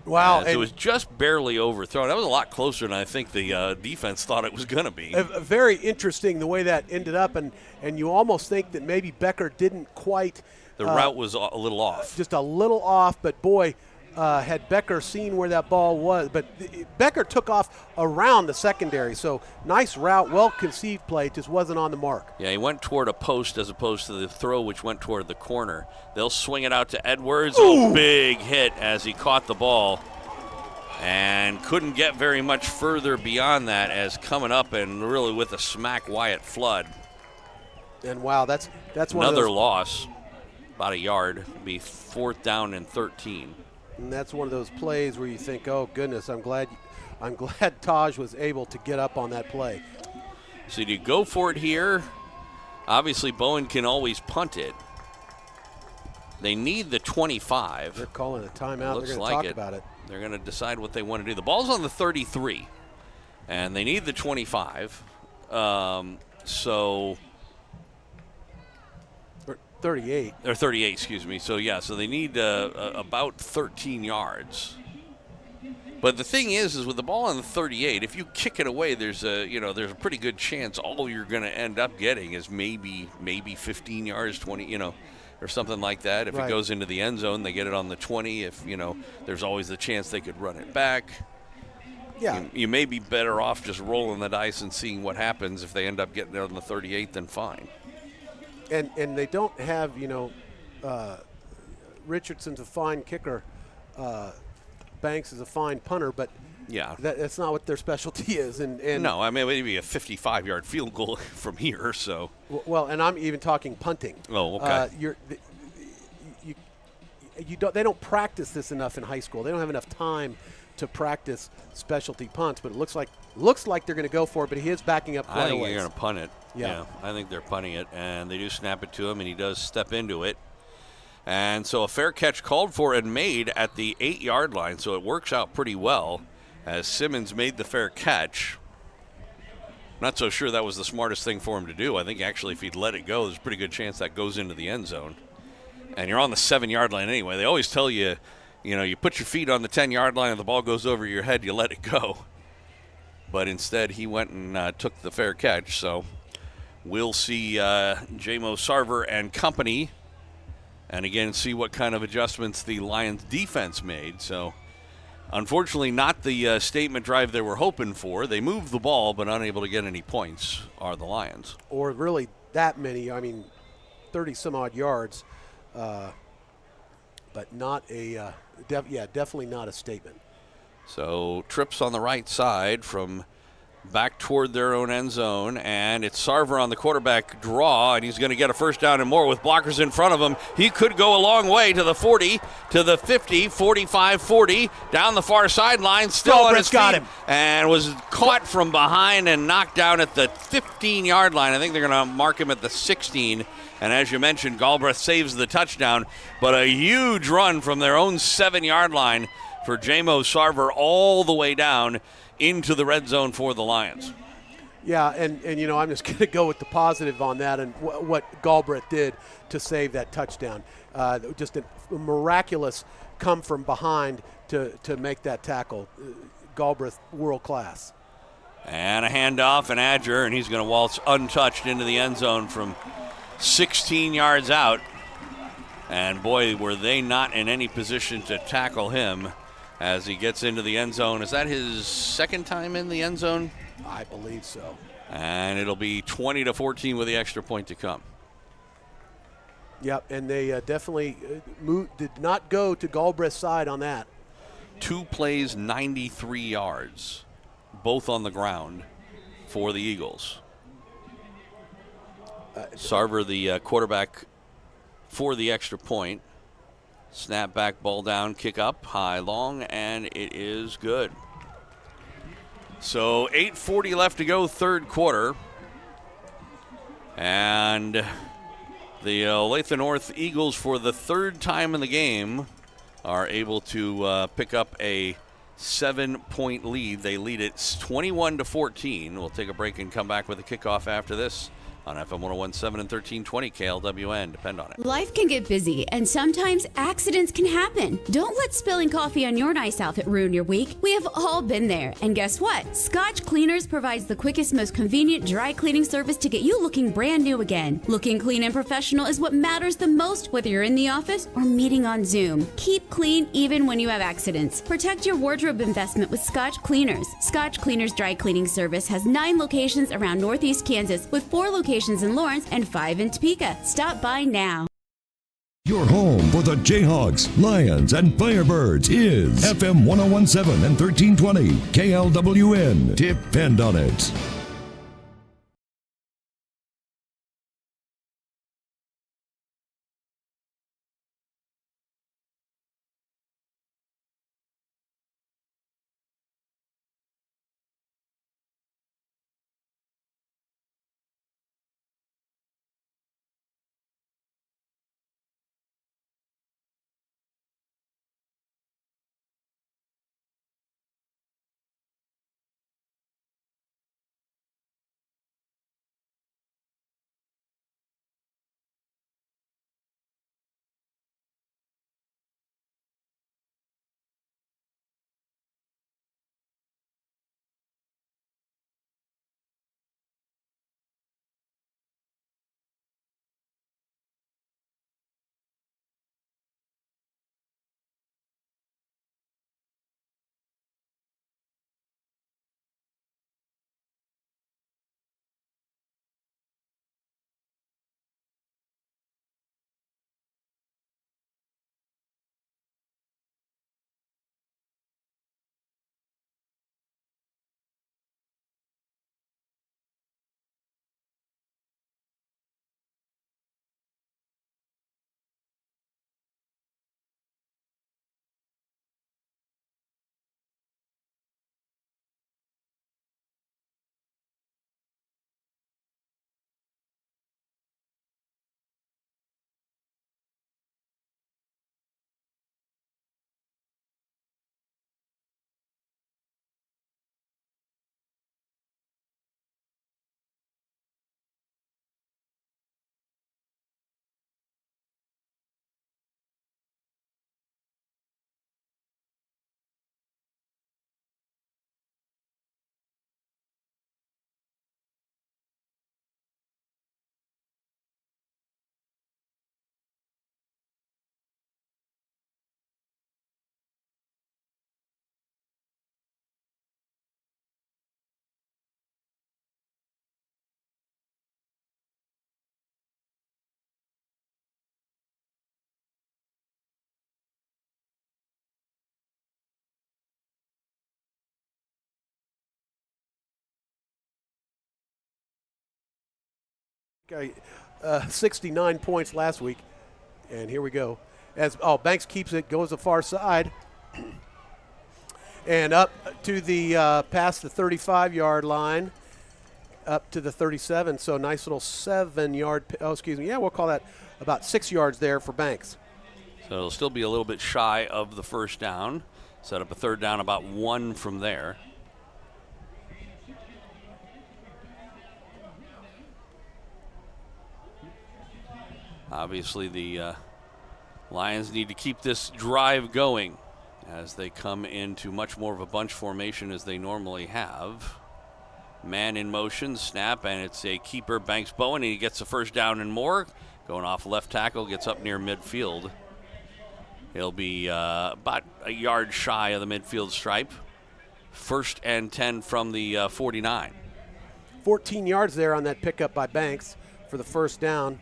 Wow. It was just barely overthrown. That was a lot closer than I think the defense thought it was going to be. Very interesting the way that ended up, and you almost think that maybe Becker didn't quite. The route was a little off. Just a little off, but boy, had Becker seen where that ball was. But Becker took off around the secondary, so nice route, well-conceived play, just wasn't on the mark. Yeah, he went toward a post as opposed to the throw, which went toward the corner. They'll swing it out to Edwards. Oh, big hit as he caught the ball and couldn't get very much further beyond that, as coming up and really with a smack, Wyatt Flood. And wow, that's one another of those, loss, about a yard. It'll be 4th down and 13. And that's one of those plays where you think, oh goodness, I'm glad Taj was able to get up on that play. So do you go for it here? Obviously, Bowen can always punt it. They need the 25. They're calling a timeout. Looks They're going to like talk about it. They're going to decide what they want to do. The ball's on the 33, and they need the 25. So 38. Or 38, excuse me. So, yeah, so they need about 13 yards. But the thing is with the ball on the 38, if you kick it away, there's a pretty good chance all you're going to end up getting is maybe 15 yards, 20, or something like that. If it goes into the end zone, they get it on the 20. If, there's always the chance they could run it back. Yeah. You may be better off just rolling the dice and seeing what happens. If they end up getting it on the 38, then fine. And they don't have, Richardson's a fine kicker. Banks is a fine punter, but that's not what their specialty is. And no, I mean, maybe a 55-yard field goal from here. So well, and I'm even talking punting. Oh, okay. They don't practice this enough in high school. They don't have enough time to practice specialty punts. But it looks like they're going to go for it. But he is backing up quite I think a ways. they're going to punt it. Yeah, I think they're punting it, and they do snap it to him, and he does step into it. And so a fair catch called for and made at the 8-yard line, so it works out pretty well as Simmons made the fair catch. Not so sure that was the smartest thing for him to do. I think actually if he'd let it go, there's a pretty good chance that goes into the end zone. And you're on the 7-yard line anyway. They always tell you, you put your feet on the 10-yard line and the ball goes over your head, you let it go. But instead he went and took the fair catch, so we'll see J-Mo Sarver and company, and again see what kind of adjustments the Lions defense made. So unfortunately not the statement drive they were hoping for. They moved the ball but unable to get any points are the Lions. Or really that many, 30-some-odd yards, but not definitely not a statement. So trips on the right side from back toward their own end zone, and it's Sarver on the quarterback draw, and he's going to get a first down and more with blockers in front of him. He could go a long way to the 40, to the 50, 45, 40, down the far sideline, still on his feet, got him. And was caught from behind and knocked down at the 15-yard line. I think they're going to mark him at the 16. And as you mentioned, Galbraith saves the touchdown, but a huge run from their own 7-yard line for J-Mo Sarver all the way down into the red zone for the Lions. Yeah, and I'm just going to go with the positive on that and what Galbraith did to save that touchdown. Just a miraculous come from behind to make that tackle. Galbraith, world class. And a handoff, and Adger, and he's going to waltz untouched into the end zone from 16 yards out. And boy, were they not in any position to tackle him as he gets into the end zone. Is that his second time in the end zone? I believe so. And it'll be 20-14 with the extra point to come. Yep, and they definitely did not go to Galbraith's side on that. 2 plays, 93 yards, both on the ground for the Eagles. Sarver, the quarterback for the extra point. Snap back, ball down, kick up, high, long, and it is good. So 8:40 left to go, third quarter. And the Olathe North Eagles, for the third time in the game, are able to pick up a 7-point lead. They lead it 21-14. We'll take a break and come back with a kickoff after this on FM 101.7 and 1320 KLWN. Depend on it. Life can get busy, and sometimes accidents can happen. Don't let spilling coffee on your nice outfit ruin your week. We have all been there. And guess what? Scotch Cleaners provides the quickest, most convenient dry cleaning service to get you looking brand new again. Looking clean and professional is what matters the most, whether you're in the office or meeting on Zoom. Keep clean even when you have accidents. Protect your wardrobe investment with Scotch Cleaners. Scotch Cleaners dry cleaning service has 9 locations around Northeast Kansas, with 4 locations in Lawrence and 5 in Topeka. Stop by now. Your home for the Jayhawks, Lions, and Firebirds is FM 101.7 and 1320 KLWN. Depend on it. 69 points last week. And here we go. Banks keeps it, goes the far side. And up to the past the 35-yard line, up to the 37. So nice little 7-yard. We'll call that about 6 yards there for Banks. So it'll still be a little bit shy of the first down. Set up a third down, about 1 from there. Obviously, the Lions need to keep this drive going as they come into much more of a bunch formation as they normally have. Man in motion, snap, and it's a keeper, Banks Bowen, and he gets the first down and more. Going off left tackle, gets up near midfield. He'll be about a yard shy of the midfield stripe. 1st and 10 from the 49. 14 yards there on that pickup by Banks for the first down.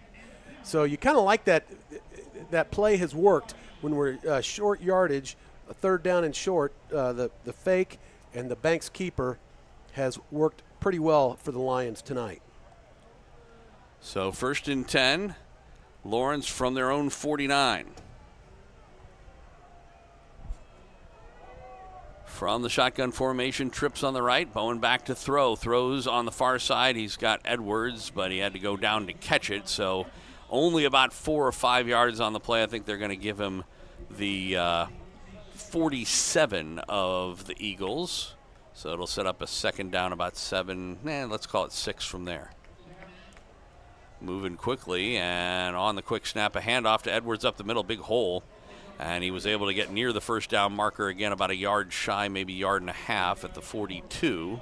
So you kind of like that play has worked when we're short yardage, a third down and short. The fake and the Banks keeper has worked pretty well for the Lions tonight. So 1st and 10, Lawrence from their own 49. From the shotgun formation, trips on the right, Bowen back to throw. Throws on the far side. He's got Edwards, but he had to go down to catch it. So only about 4 or 5 yards on the play. I think they're going to give him the 47 of the Eagles. So it'll set up a second down about 7, let's call it 6 from there. Moving quickly, and on the quick snap, a handoff to Edwards up the middle, big hole. And he was able to get near the first down marker again, about a yard shy, maybe yard and a half at the 42.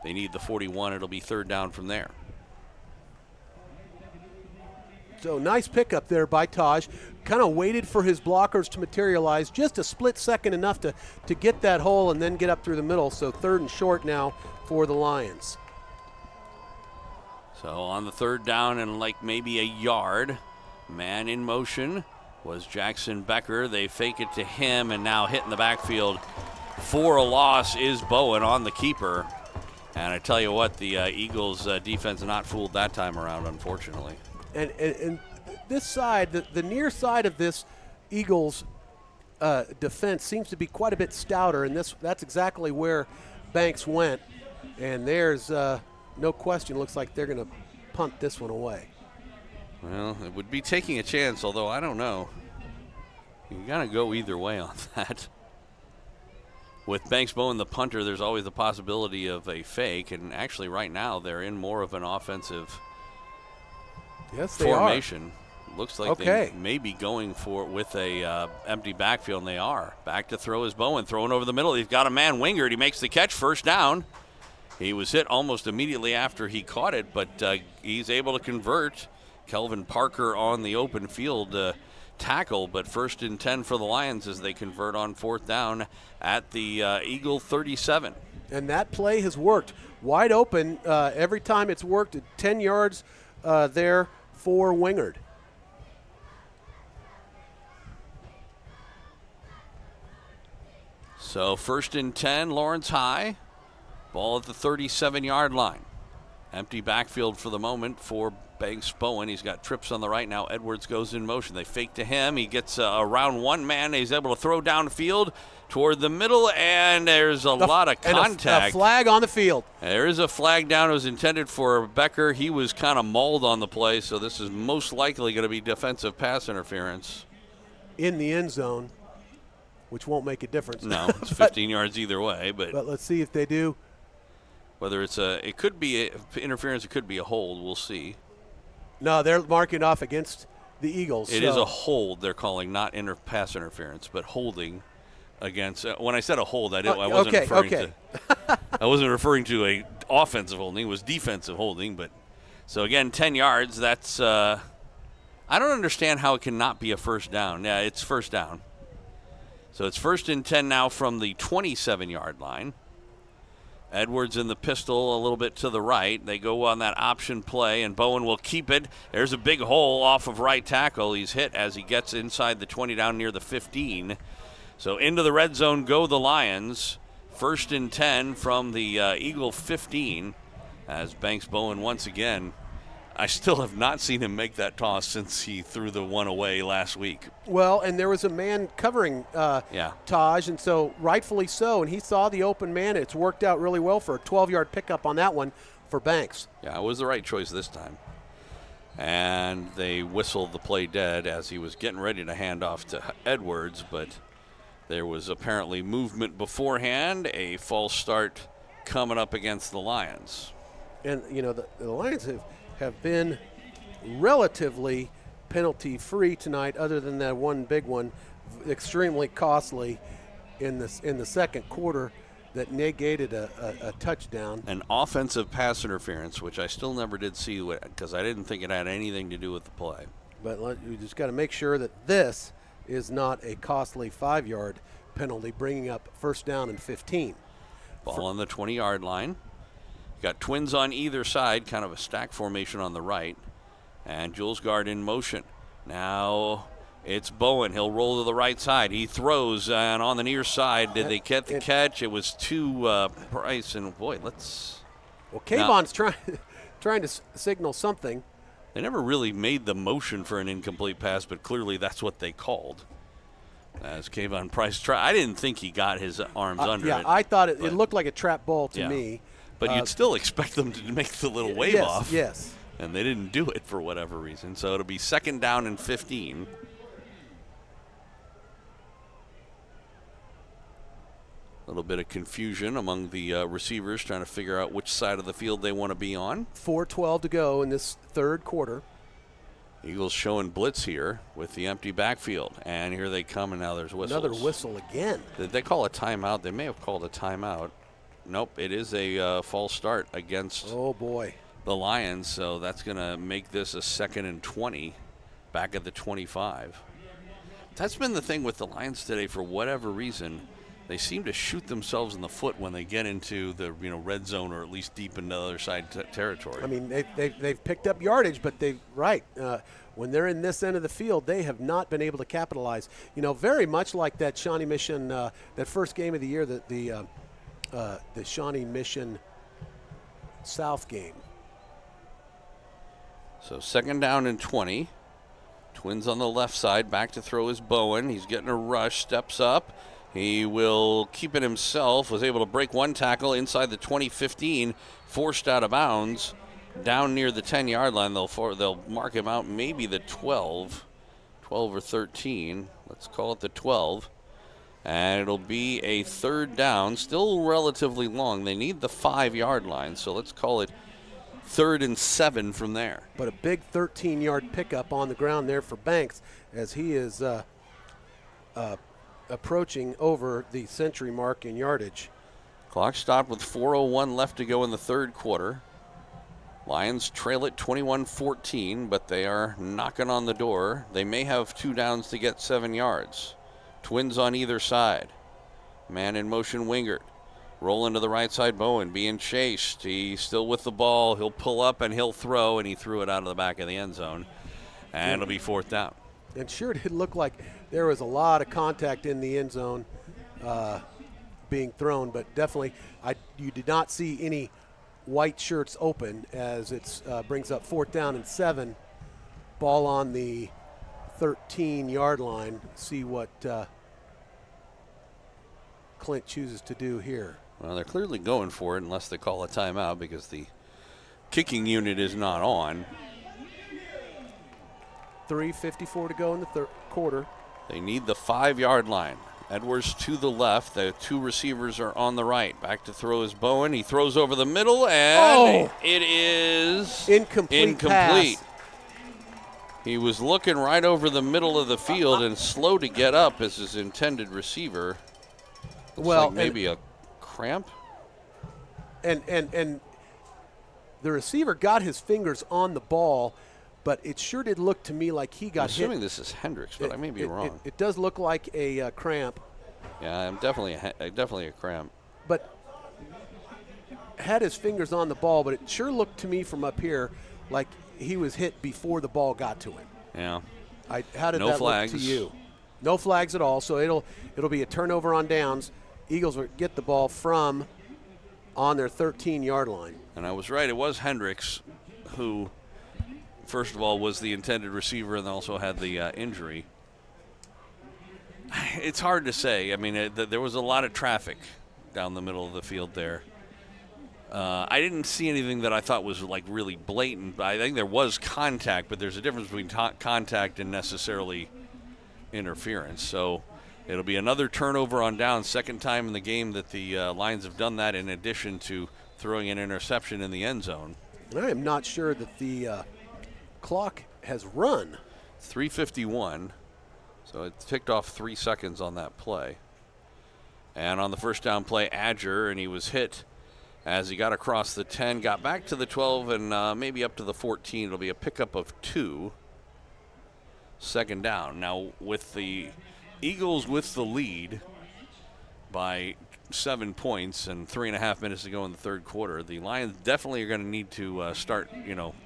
They need the 41. It'll be third down from there. So nice pickup there by Taj. Kind of waited for his blockers to materialize, just a split second enough to get that hole and then get up through the middle. So 3rd and short now for the Lions. So on the third down and like maybe a yard, man in motion was Jackson Becker. They fake it to him, and now hitting the backfield for a loss is Bowen on the keeper. And I tell you what, the Eagles defense not fooled that time around, unfortunately. And this side, the near side of this Eagles defense seems to be quite a bit stouter, and that's exactly where Banks went. And there's no question, looks like they're going to punt this one away. Well, it would be taking a chance, although I don't know. You got to go either way on that. With Banks Bowen, the punter, there's always the possibility of a fake, and actually right now they're in more of an offensive formation. Looks like they may be going with a empty backfield, and they are. Back to throw is Bowen, throwing over the middle. He's got a man Wingard. He makes the catch, first down. He was hit almost immediately after he caught it, but he's able to convert. Kelvin Parker on the open field tackle, but 1st and 10 for the Lions as they convert on 4th down at the Eagle 37. And that play has worked. Wide open every time it's worked. 10 yards there for Wingard. So 1st and 10, Lawrence high. Ball at the 37-yard line. Empty backfield for the moment for Banks Bowen. He's got trips on the right now. Edwards goes in motion. They fake to him. He gets around one man. He's able to throw downfield toward the middle, and there's a lot of contact. A flag on the field. There is a flag down. It was intended for Becker. He was kind of mauled on the play, so this is most likely going to be defensive pass interference. In the end zone, which won't make a difference. No, it's 15 yards either way. But let's see if they do. Whether it could be interference, it could be a hold. We'll see. No, they're marking off against the Eagles. It is a hold they're calling, not pass interference, but holding against. When I said a hold, I wasn't referring to. I wasn't referring to a offensive holding. It was defensive holding. But so again, 10 yards. That's. I don't understand how it cannot be a first down. Yeah, it's first down. So it's 1st and 10 now from the 27-yard line. Edwards in the pistol a little bit to the right. They go on that option play, and Bowen will keep it. There's a big hole off of right tackle. He's hit as he gets inside the 20 down near the 15. So into the red zone go the Lions. 1st and 10 from the Eagle 15 as Banks Bowen once again I still have not seen him make that toss since he threw the one away last week. Well, and there was a man covering Taj, and so rightfully so, and he saw the open man. It's worked out really well for a 12-yard pickup on that one for Banks. Yeah, it was the right choice this time. And they whistled the play dead as he was getting ready to hand off to Edwards, but there was apparently movement beforehand, a false start coming up against the Lions. And, the Lions have been relatively penalty-free tonight, other than that one big one, extremely costly in the second quarter that negated a touchdown. An offensive pass interference, which I still never did see because I didn't think it had anything to do with the play. But you just got to make sure that this is not a costly 5-yard penalty, bringing up first down and 15. Ball on the 20-yard line. Got twins on either side, kind of a stack formation on the right. And Jules Gard in motion. Now it's Bowen. He'll roll to the right side. He throws, and on the near side, did they get the catch? It was to Price, and boy, let's... Well, Kayvon's trying to signal something. They never really made the motion for an incomplete pass, but clearly that's what they called. As Kayvon Price tried. I didn't think he got his arms under it. Yeah, I thought it looked like a trap ball to me. But you'd still expect them to make the little wave off. Yes. And they didn't do it for whatever reason. So it'll be second down and 15. A little bit of confusion among the receivers trying to figure out which side of the field they want to be on. 4:12 to go in this third quarter. Eagles showing blitz here with the empty backfield. And here they come, and now there's whistles. Another whistle again. Did they call a timeout? They may have called a timeout. Nope, it is a false start against the Lions, so that's going to make this a 2nd and 20 back at the 25. That's been the thing with the Lions today for whatever reason. They seem to shoot themselves in the foot when they get into the red zone or at least deep into the other side territory. I mean, they've picked up yardage, but when they're in this end of the field, they have not been able to capitalize. Very much like that Shawnee Mission, that first game of the year, the Shawnee Mission South game. So second down and 20. Twins on the left side. Back to throw is Bowen. He's getting a rush. Steps up. He will keep it himself. Was able to break one tackle inside the 20-15. Forced out of bounds. Down near the 10-yard line. They'll mark him out maybe the 12 or 13. Let's call it the 12. And it'll be a third down, still relatively long. They need the 5-yard line, so let's call it 3rd and 7 from there. But a big 13-yard pickup on the ground there for Banks as he is approaching over the century mark in yardage. Clock stopped with 4:01 left to go in the third quarter. Lions trail it 21-14, but they are knocking on the door. They may have 2 downs to get 7 yards. Twins on either side. Man in motion, Wingert. Rolling to the right side, Bowen being chased. He's still with the ball. He'll pull up and he'll throw, and he threw it out of the back of the end zone. And it'll be 4th down. And sure, it did look like there was a lot of contact in the end zone being thrown, but definitely you did not see any white shirts open as it brings up 4th down and 7. Ball on the 13-yard line. See what Clint chooses to do here. Well, they're clearly going for it unless they call a timeout because the kicking unit is not on. 3:54 to go in the third quarter. They need the 5-yard line. Edwards to the left. The 2 receivers are on the right. Back to throw is Bowen. He throws over the middle, and it is incomplete. Pass. He was looking right over the middle of the field and slow to get up as his intended receiver. Looks like maybe a cramp. And the receiver got his fingers on the ball, but it sure did look to me like he got hit. I'm assuming this is Hendricks, but I may be wrong. It does look like a cramp. Yeah, I'm definitely a cramp. But had his fingers on the ball, but it sure looked to me from up here like he was hit before the ball got to him. Yeah. How did that look to you? No flags at all, so it'll be a turnover on downs. Eagles will get the ball from on their 13-yard line. And I was right. It was Hendricks who first of all, was the intended receiver and also had the injury. It's hard to say. I mean, there was a lot of traffic down the middle of the field there. I didn't see anything that I thought was like really blatant. I think there was contact, but there's a difference between contact and necessarily interference. So it'll be another turnover on down, second time in the game that the Lions have done that in addition to throwing an interception in the end zone. And I am not sure that the clock has run. 3:51. So it ticked off 3 seconds on that play. And on the first down play, Adger, and he was hit as he got across the 10, got back to the 12, and maybe up to the 14. It'll be a pickup of 2. Second down. Now, with the Eagles with the lead by 7 points and 3.5 minutes to go in the third quarter, the Lions definitely are going to need to start,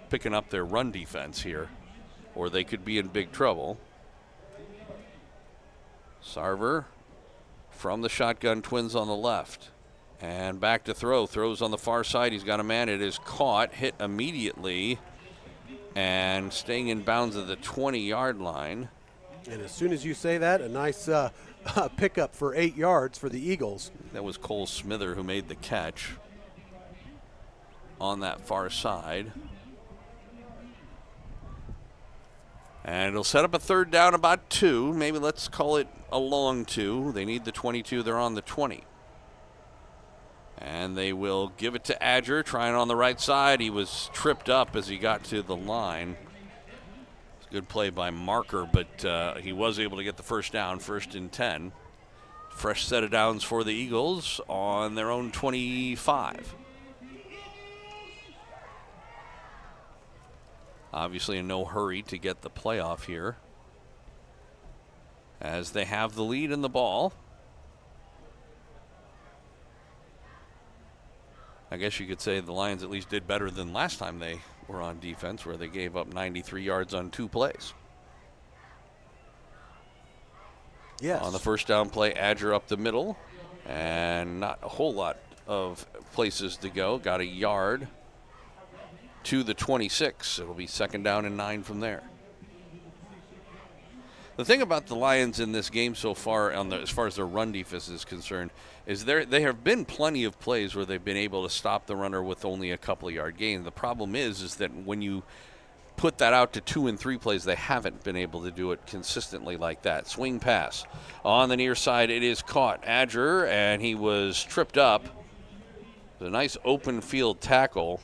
picking up their run defense here, or they could be in big trouble. Sarver from the shotgun, Twins on the left. And back to throw. Throws on the far side. He's got a man. It is caught, hit immediately, and staying in bounds at the 20-yard line. And as soon as you say that, a nice pickup for 8 yards for the Eagles. That was Cole Smither who made the catch on that far side. And it'll set up a third down, about 2. Maybe let's call it a long 2. They need the 22. They're on the 20. And they will give it to Adger, trying on the right side. He was tripped up as he got to the line. It's a good play by Marker, but he was able to get the first down, 1st and 10. Fresh set of downs for the Eagles on their own 25. Obviously in no hurry to get the playoff here, as they have the lead in the ball. I guess you could say the Lions at least did better than last time they were on defense, where they gave up 93 yards on 2 plays. Yes. On the first down play, Adger up the middle, and not a whole lot of places to go. Got a yard to the 26. It'll be 2nd down and 9 from there. The thing about the Lions in this game so far, as far as their run defense is concerned, is there have been plenty of plays where they've been able to stop the runner with only a couple of yard gain. The problem is that when you put that out to 2 and 3 plays, they haven't been able to do it consistently like that. Swing pass on the near side. It is caught. Adger, and he was tripped up. It was a nice open field tackle.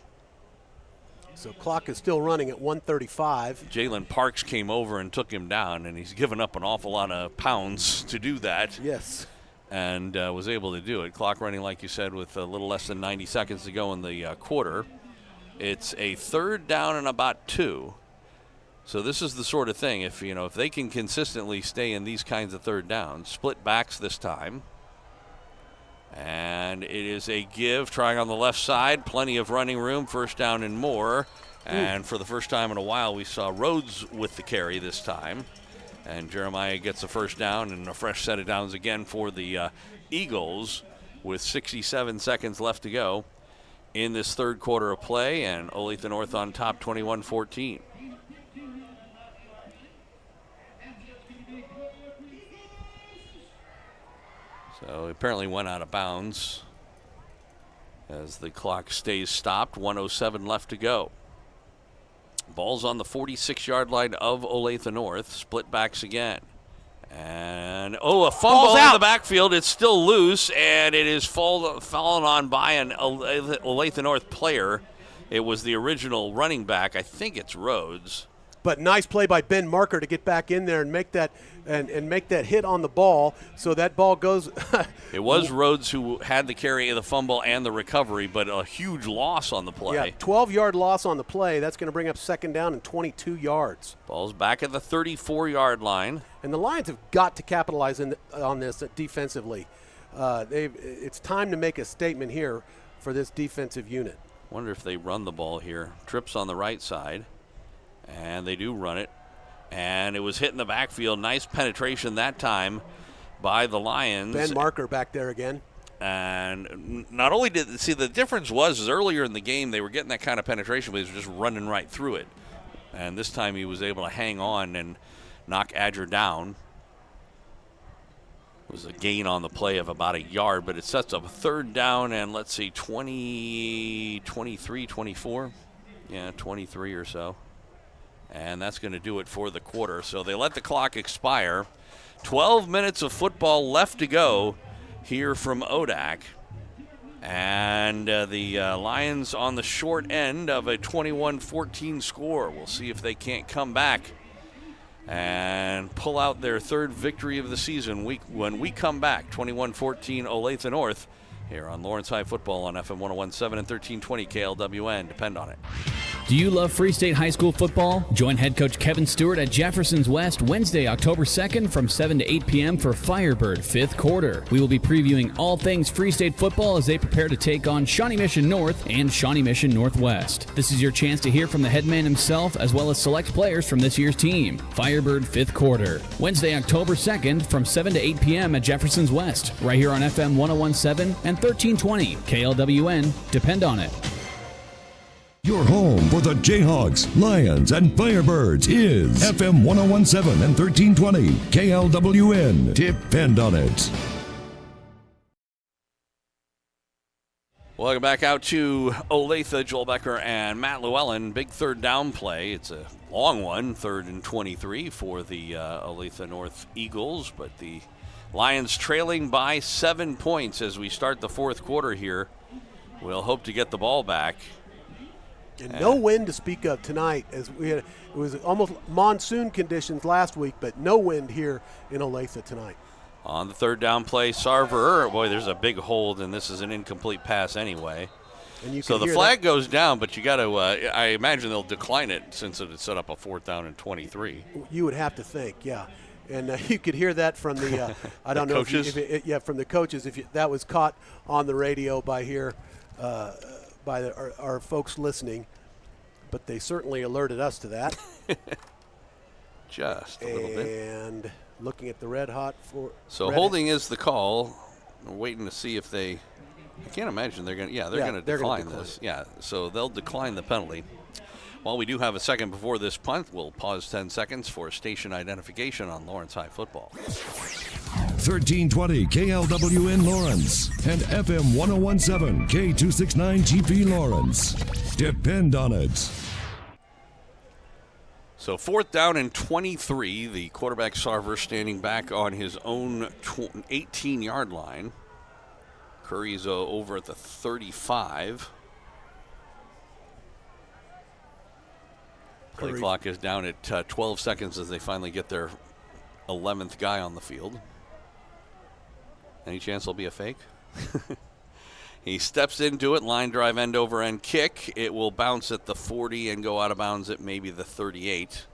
So clock is still running at 1:35. Jalen Parks came over and took him down, and he's given up an awful lot of pounds to do that. Yes. And was able to do it. Clock running, like you said, with a little less than 90 seconds to go in the quarter. It's a 3rd down and about 2. So this is the sort of thing, if they can consistently stay in these kinds of third downs, split backs this time. And it is a give, trying on the left side, plenty of running room, 1st down and more. And for the first time in a while, we saw Rhodes with the carry this time. And Jeremiah gets a 1st down and a fresh set of downs again for the Eagles with 67 seconds left to go in this third quarter of play. And Olathe North on top, 21-14. So apparently went out of bounds as the clock stays stopped. 1:07 left to go. Ball's on the 46-yard line of Olathe North. Split backs again. And, a fumble in the backfield. It's still loose, and it is fallen on by an Olathe North player. It was the original running back. I think it's Rhodes. But nice play by Ben Marker to get back in there and make that make that hit on the ball, so that ball goes. It was Rhodes who had the carry, the fumble, and the recovery, but a huge loss on the play. Yeah, 12-yard loss on the play. That's going to bring up 2nd down and 22 yards. Ball's back at the 34-yard line. And the Lions have got to capitalize on this defensively. It's time to make a statement here for this defensive unit. Wonder if they run the ball here. Trips on the right side. And they do run it. And it was hit in the backfield. Nice penetration that time by the Lions. Ben Marker back there again. And not only the difference was earlier in the game they were getting that kind of penetration, but they were just running right through it. And this time he was able to hang on and knock Adger down. It was a gain on the play of about a yard, but it sets up a third down and, let's see, 23, 24? Yeah, 23 or so. And that's going to do it for the quarter. So they let the clock expire. 12 minutes of football left to go here from ODAC. And the Lions on the short end of a 21-14 score. We'll see if they can't come back and pull out their third victory of the season when we come back. 21-14 Olathe North here on Lawrence High Football on FM 101.7 and 1320 KLWN. Depend on it. Do you love Free State High School football? Join head coach Kevin Stewart at Jefferson's West Wednesday, October 2nd from 7 to 8 p.m. for Firebird 5th quarter. We will be previewing all things Free State football as they prepare to take on Shawnee Mission North and Shawnee Mission Northwest. This is your chance to hear from the head man himself as well as select players from this year's team. Firebird 5th quarter. Wednesday, October 2nd from 7 to 8 p.m. at Jefferson's West. Right here on FM 101.7 and 1320 KLWN. Depend on it. Your home for the Jayhawks, Lions, and Firebirds is FM 101.7 and 1320 KLWN. Depend on it. Welcome back out to Olathe. Joel Becker and Matt Llewellyn. Big third down play. It's a long one, 3rd and 23 for the Olathe North Eagles, but the Lions trailing by 7 points as we start the fourth quarter here. We'll hope to get the ball back. And no wind to speak of tonight, as it was almost monsoon conditions last week, but no wind here in Olathe tonight. On the third down play, Sarver, boy, there's a big hold, and this is an incomplete pass anyway. And so the flag goes down, but you got to, I imagine they'll decline it since it set up a 4th down and 23. You would have to think, yeah. And you could hear that from the, I don't know, coaches? From the coaches. That was caught on the radio by here. By our folks listening, but they certainly alerted us to that. Just a little bit. And looking at the red hot for. So holding is the call. We're waiting to see if they. I can't imagine they're going to. Yeah, they're going to decline this. Yeah, so they'll decline the penalty. While we do have a second before this punt, we'll pause 10 seconds for station identification on Lawrence High Football. 1320 KLWN Lawrence and FM 101.7 K269 GP Lawrence. Depend on it. So 4th down and 23. The quarterback Sarver standing back on his own 18-yard line. Curry's over at the 35. Play clock is down at 12 seconds as they finally get their 11th guy on the field. Any chance it'll be a fake? He steps into it, line drive, end over end kick. It will bounce at the 40 and go out of bounds at maybe the 38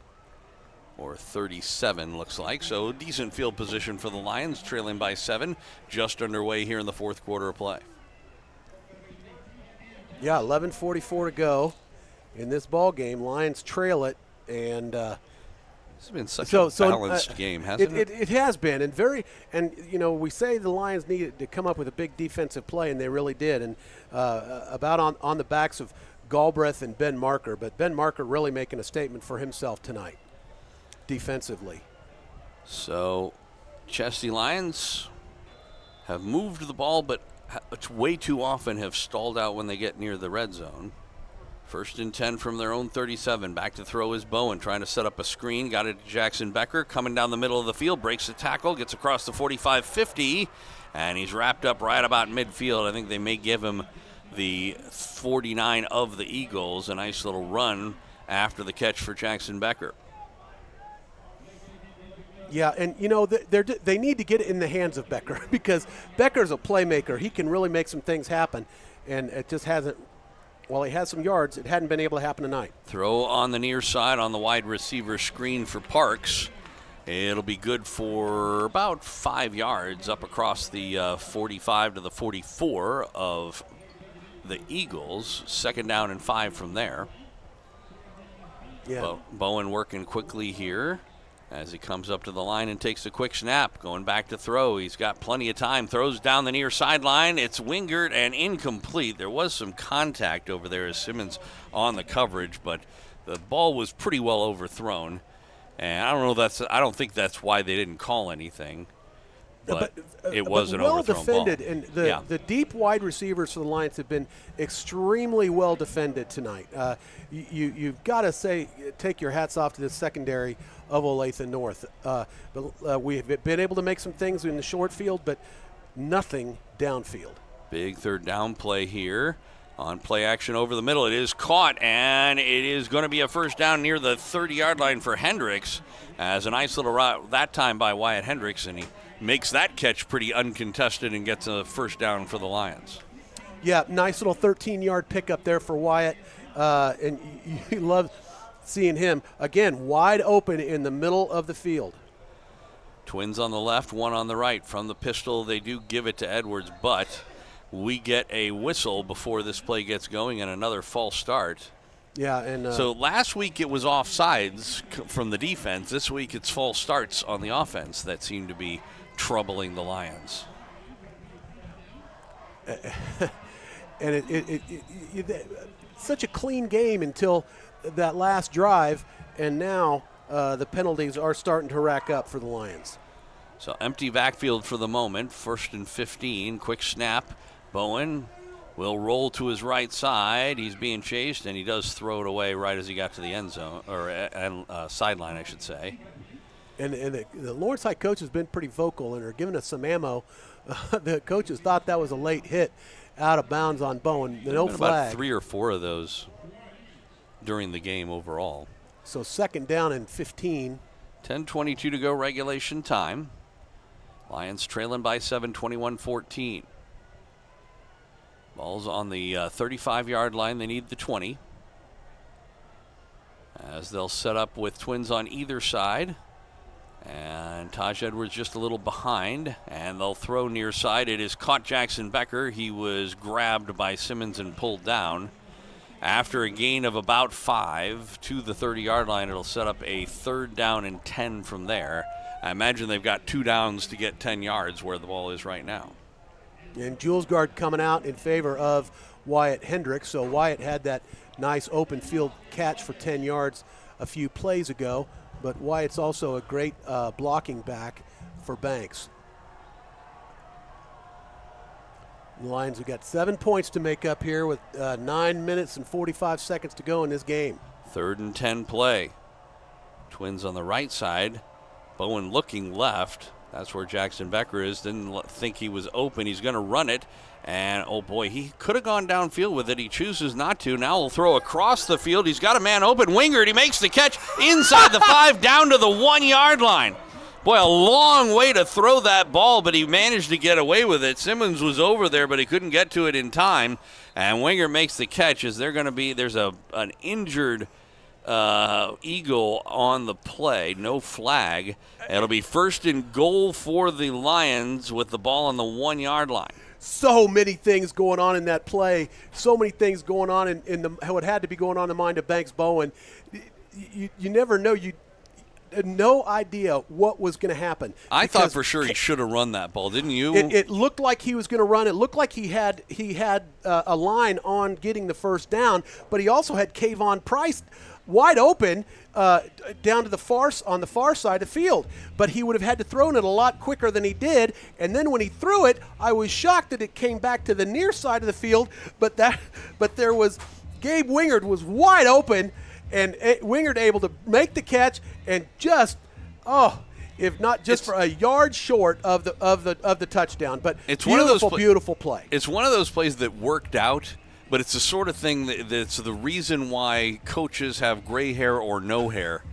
or 37, looks like. So decent field position for the Lions, trailing by 7, just underway here in the fourth quarter of play. Yeah, 11:44 to go in this ball game. Lions trail it, and it's been such a balanced game, hasn't it? It has been, and we say the Lions needed to come up with a big defensive play, and they really did. And about on the backs of Galbraith and Ben Marker, but Ben Marker really making a statement for himself tonight, defensively. So, Chesty Lions have moved the ball, but way too often have stalled out when they get near the red zone. 1st and 10 from their own 37. Back to throw is Bowen, trying to set up a screen. Got it to Jackson Becker, coming down the middle of the field, breaks the tackle, gets across the 45-50, and he's wrapped up right about midfield. I think they may give him the 49 of the Eagles. A nice little run after the catch for Jackson Becker. Yeah, and they need to get it in the hands of Becker because Becker's a playmaker. He can really make some things happen, and it just hasn't. While he has some yards, it hadn't been able to happen tonight. Throw on the near side on the wide receiver screen for Parks. It'll be good for about 5 yards up across the 45 to the 44 of the Eagles. 2nd down and 5 from there. Yeah. Bowen working quickly here as he comes up to the line and takes a quick snap. Going back to throw. He's got plenty of time. Throws down the near sideline. It's Wingert and incomplete. There was some contact over there as Simmons on the coverage, but the ball was pretty well overthrown, and I don't think that's why they didn't call anything. But it was an overthrown ball. Well defended, and the deep wide receivers for the Lions have been extremely well defended tonight. You've got to take your hats off to the secondary of Olathe North. But we've been able to make some things in the short field, but nothing downfield. Big third down play here. On play action over the middle, it is caught, and it is going to be a first down near the 30-yard line for Hendricks. As a nice little route that time by Wyatt Hendricks, and he makes that catch pretty uncontested and gets a first down for the Lions. Yeah, nice little 13-yard pickup there for Wyatt, and you love seeing him, again, wide open in the middle of the field. Twins on the left, one on the right. From the pistol, they do give it to Edwards, but we get a whistle before this play gets going and another false start. Yeah, and so last week it was offsides from the defense. This week it's false starts on the offense that seem to be troubling the Lions. And it such a clean game until that last drive, and now the penalties are starting to rack up for the Lions. So empty backfield for the moment. 1st and 15. Quick snap. Bowen will roll to his right side. He's being chased, and he does throw it away right as he got to the end zone, or sideline, I should say. And the Lawrence High coach has been pretty vocal and are giving us some ammo. The coaches thought that was a late hit out of bounds on Bowen. No flag. About 3 or 4 of those during the game overall. So 2nd down and 15. 10:22 to go regulation time. Lions trailing by 7, 21-14. Ball's on the 35-yard line. They need the 20. As they'll set up with twins on either side. And Taj Edwards just a little behind. And they'll throw near side. It is caught Jackson Becker. He was grabbed by Simmons and pulled down. After a gain of about 5 to the 30-yard line, it'll set up a 3rd down and 10 from there. I imagine they've got 2 downs to get 10 yards where the ball is right now. And Jules Guard coming out in favor of Wyatt Hendricks. So Wyatt had that nice open field catch for 10 yards a few plays ago. But Wyatt's also a great blocking back for Banks. The Lions have got 7 points to make up here with 9 minutes and 45 seconds to go in this game. 3rd and 10 play. Twins on the right side. Bowen looking left. That's where Jackson Becker is. Didn't think he was open. He's going to run it. And, oh, boy, he could have gone downfield with it. He chooses not to. Now he'll throw across the field. He's got a man open. Wingard, he makes the catch inside the 5 down to the 1-yard line. Boy, a long way to throw that ball, but he managed to get away with it. Simmons was over there, but he couldn't get to it in time. And Wingard makes the catch. There's an injured Eagle on the play, no flag. It'll be 1st and goal for the Lions with the ball on the 1-yard line. So many things going on in that play. So many things going on in what had to be going on in the mind of Banks Bowen. You never know. You had no idea what was going to happen. I thought for sure he should have run that ball, didn't you? It looked like he was going to run. It looked like he had a line on getting the 1st down, but he also had Kayvon Price wide open down to the far side of the field. But he would have had to throw it a lot quicker than he did. And then when he threw it, I was shocked that it came back to the near side of the field. But there was Gabe Wingard was wide open, and Wingard able to make the catch and just if not just for a yard short of the touchdown. But it's beautiful play. It's one of those plays that worked out. But it's the sort of thing that's the reason why coaches have gray hair or no hair.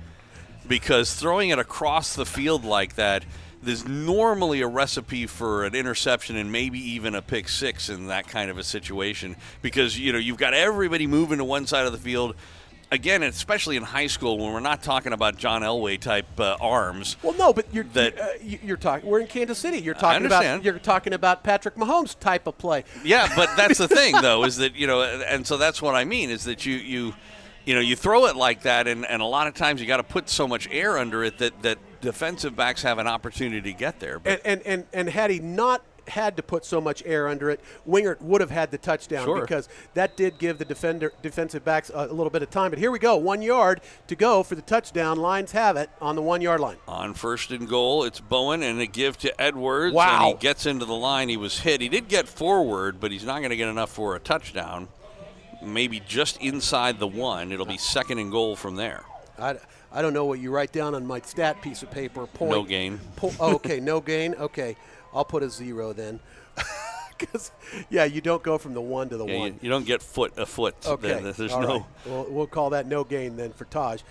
Because throwing it across the field like that, there's normally a recipe for an interception and maybe even a pick 6 in that kind of a situation. Because, you've got everybody moving to one side of the field. Again, especially in high school when we're not talking about John Elway type arms. Well, no, but you're talking. We're in Kansas City. You're talking about Patrick Mahomes type of play. Yeah, but that's the thing, though, is that and so that's what I mean is that you throw it like that, and a lot of times you got to put so much air under it that defensive backs have an opportunity to get there. But. And had he not had to put so much air under it, Wingert would have had the touchdown because that did give the defensive backs a little bit of time. But here we go, 1 yard to go for the touchdown. Lions have it on the 1 yard line. On first and goal, it's Bowen and a give to Edwards. Wow. And he gets into the line. He was hit. He did get forward, but he's not going to get enough for a touchdown. Maybe just inside the 1. It'll be second and goal from there. I don't know what you write down on my stat piece of paper. No gain. Okay, no gain. Okay, I'll put a 0 then. Because, you don't go from the 1 to the 1. You don't get a foot. Okay, There's all no. right. We'll call that no gain then for Taj.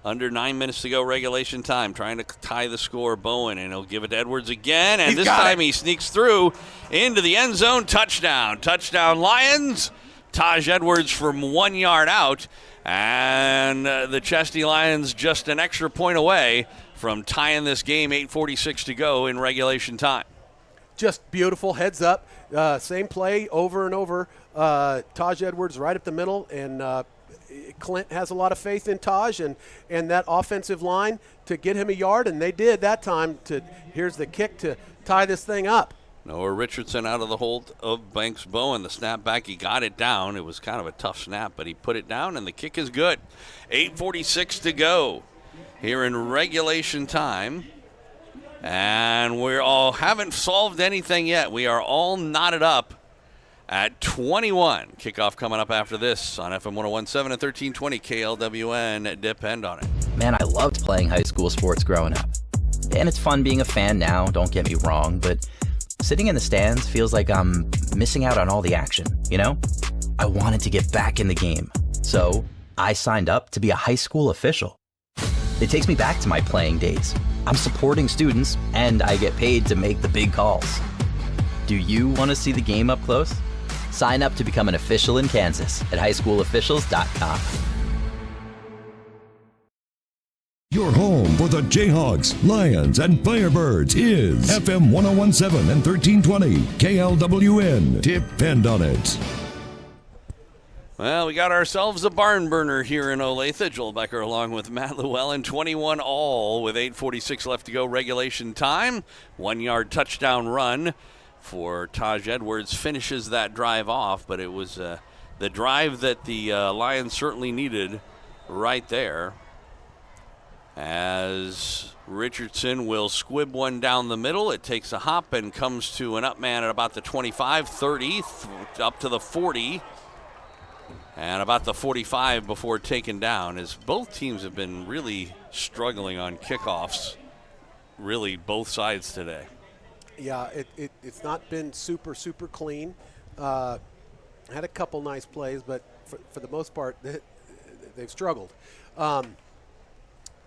Under 9 minutes to go, regulation time. Trying to tie the score, Bowen, and he'll give it to Edwards again. And this time he sneaks through into the end zone. Touchdown. Touchdown, Lions. Taj Edwards from 1 yard out. And the Chesty Lions just an extra point away from tying this game, 8:46 to go in regulation time. Just beautiful, heads up. Same play over and over. Taj Edwards right up the middle, and Clint has a lot of faith in Taj and that offensive line to get him a yard, and they did that time. Here's the kick to tie this thing up. Noah Richardson out of the hold of Banks Bowen. The snap back, he got it down. It was kind of a tough snap, but he put it down, and the kick is good. 8:46 to go here in regulation time. And we all haven't solved anything yet. We are all knotted up at 21. Kickoff coming up after this on FM 101.7 and 1320 KLWN. Depend on it. Man, I loved playing high school sports growing up. And it's fun being a fan now, don't get me wrong, but sitting in the stands feels like I'm missing out on all the action, you know? I wanted to get back in the game, so I signed up to be a high school official. It takes me back to my playing days. I'm supporting students, and I get paid to make the big calls. Do you want to see the game up close? Sign up to become an official in Kansas at highschoolofficials.com. Your home for the Jayhawks, Lions, and Firebirds is FM 101.7 and 1320 KLWN. Depend on it. Well, we got ourselves a barn burner here in Olathe. Joel Becker along with Matt Llewellyn. 21 all with 8:46 left to go regulation time. 1 yard touchdown run for Taj Edwards finishes that drive off, but it was the drive that the Lions certainly needed right there. As Richardson will squib one down the middle. It takes a hop and comes to an up man at about the 25, 30, up to the 40. And about the 45 before taken down, as both teams have been really struggling on kickoffs, really both sides today. Yeah, it's not been super clean. Had a couple nice plays, but for the most part, they've struggled.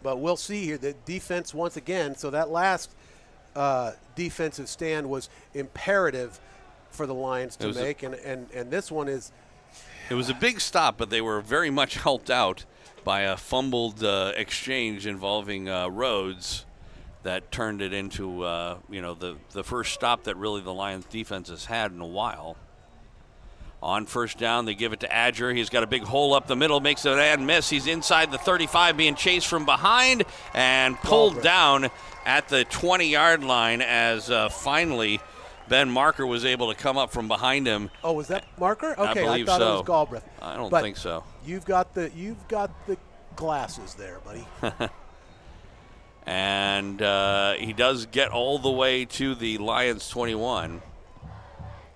But we'll see here. The defense once again, so that last defensive stand was imperative for the Lions to make, and this one is. It was a big stop, but they were very much helped out by a fumbled exchange involving Rhodes that turned it into, the first stop that really the Lions defense has had in a while. On first down, they give it to Adger. He's got a big hole up the middle, makes an and miss. He's inside the 35, being chased from behind and pulled down at the 20-yard line as finally Ben Marker was able to come up from behind him. Oh, was that Marker? Okay, I thought so. It was Galbraith. I don't think so. You've got the glasses there, buddy. And he does get all the way to the Lions 21.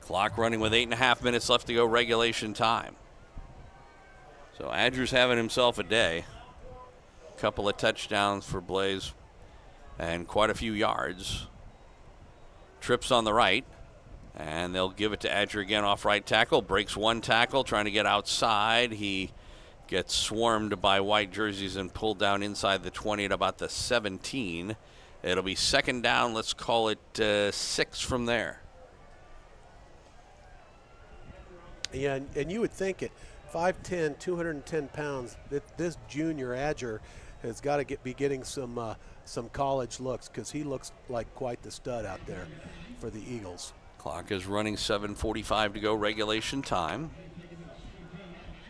Clock running with 8.5 minutes left to go regulation time. So Adger's having himself a day. Couple of touchdowns for Blaze and quite a few yards. Trips on the right, and they'll give it to Adger again off right tackle. Breaks one tackle, trying to get outside. He gets swarmed by white jerseys and pulled down inside the 20 at about the 17. It'll be second down. Let's call it 6 from there. Yeah, and you would think at 5'10", 210 pounds, that this junior Adger has got to be getting some college looks, because he looks like quite the stud out there for the Eagles. Clock is running, 7:45 to go regulation time.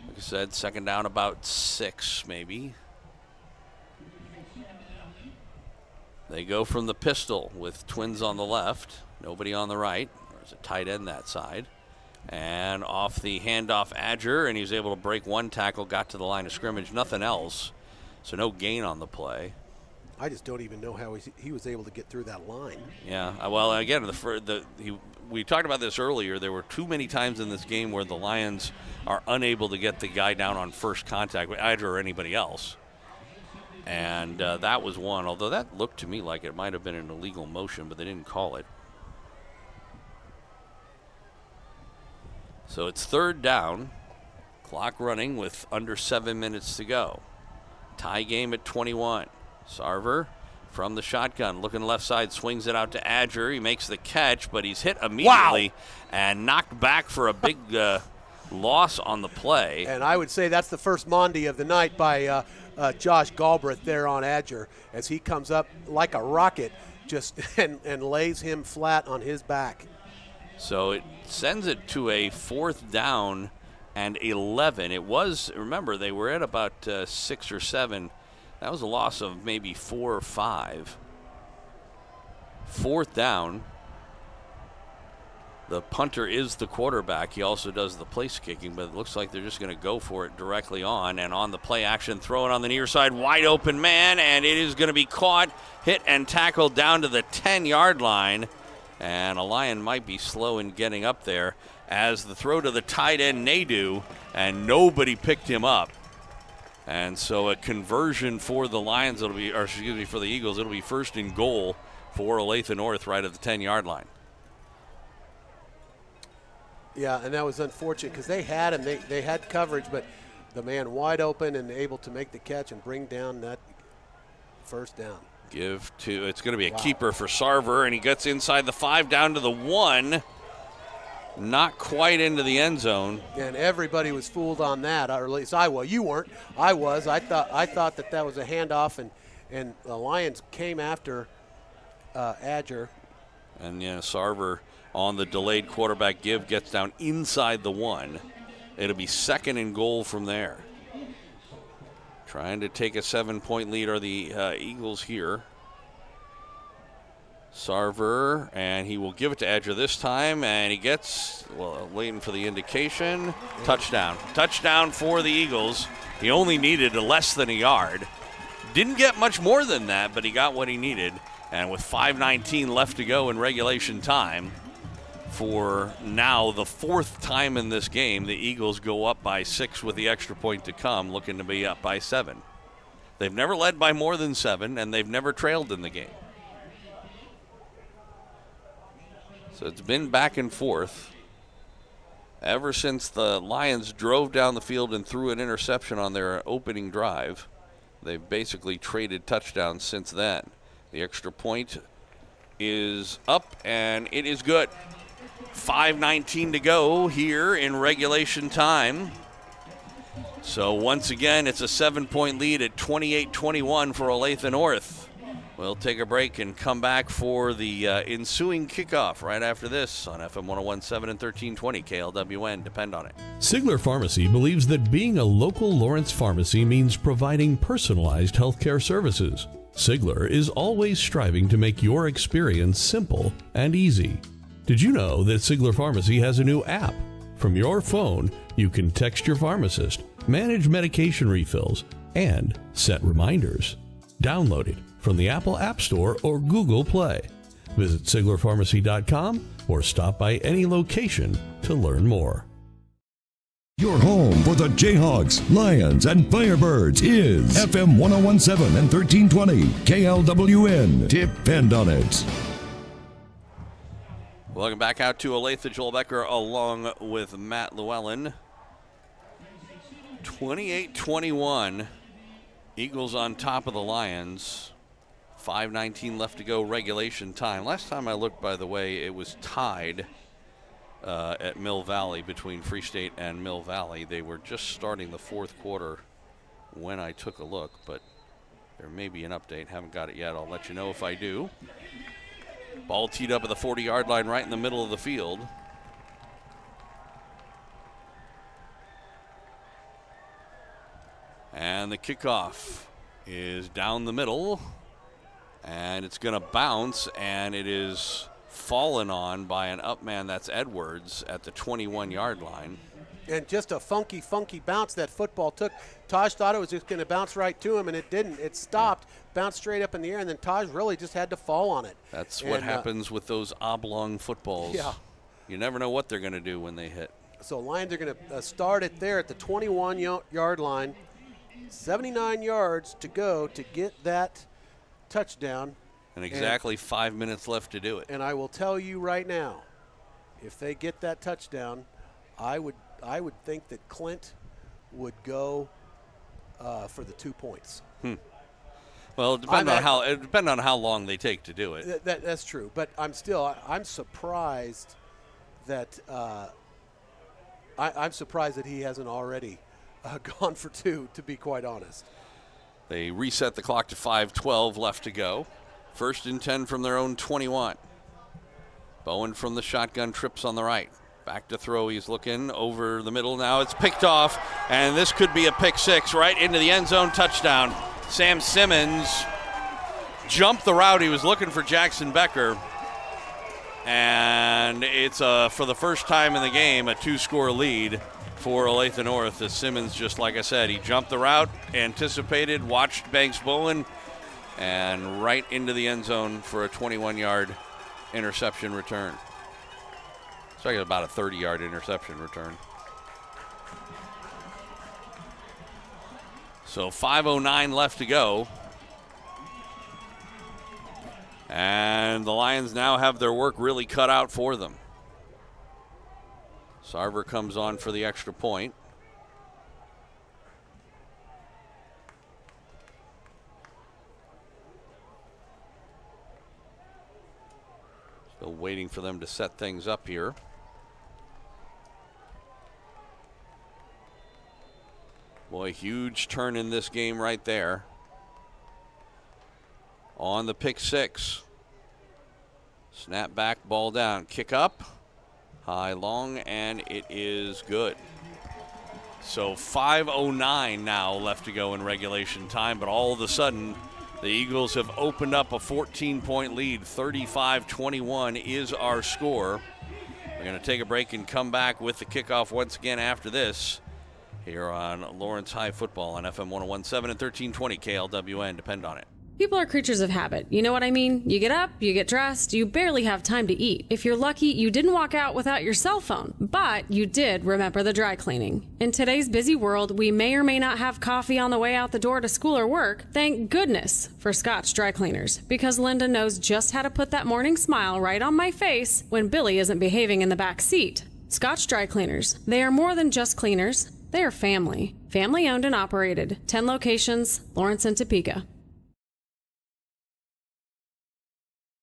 Like I said, second down about 6 maybe. They go from the pistol with twins on the left. Nobody on the right. There's a tight end that side. And off the handoff, Adger, and he was able to break one tackle, got to the line of scrimmage, nothing else. So no gain on the play. I just don't even know how he was able to get through that line. Yeah, well, again, we talked about this earlier. There were too many times in this game where the Lions are unable to get the guy down on first contact with Adger or anybody else. And that was one, although that looked to me like it might have been an illegal motion, but they didn't call it. So it's third down. Clock running with under 7 minutes to go. Tie game at 21. Sarver from the shotgun, looking left side, swings it out to Adger. He makes the catch, but he's hit immediately and knocked back for a big loss on the play. And I would say that's the first Monday of the night by Josh Galbraith there on Adger as he comes up like a rocket just and lays him flat on his back. So it sends it to a 4th down and 11. It was, remember, they were at about 6 or 7. That was a loss of maybe 4 or 5. 4th down. The punter is the quarterback. He also does the place kicking, but it looks like they're just going to go for it directly on. And on the play action, throw it on the near side, wide open man, and it is going to be caught, hit, and tackled down to the 10-yard line. And a Lion might be slow in getting up there as the throw to the tight end, Nadu, and nobody picked him up. And so a conversion for the Lions, for the Eagles, it'll be 1st and goal for Olathe North right at the 10-yard line. Yeah, and that was unfortunate because they had him. They had coverage, but the man wide open and able to make the catch and bring down that 1st down. It's going to be a keeper for Sarver, and he gets inside the 5 down to the 1. Not quite into the end zone. And everybody was fooled on that, or at least I was. You weren't. I was. I thought that was a handoff, and the Lions came after Adger. And Sarver on the delayed quarterback give gets down inside the 1. It'll be 2nd and goal from there. Trying to take a 7-point lead are the Eagles here. Sarver, and he will give it to Adger this time, and he gets, waiting for the indication. Touchdown. Touchdown for the Eagles. He only needed less than a yard. Didn't get much more than that, but he got what he needed. And with 5:19 left to go in regulation time, for now the 4th time in this game, the Eagles go up by 6 with the extra point to come, looking to be up by 7. They've never led by more than 7, and they've never trailed in the game. So it's been back and forth ever since the Lions drove down the field and threw an interception on their opening drive. They've basically traded touchdowns since then. The extra point is up, and it is good. 5:19 to go here in regulation time. So once again, it's a 7-point lead at 28-21 for Olathe North. We'll take a break and come back for the ensuing kickoff right after this on FM 101.7 and 1320 KLWN. Depend on it. Sigler Pharmacy believes that being a local Lawrence pharmacy means providing personalized healthcare services. Sigler is always striving to make your experience simple and easy. Did you know that Sigler Pharmacy has a new app? From your phone, you can text your pharmacist, manage medication refills, and set reminders. Download it from the Apple App Store or Google Play. Visit SiglerPharmacy.com or stop by any location to learn more. Your home for the Jayhawks, Lions, and Firebirds is FM 101.7 and 1320 KLWN. Depend on it. Welcome back out to Olathe. Joel Becker along with Matt Llewellyn. 28-21. Eagles on top of the Lions. 5:19 left to go regulation time. Last time I looked, by the way, it was tied at Mill Valley, between Free State and Mill Valley. They were just starting the 4th quarter when I took a look, but there may be an update. Haven't got it yet. I'll let you know if I do. Ball teed up at the 40-yard line right in the middle of the field. And the kickoff is down the middle. And it's going to bounce, and it is fallen on by an up man, that's Edwards, at the 21-yard line. And just a funky bounce that football took. Taj thought it was just going to bounce right to him, and it didn't. It stopped, bounced straight up in the air, and then Taj really just had to fall on it. That's what happens with those oblong footballs. Yeah. You never know what they're going to do when they hit. So Lions are going to start it there at the 21-yard line. 79 yards to go to get that touchdown. And exactly 5 minutes left to do it. And I will tell you right now, if they get that touchdown, I would think that Clint would go for the 2 points. Well, it depends on how long they take to do it. That's true, but I'm surprised that I'm surprised that he hasn't already gone for 2. To be quite honest, they reset the clock to 5:12 left to go. 1st and 10 from their own 21. Bowen from the shotgun trips on the right. Back to throw. He's looking over the middle. Now it's picked off, and this could be a pick 6 right into the end zone. Touchdown. Sam Simmons jumped the route. He was looking for Jackson Becker, and it's for the first time in the game a 2-score lead for Olathe North. As Simmons, just like I said, he jumped the route, anticipated, watched Banks Bowen, and right into the end zone for a 21-yard interception return. It's like about a 30-yard interception return. So 5:09 left to go. And the Lions now have their work really cut out for them. Sarver comes on for the extra point. Still waiting for them to set things up here. Boy, huge turn in this game right there. On the pick 6. Snap back, ball down, kick up, high, long, and it is good. So 5:09 now left to go in regulation time, but all of a sudden the Eagles have opened up a 14-point lead. 35-21 is our score. We're going to take a break and come back with the kickoff once again after this here on Lawrence High Football on FM 101.7 and 1320 KLWN. Depend on it. People are creatures of habit. You know what I mean? You get up, you get dressed, you barely have time to eat. If you're lucky, you didn't walk out without your cell phone, but you did remember the dry cleaning. In today's busy world, we may or may not have coffee on the way out the door to school or work. Thank goodness for Scotch Dry Cleaners, because Linda knows just how to put that morning smile right on my face when Billy isn't behaving in the back seat. Scotch Dry Cleaners. They are more than just cleaners. They are family. Family owned and operated. 10 locations, Lawrence and Topeka.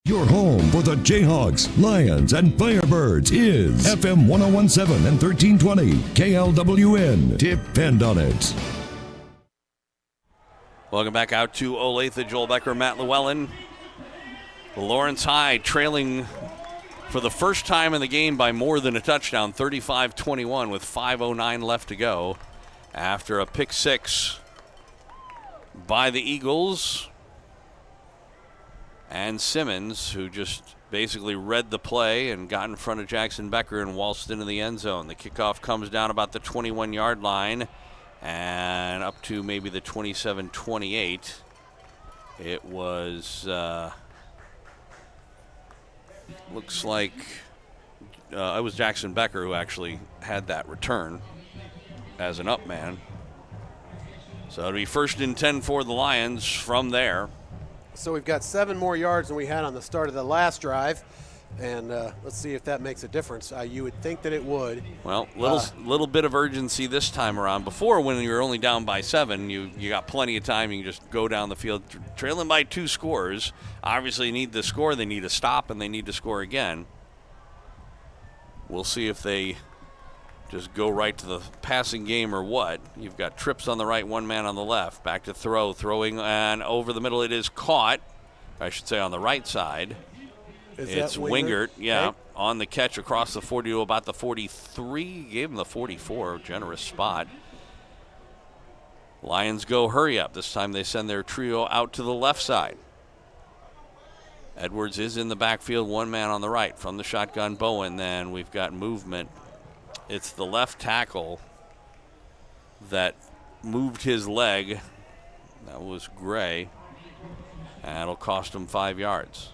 Your home for the Jayhawks, Lions, and Firebirds is FM 101.7 and 1320 KLWN. Depend on it. Welcome back out to Olathe. Joel Becker, Matt Llewellyn. Lawrence High trailing for the first time in the game by more than a touchdown, 35-21 with 5:09 left to go after a pick 6 by the Eagles. And Simmons, who just basically read the play and got in front of Jackson Becker and waltzed into the end zone. The kickoff comes down about the 21-yard line and up to maybe the 27-28. It was, looks like it was Jackson Becker who actually had that return as an up man. So it'll be 1st and 10 for the Lions from there. So we've got 7 more yards than we had on the start of the last drive, and let's see if that makes a difference. You would think that it would. Well, little bit of urgency this time around. Before, when you were only down by 7, you got plenty of time. You can just go down the field. Trailing by 2 scores, obviously you need the score. They need a stop, and they need to score again. We'll see if they just go right to the passing game or what. You've got trips on the right, 1 man on the left. Back to throwing, and over the middle it is caught. I should say on the right side. It's Wingert, yeah, okay, on the catch across the 40 to about the 43. Gave him the 44, generous spot. Lions go hurry up. This time they send their trio out to the left side. Edwards is in the backfield, one man on the right from the shotgun. Bowen, then we've got movement. It's the left tackle that moved his leg. That was Gray. And it'll cost him 5 yards.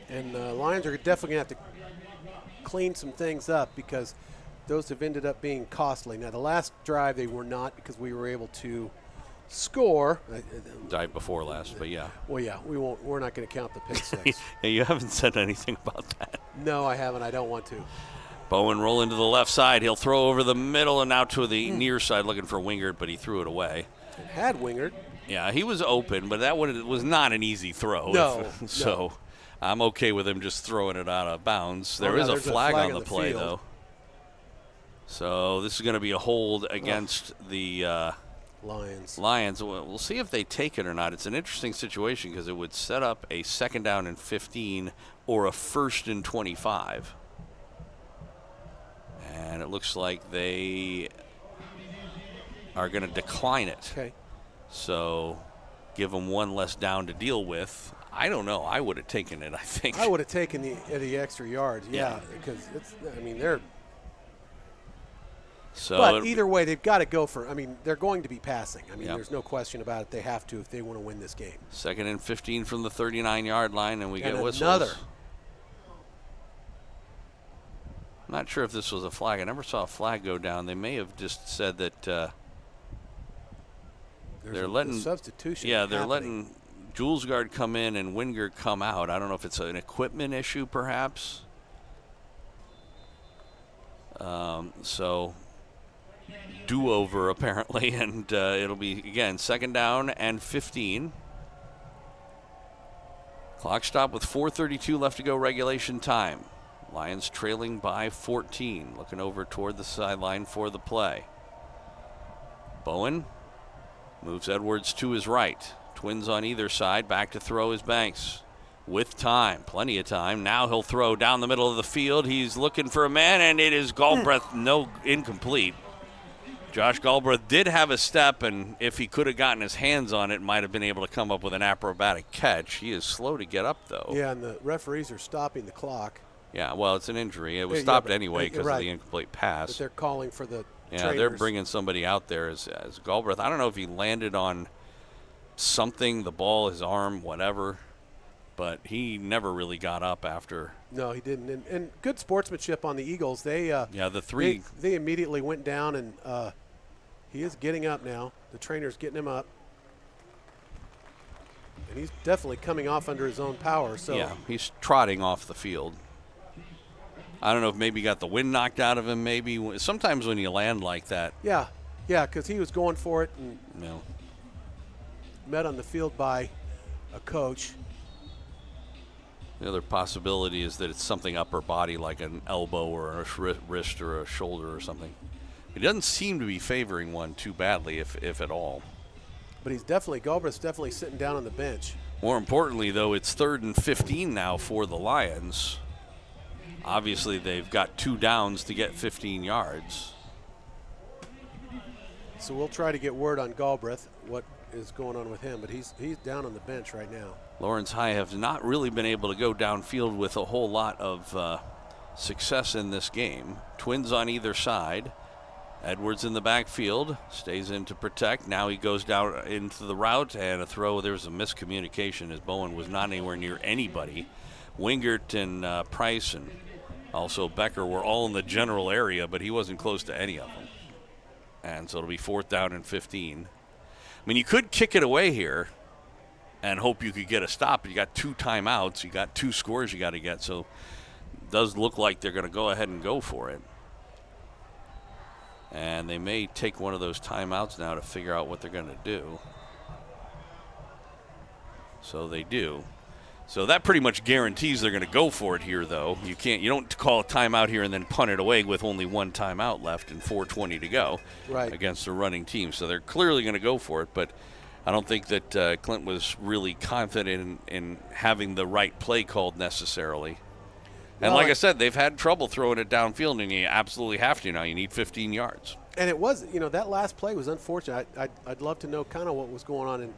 And the Lions are definitely going to have to clean some things up because those have ended up being costly. Now, the last drive they were not because we were able to score. Died before last, but yeah. Well, yeah, we're not going to count the pick six. Yeah, you haven't said anything about that. No, I haven't. I don't want to. Bowen rolling to the left side. He'll throw over the middle and out to the near side looking for Wingert, but he threw it away. It had Wingert. Yeah, he was open, but that was not an easy throw. No. So I'm okay with him just throwing it out of bounds. There is a flag on the play, though. So this is going to be a hold against the Lions. We'll see if they take it or not. It's an interesting situation because it would set up a 2nd down and 15 or a 1st and 25. And it looks like they are going to decline it. Okay. So give them one less down to deal with. I don't know. I would have taken it, I think. I would have taken the extra yards, Yeah. because they're. So but either way, they've got to go for. They're going to be passing. Yep. There's no question about it. They have to if they want to win this game. 2nd and 15 from the 39-yard line, and we get whistles. Another. I'm not sure if this was a flag. I never saw a flag go down. They may have just said that they're letting substitution. Yeah, they're letting Julesgaard come in and Wingert come out. I don't know if it's an equipment issue, perhaps. So do-over apparently, and it'll be again 2nd down and 15. Clock stop with 4:32 left to go, regulation time. Lions trailing by 14, looking over toward the sideline for the play. Bowen moves Edwards to his right. Twins on either side, back to throw is Banks. With time, plenty of time. Now he'll throw down the middle of the field. He's looking for a man, and it is Galbraith, incomplete. Josh Galbraith did have a step, and if he could have gotten his hands on it, might have been able to come up with an acrobatic catch. He is slow to get up, though. Yeah, and the referees are stopping the clock. Yeah, well, it's an injury. It was stopped anyway because of the incomplete pass. But they're calling for the trainers. They're bringing somebody out there as Galbraith. I don't know if he landed on something, the ball, his arm, whatever, but he never really got up after. No, he didn't. And good sportsmanship on the Eagles. They the three. They immediately went down, and he is getting up now. The trainer's getting him up. And he's definitely coming off under his own power. So yeah, he's trotting off the field. I don't know if maybe he got the wind knocked out of him. Maybe sometimes when you land like that. Yeah, because he was going for it and met on the field by a coach. The other possibility is that it's something upper body, like an elbow or a wrist or a shoulder or something. He doesn't seem to be favoring one too badly, if at all. But Galbraith's definitely sitting down on the bench. More importantly, though, it's 3rd and 15 now for the Lions. Obviously, they've got 2 downs to get 15 yards. So we'll try to get word on Galbraith, what is going on with him, but he's down on the bench right now. Lawrence High have not really been able to go downfield with a whole lot of success in this game. Twins on either side. Edwards in the backfield, stays in to protect. Now he goes down into the route and a throw. There's a miscommunication as Bowen was not anywhere near anybody. Wingert and Price and also Becker were all in the general area, but he wasn't close to any of them. And so it'll be 4th down and 15. I mean, you could kick it away here and hope you could get a stop, but you got 2 timeouts. You got 2 scores you got to get, so it does look like they're going to go ahead and go for it. And they may take one of those timeouts now to figure out what they're going to do. So they do. So that pretty much guarantees they're going to go for it here, though. You don't call a timeout here and then punt it away with only 1 timeout left and 4:20 to go against a running team. So they're clearly going to go for it, but I don't think that Clint was really confident in having the right play called necessarily. And like I said, they've had trouble throwing it downfield, and you absolutely have to now. You need 15 yards. And it was, that last play was unfortunate. I'd love to know kind of what was going on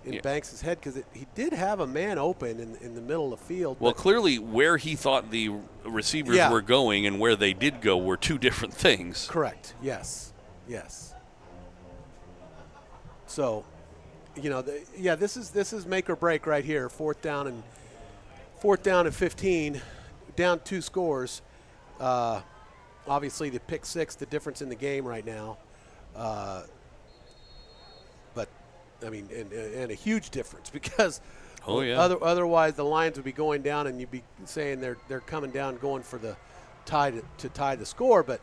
in Banks' head because he did have a man open in the middle of the field. Well, clearly where he thought the receivers were going and where they did go were two different things. Correct. Yes. So, this is make or break right here. Fourth down and 15, down 2 scores. Obviously, the pick 6, the difference in the game right now. But I mean, and a huge difference because otherwise the Lions would be going down and you'd be saying they're coming down going for the tie to tie the score. But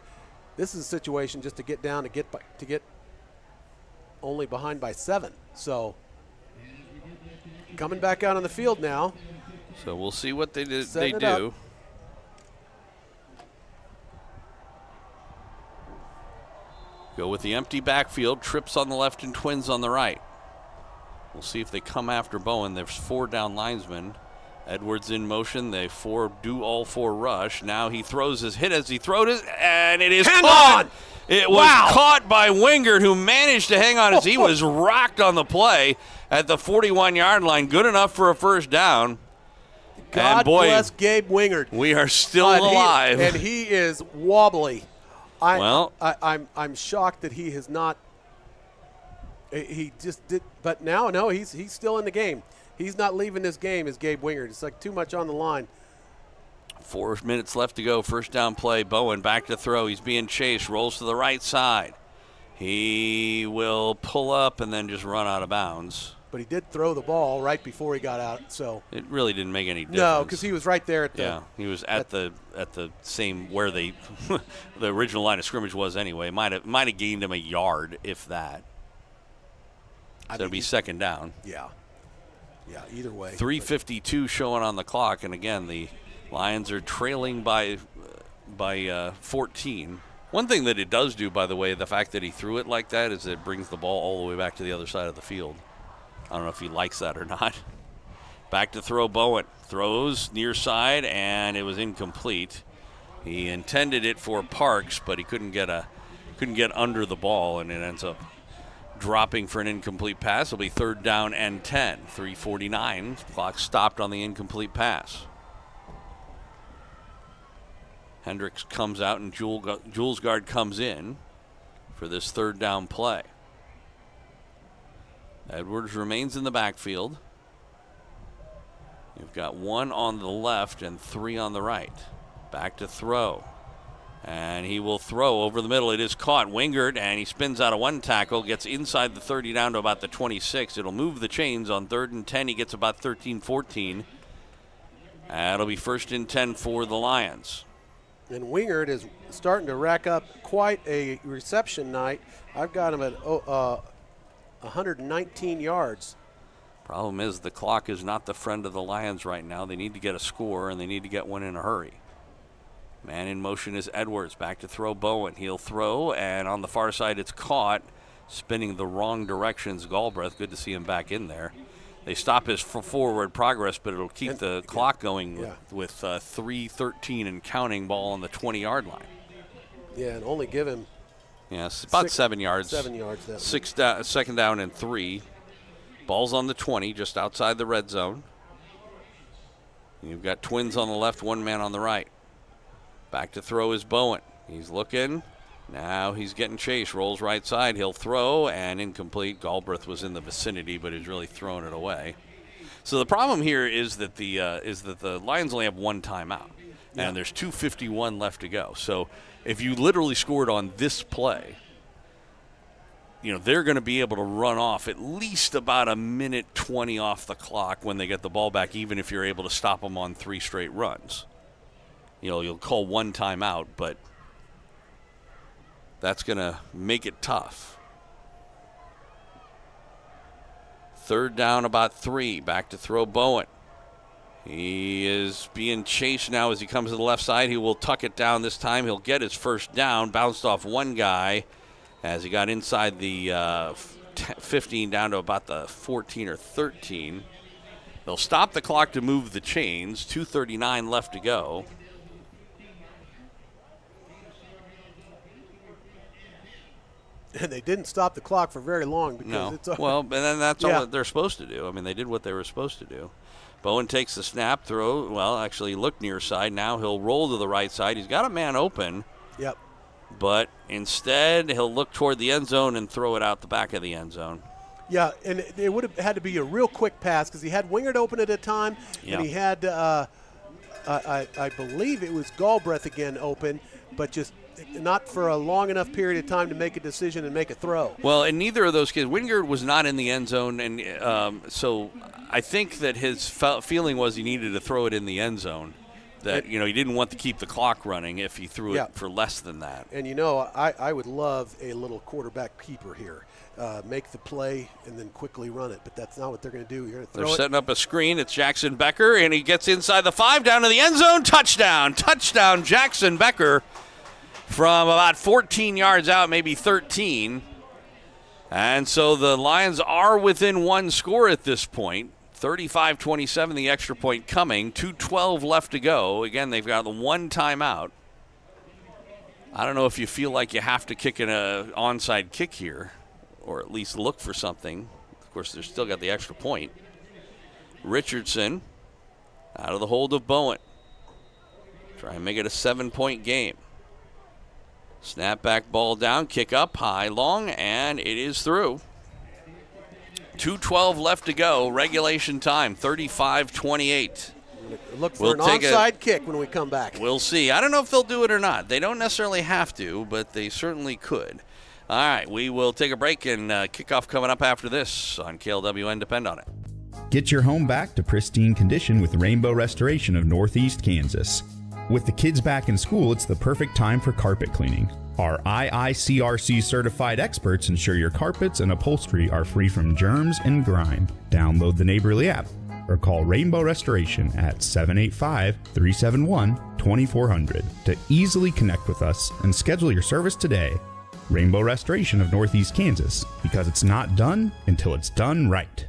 this is a situation just to get down to get only behind by 7. So coming back out on the field now. So we'll see what they do. Up. Go with the empty backfield, trips on the left and twins on the right. We'll see if they come after Bowen. There's 4 down linesmen. Edwards in motion. They do all 4 rush. Now he throws his hit as he throws it, and it is caught. It was caught by Wingard, who managed to hang on as he was rocked on the play at the 41-yard line. Good enough for a first down. God bless Gabe Wingard. We are still alive. And he is wobbly. I'm shocked that he has not. He just did, but now no, he's still in the game. He's not leaving this game as Gabe Wingard. It's like too much on the line. 4 minutes left to go. First down play. Bowen back to throw. He's being chased. Rolls to the right side. He will pull up and then just run out of bounds. But he did throw the ball right before he got out, so it really didn't make any difference. No, because he was right there at the. He was at the same where the original line of scrimmage was anyway. Might have gained him a yard if that. So it'll be second down. Yeah. Either way. 3:52 showing on the clock, and again the Lions are trailing by 14. One thing that it does do, by the way, the fact that he threw it like that, is it brings the ball all the way back to the other side of the field. I don't know if he likes that or not. Back to throw Bowen. Throws near side, and it was incomplete. He intended it for Parks, but he couldn't get under the ball, and it ends up dropping for an incomplete pass. It'll be third down and 10. 3:49. Clock stopped on the incomplete pass. Hendricks comes out, and Julesgaard comes in for this third down play. Edwards remains in the backfield. You've got 1 on the left and 3 on the right. Back to throw. And he will throw over the middle. It is caught. Wingard, and he spins out of 1 tackle, gets inside the 30 down to about the 26. It'll move the chains on 3rd and 10. He gets about 13-14. That'll be 1st and 10 for the Lions. And Wingard is starting to rack up quite a reception night. I've got him at 119 yards. Problem is the clock is not the friend of the Lions right now. They need to get a score, and they need to get one in a hurry. Man in motion is Edwards. Back to throw Bowen. He'll throw, and on the far side it's caught. Spinning the wrong directions. Galbraith, good to see him back in there. They stop his forward progress, but it'll keep the clock going with 3:13 and counting, ball on the 20-yard line. Yeah, and only give him. Yeah, it's about 7 yards. 7 yards. Second down and 3. Ball's on the 20, just outside the red zone. You've got twins on the left, 1 man on the right. Back to throw is Bowen. He's looking. Now he's getting chased. Rolls right side. He'll throw, and incomplete. Galbraith was in the vicinity, but he's really thrown it away. So the problem here is that the Lions only have 1 timeout, and there's 2:51 left to go. So if you literally scored on this play, they're going to be able to run off at least about 1:20 off the clock when they get the ball back, even if you're able to stop them on 3 straight runs. You'll call 1 timeout, but that's going to make it tough. Third down, about 3. Back to throw Bowen. He is being chased now as he comes to the left side. He will tuck it down this time. He'll get his first down. Bounced off 1 guy as he got inside the 15 down to about the 14 or 13. They'll stop the clock to move the chains. 2:39 left to go. And they didn't stop the clock for very long because No. it's Well, and then that's all that they're supposed to do. I mean, they did what they were supposed to do. Bowen takes the snap, throw. Well, actually, he looked near side. Now he'll roll to the right side. He's got a man open. Yep. But instead, he'll look toward the end zone and throw it out the back of the end zone. Yeah, and it would have had to be a real quick pass because he had Wingard open at a time, and he had, I believe it was Galbraith again open, but just not for a long enough period of time to make a decision and make a throw. Well, and neither of those kids, Wingard was not in the end zone, and so I think that his feeling was he needed to throw it in the end zone. That, he didn't want to keep the clock running if he threw it for less than that. And, I would love a little quarterback keeper here. Make the play and then quickly run it, but that's not what they're going to do. You're going to throw They're setting up a screen. It's Jackson Becker, and he gets inside the 5, down to the end zone. Touchdown, Jackson Becker from about 14 yards out, maybe 13. And so the Lions are within one score at this point. 35-27, the extra point coming. 2:12 left to go. Again, they've got the one timeout. I don't know if you feel like you have to kick an onside kick here, or at least look for something. Of course, they've still got the extra point. Richardson out of the hold of Bowen. Try and make it a 7-point game. Snap back, ball down, kick up, high, long, and it is through. 2:12 left to go, regulation time, 35-28. Look for an onside kick when we come back. We'll see. I don't know if they'll do it or not. They don't necessarily have to, but they certainly could. All right, we will take a break, and kickoff coming up after this on KLWN. Depend on it. Get your home back to pristine condition with Rainbow Restoration of Northeast Kansas. With the kids back in school, it's the perfect time for carpet cleaning. Our IICRC certified experts ensure your carpets and upholstery are free from germs and grime. Download the Neighborly app or call Rainbow Restoration at 785-371-2400 to easily connect with us and schedule your service today. Rainbow Restoration of Northeast Kansas, because it's not done until it's done right.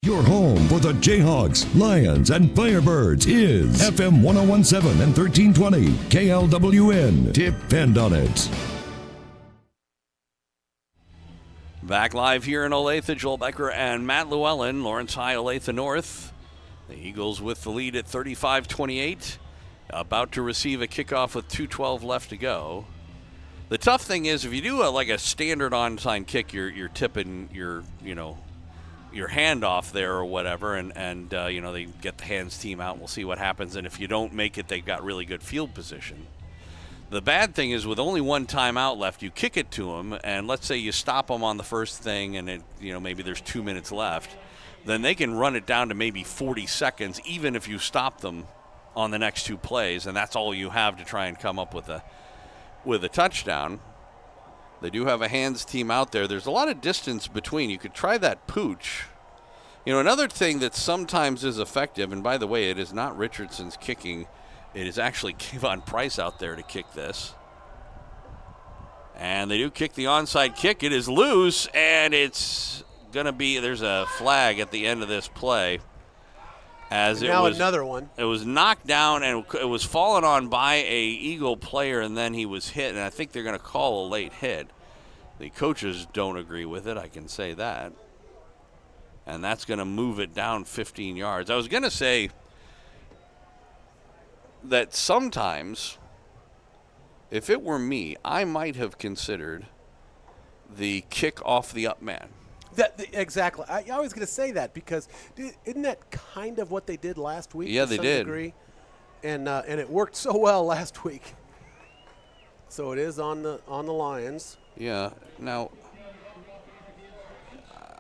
Your home for the Jayhawks, Lions, and Firebirds is FM 1017 and 1320 KLWN. Depend on it. Back live here in Olathe, Joel Becker and Matt Llewellyn, Lawrence High, Olathe North. The Eagles with the lead at 35-28, about to receive a kickoff with 2:12 left to go. The tough thing is, if you do a standard onside kick, you're tipping your handoff there or whatever, and they get the hands team out. And we'll see what happens. And if you don't make it, they've got really good field position. The bad thing is, with only one timeout left, you kick it to them, and let's say you stop them on the first thing, and maybe there's 2 minutes left, then they can run it down to maybe 40 seconds, even if you stop them on the next 2 plays, and that's all you have to try and come up with a touchdown. They do have a hands team out there. There's a lot of distance between. You could try that pooch. Another thing that sometimes is effective, and by the way, it is not Richardson's kicking. It is actually Kayvon Price out there to kick this. And they do kick the onside kick. It is loose, and it's going to be, there's a flag at the end of this play. Another one. It was knocked down, and it was fallen on by a Eagle player, and then he was hit, and I think they're going to call a late hit. The coaches don't agree with it, I can say that. And that's going to move it down 15 yards. I was going to say that sometimes, if it were me, I might have considered the kick off the up man. Exactly. I was going to say that because isn't that kind of what they did last week? Yeah, to they some did. Degree? And it worked so well last week. So it is on the Lions. Yeah. Now,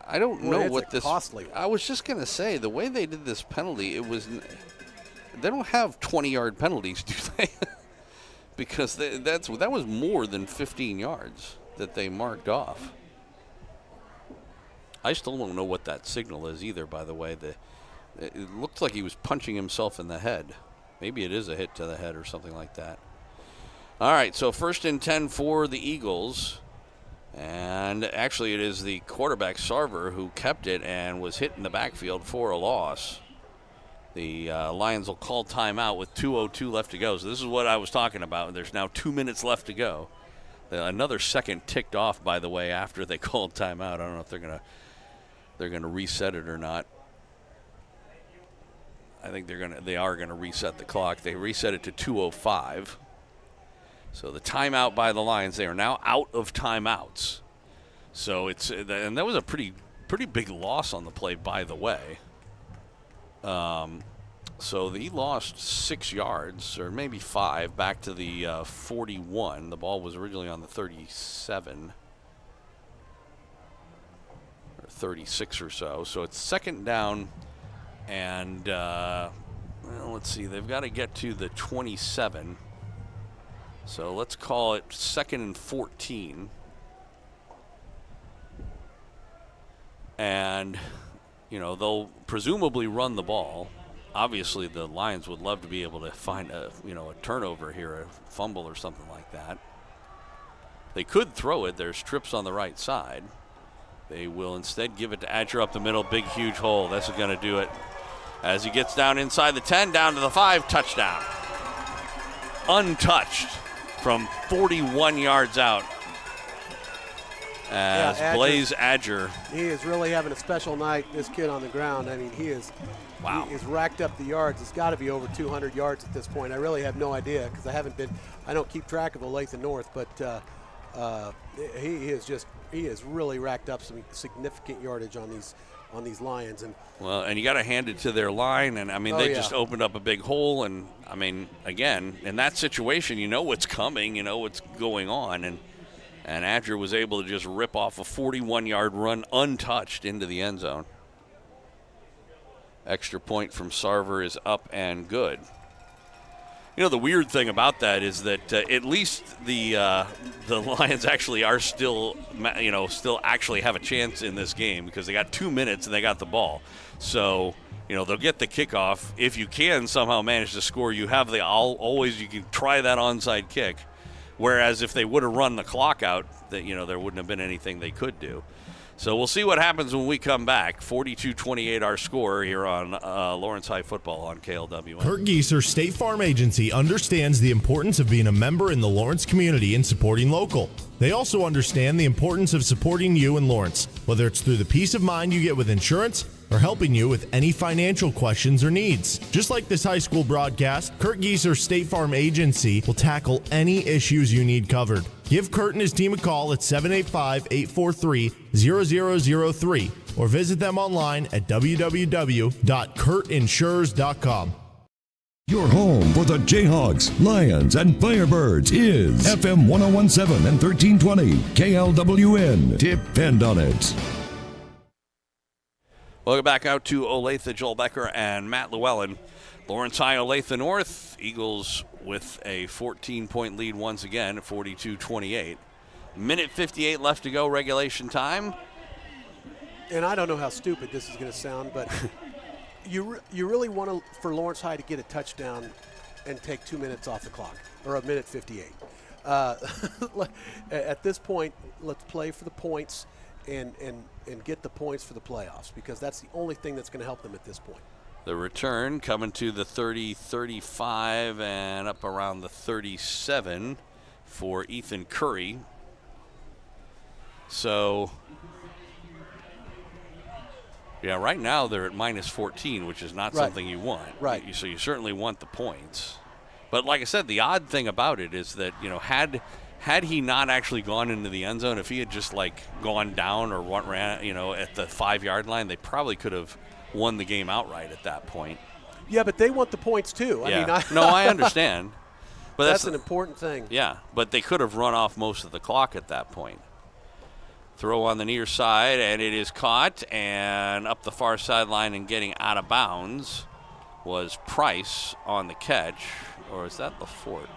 I don't know what this. Costly. I was just going to say, the way they did this penalty, they don't have 20-yard penalties, do they? Because that was more than 15 yards that they marked off. I still don't know what that signal is either, by the way. It looked like he was punching himself in the head. Maybe it is a hit to the head or something like that. All right, so 1st and 10 for the Eagles. And actually it is the quarterback, Sarver, who kept it and was hit in the backfield for a loss. The Lions will call timeout with 2:02 left to go. So this is what I was talking about. There's now 2 minutes left to go. Another second ticked off, by the way, after they called timeout. I don't know if they're gonna reset it or not. I think they are gonna reset the clock. They reset it to 2:05. So the timeout by the Lions. They are now out of timeouts. So and that was a pretty big loss on the play, by the way. So he lost 6 yards, or maybe 5, back to the 41. The ball was originally on the 37, or 36 or so. So it's second down, and let's see, they've got to get to the 27. So let's call it 2nd and 14. And, they'll presumably run the ball. Obviously, the Lions would love to be able to find a turnover here, a fumble or something like that. They could throw it. There's trips on the right side. They will instead give it to Adger up the middle. Big, huge hole. That's going to do it. As he gets down inside the 10, down to the 5, touchdown. Untouched from 41 yards out. As Blaze Adger. He is really having a special night, this kid on the ground. I mean, he is racked up the yards. It's got to be over 200 yards at this point. I really have no idea because I don't keep track of Olathe North, but he has really racked up some significant yardage on these Lions. And you got to hand it to their line, and they just opened up a big hole. And again, in that situation, you know what's coming, you know what's going on, and Adger was able to just rip off a 41-yard run untouched into the end zone. Extra point from Sarver is up and good. The weird thing about that is that at least the Lions actually are still actually have a chance in this game because they got 2 minutes and they got the ball. So, they'll get the kickoff. If you can somehow manage to score, you have you can try that onside kick. Whereas if they would have run the clock out, there wouldn't have been anything they could do. So we'll see what happens when we come back. 42-28 our score here on Lawrence High Football on KLWN. Kurt Gieser, State Farm Agency, understands the importance of being a member in the Lawrence community and supporting local. They also understand the importance of supporting you in Lawrence, whether it's through the peace of mind you get with insurance or helping you with any financial questions or needs. Just like this high school broadcast, Kurt Gieser, State Farm Agency will tackle any issues you need covered. Give Kurt and his team a call at 785-843-0003 or visit them online at www.kurtinsures.com. Your home for the Jayhawks, Lions, and Firebirds is FM 1017 and 1320 KLWN. Depend on it. Welcome back out to Olathe. Joel Becker and Matt Llewellyn. Lawrence High, Olathe North. Eagles with a 14-point lead once again at 42-28. Minute 58 left to go, regulation time. And I don't know how stupid this is going to sound, but you really want for Lawrence High to get a touchdown and take 2 minutes off the clock, or a minute 58. At this point, let's play for the points and get the points for the playoffs, because that's the only thing that's going to help them at this point. The return coming to the 30, 35, and up around the 37 for Ethan Curry. So, yeah, right now they're at minus 14, which is not something you want. Right. So you certainly want the points. But like I said, the odd thing about it is that, had he not actually gone into the end zone, if he had just gone down or ran, at the 5-yard line, they probably could have won the game outright at that point. Yeah, but they want the points too. Yeah. I understand. But that's an important thing. Yeah, but they could have run off most of the clock at that point. Throw on the near side, and it is caught, and up the far sideline and getting out of bounds was Price on the catch. Or is that LaForte?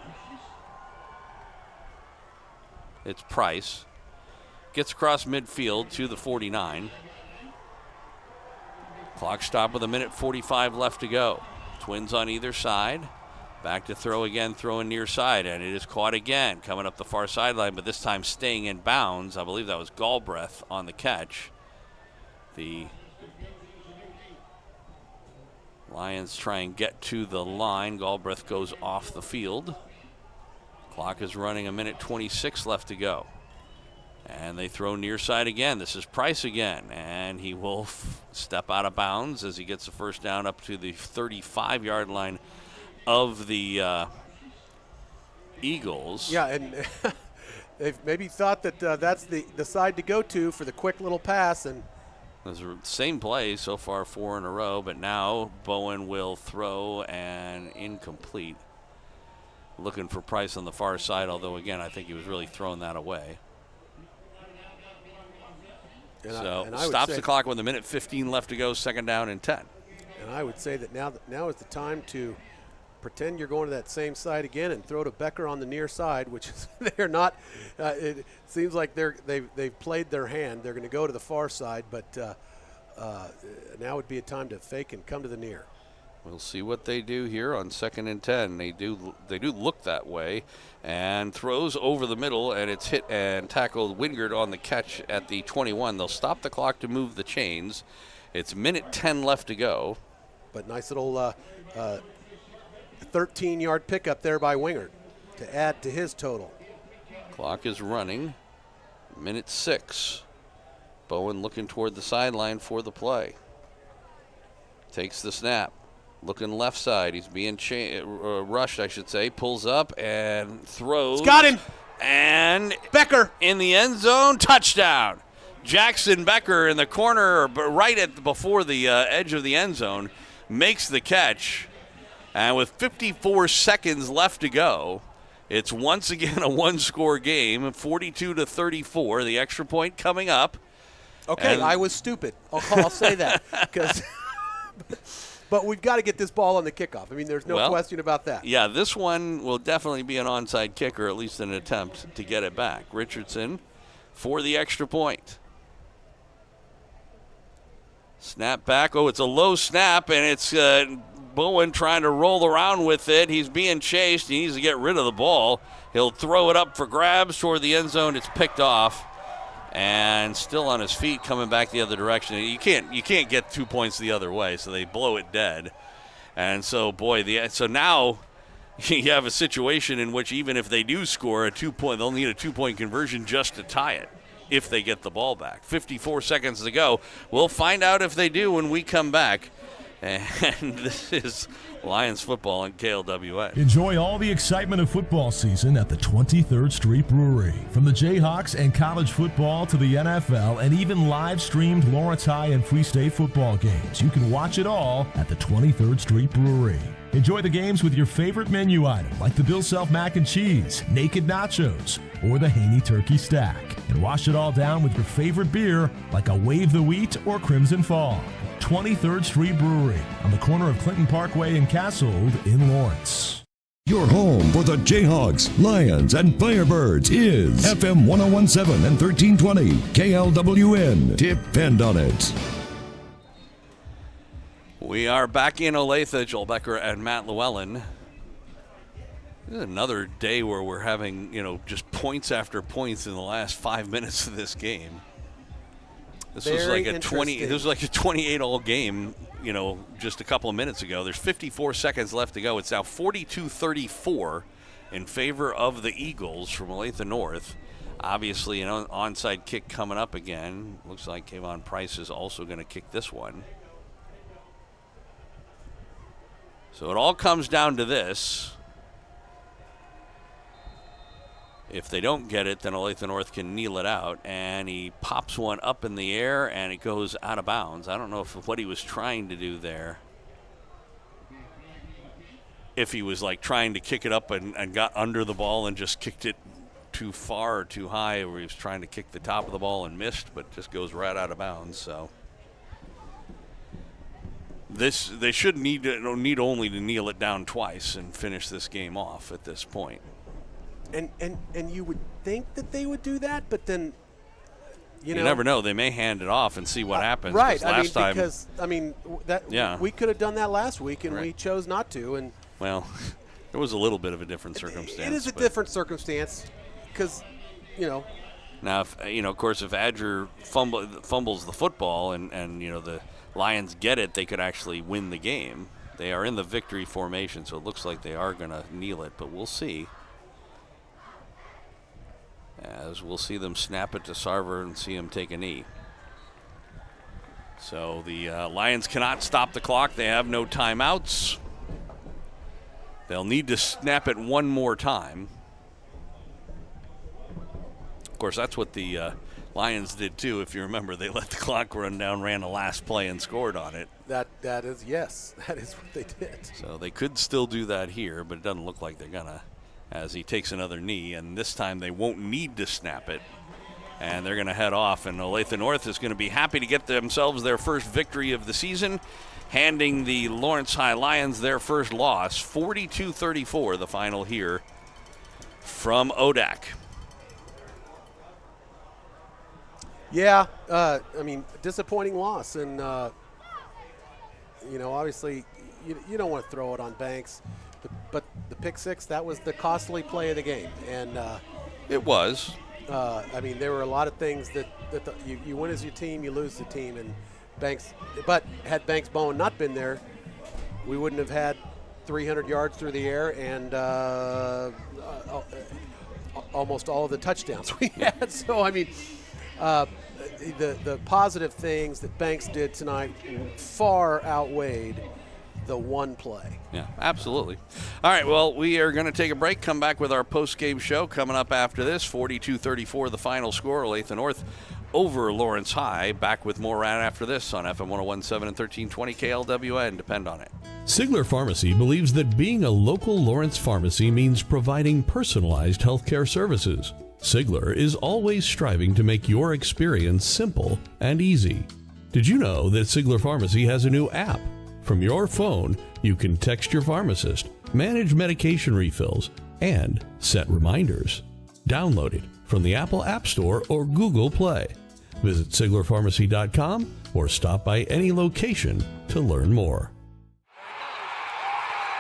It's Price. Gets across midfield to the 49. Clock stop with a minute 45 left to go. Twins on either side. Back to throw again, throwing near side, and it is caught again, coming up the far sideline, but this time staying in bounds. I believe that was Galbraith on the catch. The Lions try and get to the line. Galbraith goes off the field. Clock is running, a minute 26 left to go. And they throw near side again. This is Price again, and he will step out of bounds as he gets the first down up to the 35-yard line of the Eagles. Yeah, and they've maybe thought that that's the side to go to for the quick little pass. And it's the same play so far, 4 in a row, but now Bowen will throw and incomplete. Looking for Price on the far side, although, again, I think he was really throwing that away. And I stops the clock with a minute 15 left to go, second down and 10. And I would say that now is the time to pretend you're going to that same side again and throw to Becker on the near side, which is they're not. It seems like they've played their hand. They're going to go to the far side, but now would be a time to fake and come to the near. We'll see what they do here on 2nd and 10. They do look that way, and throws over the middle, and it's hit and tackled Wingard on the catch at the 21. They'll stop the clock to move the chains. It's minute 10 left to go. But nice little 13-yard pickup there by Wingard to add to his total. Clock is running. Minute 6. Bowen looking toward the sideline for the play. Takes the snap. Looking left side. He's being rushed, I should say. Pulls up and throws. It's got him. And Becker in the end zone. Touchdown. Jackson Becker in the corner, right before the edge of the end zone, makes the catch. And with 54 seconds left to go, it's once again a one-score game, 42-34. The extra point coming up. Okay, I was stupid. I'll say that. But we've got to get this ball on the kickoff. I mean, there's no question about that. Yeah, this one will definitely be an onside kick, or at least an attempt to get it back. Richardson for the extra point. Snap back. Oh, it's a low snap, and it's Bowen trying to roll around with it. He's being chased. He needs to get rid of the ball. He'll throw it up for grabs toward the end zone. It's picked off. And still on his feet, coming back the other direction. You can't get 2 points the other way, so they blow it dead. And so, so now you have a situation in which even if they do score a 2-point, they'll need a 2-point conversion just to tie it if they get the ball back. 54 seconds to go. We'll find out if they do when we come back. And this is Lions football on KLWN. Enjoy all the excitement of football season at the 23rd Street Brewery. From the Jayhawks and college football to the NFL and even live-streamed Lawrence High and Free State football games, you can watch it all at the 23rd Street Brewery. Enjoy the games with your favorite menu item like the Bill Self Mac and Cheese, Naked Nachos, or the Haney Turkey Stack. And wash it all down with your favorite beer like a Wave the Wheat or Crimson Fog. 23rd Street Brewery on the corner of Clinton Parkway and Castle in Lawrence. Your home for the Jayhawks, Lions, and Firebirds is FM 1017 and 1320 KLWN. Depend on it. We are back in Olathe. Joel Becker and Matt Llewellyn. This is another day where we're having, just points after points in the last 5 minutes of this game. This was like a 28-all game, just a couple of minutes ago. There's 54 seconds left to go. It's now 42-34 in favor of the Eagles from Olathe North. Obviously, an onside kick coming up again. Looks like Kayvon Price is also going to kick this one. So it all comes down to this. If they don't get it, then Olathe North can kneel it out, and he pops one up in the air, and it goes out of bounds. I don't know what he was trying to do there. If he was trying to kick it up and got under the ball and just kicked it too far or too high, or he was trying to kick the top of the ball and missed, but just goes right out of bounds. So they should need only to kneel it down twice and finish this game off at this point. And you would think that they would do that, but then you never know. They may hand it off and see what happens. Right. We could have done that last week, and we chose not to. And well, there was a little bit of a different circumstance. It is a different circumstance because Now, if, of course, if Adger fumbles the football and the Lions get it, they could actually win the game. They are in the victory formation, so it looks like they are going to kneel it, but we'll see. as we'll see them snap it to Sarver and see him take a knee. So the Lions cannot stop the clock. They have no timeouts. They'll need to snap it one more time. Of course, that's what the Lions did too. If you remember, they let the clock run down, ran the last play, and scored on it. That is what they did. So they could still do that here, but it doesn't look like they're gonna, as he takes another knee, and this time they won't need to snap it. And they're going to head off, and Olathe North is going to be happy to get themselves their first victory of the season, handing the Lawrence High Lions their first loss, 42-34, the final here from ODAC. Yeah, disappointing loss, and obviously you don't want to throw it on Banks, but the pick six, that was the costly play of the game, and it was. There were a lot of things that you win as your team, you lose the team, and Banks. But had Banks Bowen not been there, we wouldn't have had 300 yards through the air and almost all of the touchdowns we had. So the positive things that Banks did tonight far outweighed the one play. Yeah, absolutely. All right, well, we are going to take a break, come back with our post-game show coming up after this. 42-34, the final score. Olathe North over Lawrence High. Back with more right after this on FM 101.7 and 1320 KLWN. Depend on it. Sigler Pharmacy believes that being a local Lawrence pharmacy means providing personalized healthcare services. Sigler is always striving to make your experience simple and easy. Did you know that Sigler Pharmacy has a new app? From your phone, you can text your pharmacist, manage medication refills, and set reminders. Download it from the Apple App Store or Google Play. Visit SiglerPharmacy.com or stop by any location to learn more.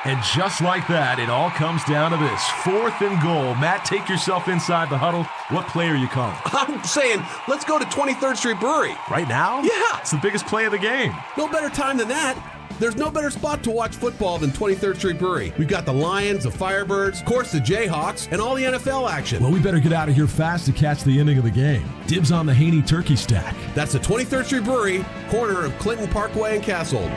And just like that, it all comes down to this. 4th and goal. Matt, take yourself inside the huddle. What play are you calling? I'm saying, let's go to 23rd Street Brewery. Right now? Yeah. It's the biggest play of the game. No better time than that. There's no better spot to watch football than 23rd Street Brewery. We've got the Lions, the Firebirds, of course the Jayhawks, and all the NFL action. Well, we better get out of here fast to catch the ending of the game. Dibs on the Haney turkey stack. That's the 23rd Street Brewery, corner of Clinton Parkway and Castle.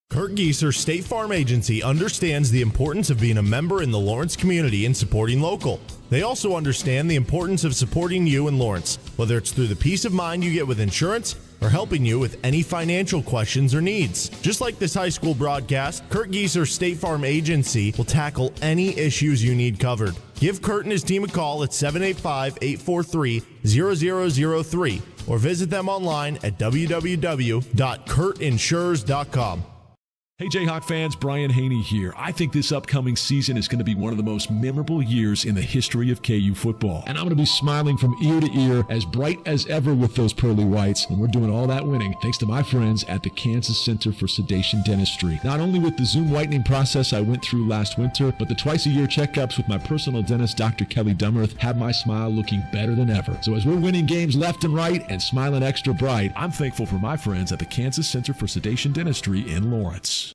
Kurt Gieser State Farm Agency understands the importance of being a member in the Lawrence community and supporting local. They also understand the importance of supporting you in Lawrence, whether it's through the peace of mind you get with insurance or helping you with any financial questions or needs. Just like this high school broadcast, Kurt Gieser State Farm Agency will tackle any issues you need covered. Give Kurt and his team a call at 785-843-0003 or visit them online at www.kurtinsures.com. Hey Jayhawk fans, Brian Haney here. I think this upcoming season is going to be one of the most memorable years in the history of KU football. And I'm going to be smiling from ear to ear, as bright as ever with those pearly whites. And we're doing all that winning thanks to my friends at the Kansas Center for Sedation Dentistry. Not only with the Zoom whitening process I went through last winter, but the twice-a-year checkups with my personal dentist, Dr. Kelly Dummerth, have my smile looking better than ever. So as we're winning games left and right and smiling extra bright, I'm thankful for my friends at the Kansas Center for Sedation Dentistry in Lawrence.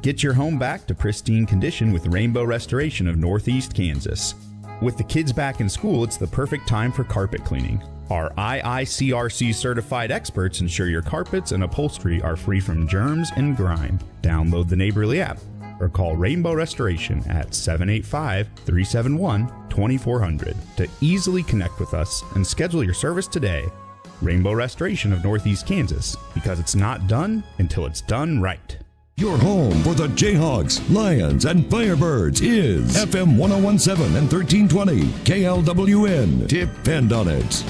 Get your home back to pristine condition with Rainbow Restoration of Northeast Kansas. With the kids back in school, it's the perfect time for carpet cleaning. Our IICRC certified experts ensure your carpets and upholstery are free from germs and grime. Download the Neighborly app or call Rainbow Restoration at 785-371-2400 to easily connect with us and schedule your service today. Rainbow Restoration of Northeast Kansas, because it's not done until it's done right. Your home for the Jayhawks, Lions, and Firebirds is FM 101.7 and 1320 KLWN. Depend on it.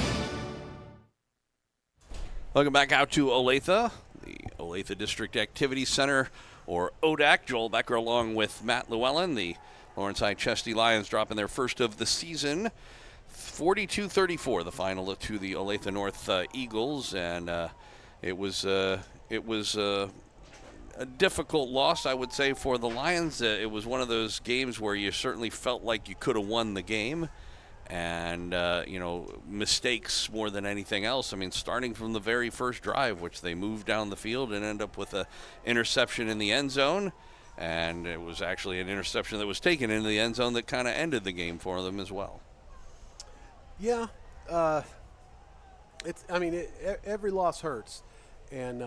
Welcome back out to Olathe, the Olathe District Activity Center, or ODAC. Joel Becker along with Matt Llewellyn. The Lawrence High Chesty Lions dropping their first of the season. 42-34, the final to the Olathe North Eagles, and it was a difficult loss, I would say, for the Lions. It was one of those games where you certainly felt like you could have won the game, and mistakes more than anything else. I mean, starting from the very first drive, which they moved down the field and ended up with an interception in the end zone, And it was actually an interception that was taken into the end zone that kind of ended the game for them as well. Yeah. Every loss hurts. And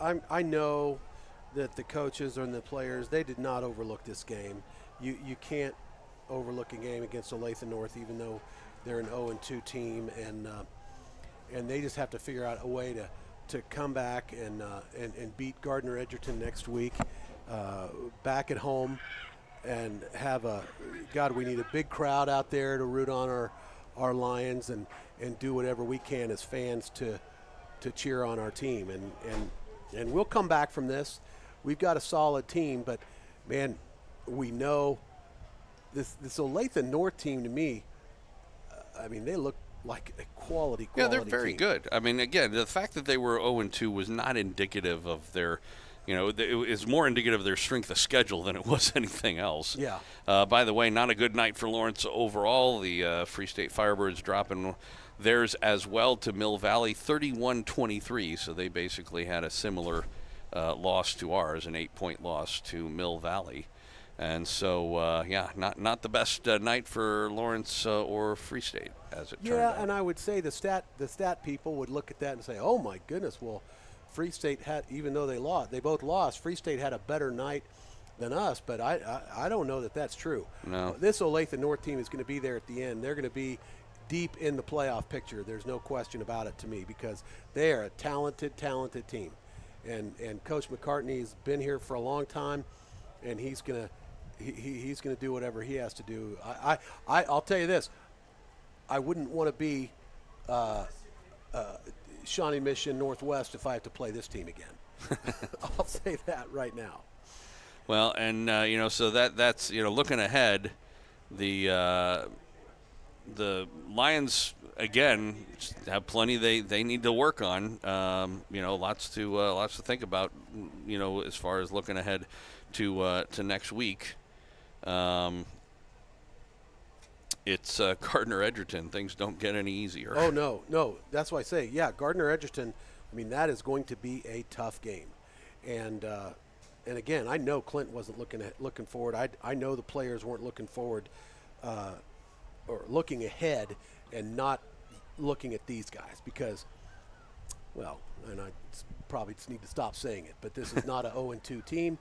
I know that the coaches and the players, they did not overlook this game. You can't overlook a game against Olathe North, even though they're an 0-2 team, and they just have to figure out a way to come back and beat Gardner Edgerton next week, back at home, and have we need a big crowd out there to root on our Lions and do whatever we can as fans to cheer on our team, and we'll come back from this. We've got a solid team, but man, we know this Olathe North team, to me, they look like a quality Yeah, they're very team. good. I mean, again, the fact that they were 0-2 was not indicative of their, it was more indicative of their strength of schedule than it was anything else. Yeah. By the way, not a good night for Lawrence overall. The Free State Firebirds dropping theirs as well to Mill Valley, 31-23. So they basically had a similar loss to ours, an 8-point loss to Mill Valley. And so, not the best night for Lawrence or Free State, as it turned out. Yeah, and I would say the stat people would look at that and say, "Oh my goodness, well, Free State had, even though they both lost, Free State had a better night than us." But I don't know that that's true. No. This Olathe North team is going to be there at the end. They're going to be deep in the playoff picture. There's no question about it to me, because they are a talented team, and Coach McCartney has been here for a long time, and he's going to do whatever he has to do. I'll tell you this. I wouldn't want to be Shawnee Mission Northwest if I have to play this team again. I'll say that right now. Well, and so that's looking ahead, the Lions again have plenty they need to work on. Lots to think about. As far as looking ahead to next week. It's Gardner Edgerton. Things don't get any easier. Oh, no. That's why I say, Gardner Edgerton, that is going to be a tough game. And again, I know Clint wasn't looking forward. I know the players weren't looking forward or looking ahead and not looking at these guys because, and I probably just need to stop saying it, but this is not an 0-2 team.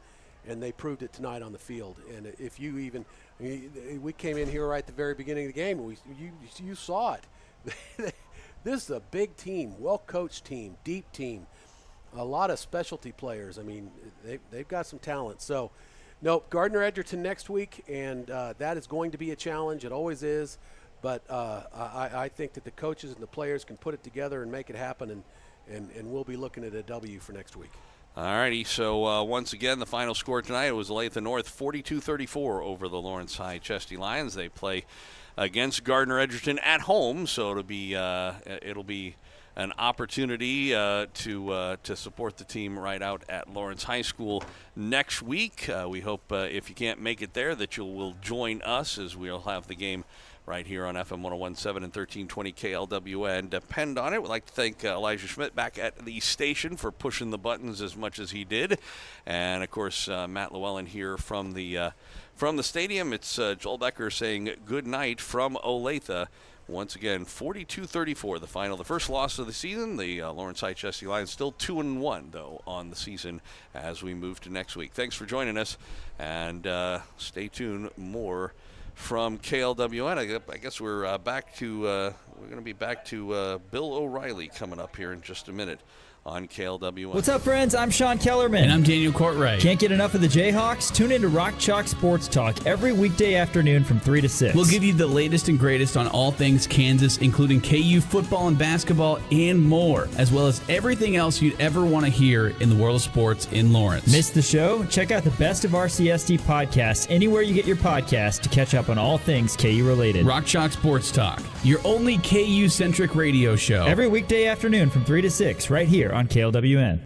And they proved it tonight on the field. And if you even, we came in here right at the very beginning of the game, and you saw it. This is a big team, well-coached team, deep team, a lot of specialty players. They've got some talent. So, Gardner Edgerton next week, and that is going to be a challenge. It always is. But I think that the coaches and the players can put it together and make it happen, and we'll be looking at a W for next week. All righty, so once again, the final score tonight was Olathe North 42-34 over the Lawrence High Chesty Lions. They play against Gardner Edgerton at home, so it'll be an opportunity to support the team right out at Lawrence High School next week. We hope if you can't make it there that you will join us, as we'll have the game right here on FM 101.7 and 1320 KLWN. Depend on it. We'd like to thank Elijah Schmidt back at the station for pushing the buttons as much as he did. And, of course, Matt Llewellyn here from the stadium. It's Joel Becker saying good night from Olathe. Once again, 42-34, the final. The first loss of the season. The Lawrence High Chesty Lions still 2-1, though, on the season as we move to next week. Thanks for joining us, and stay tuned. More from KLWN. I guess we're back to we're going to be back to Bill O'Reilly coming up here in just a minute on KLWN. What's up, friends? I'm Sean Kellerman. And I'm Daniel Courtwright. Can't get enough of the Jayhawks? Tune in to Rock Chalk Sports Talk every weekday afternoon from 3 to 6. We'll give you the latest and greatest on all things Kansas, including KU football and basketball and more, as well as everything else you'd ever want to hear in the world of sports in Lawrence. Miss the show? Check out the Best of RCSD podcasts anywhere you get your podcasts to catch up on all things KU related. Rock Chalk Sports Talk, your only KU-centric radio show. Every weekday afternoon from 3 to 6 right here on KLWN.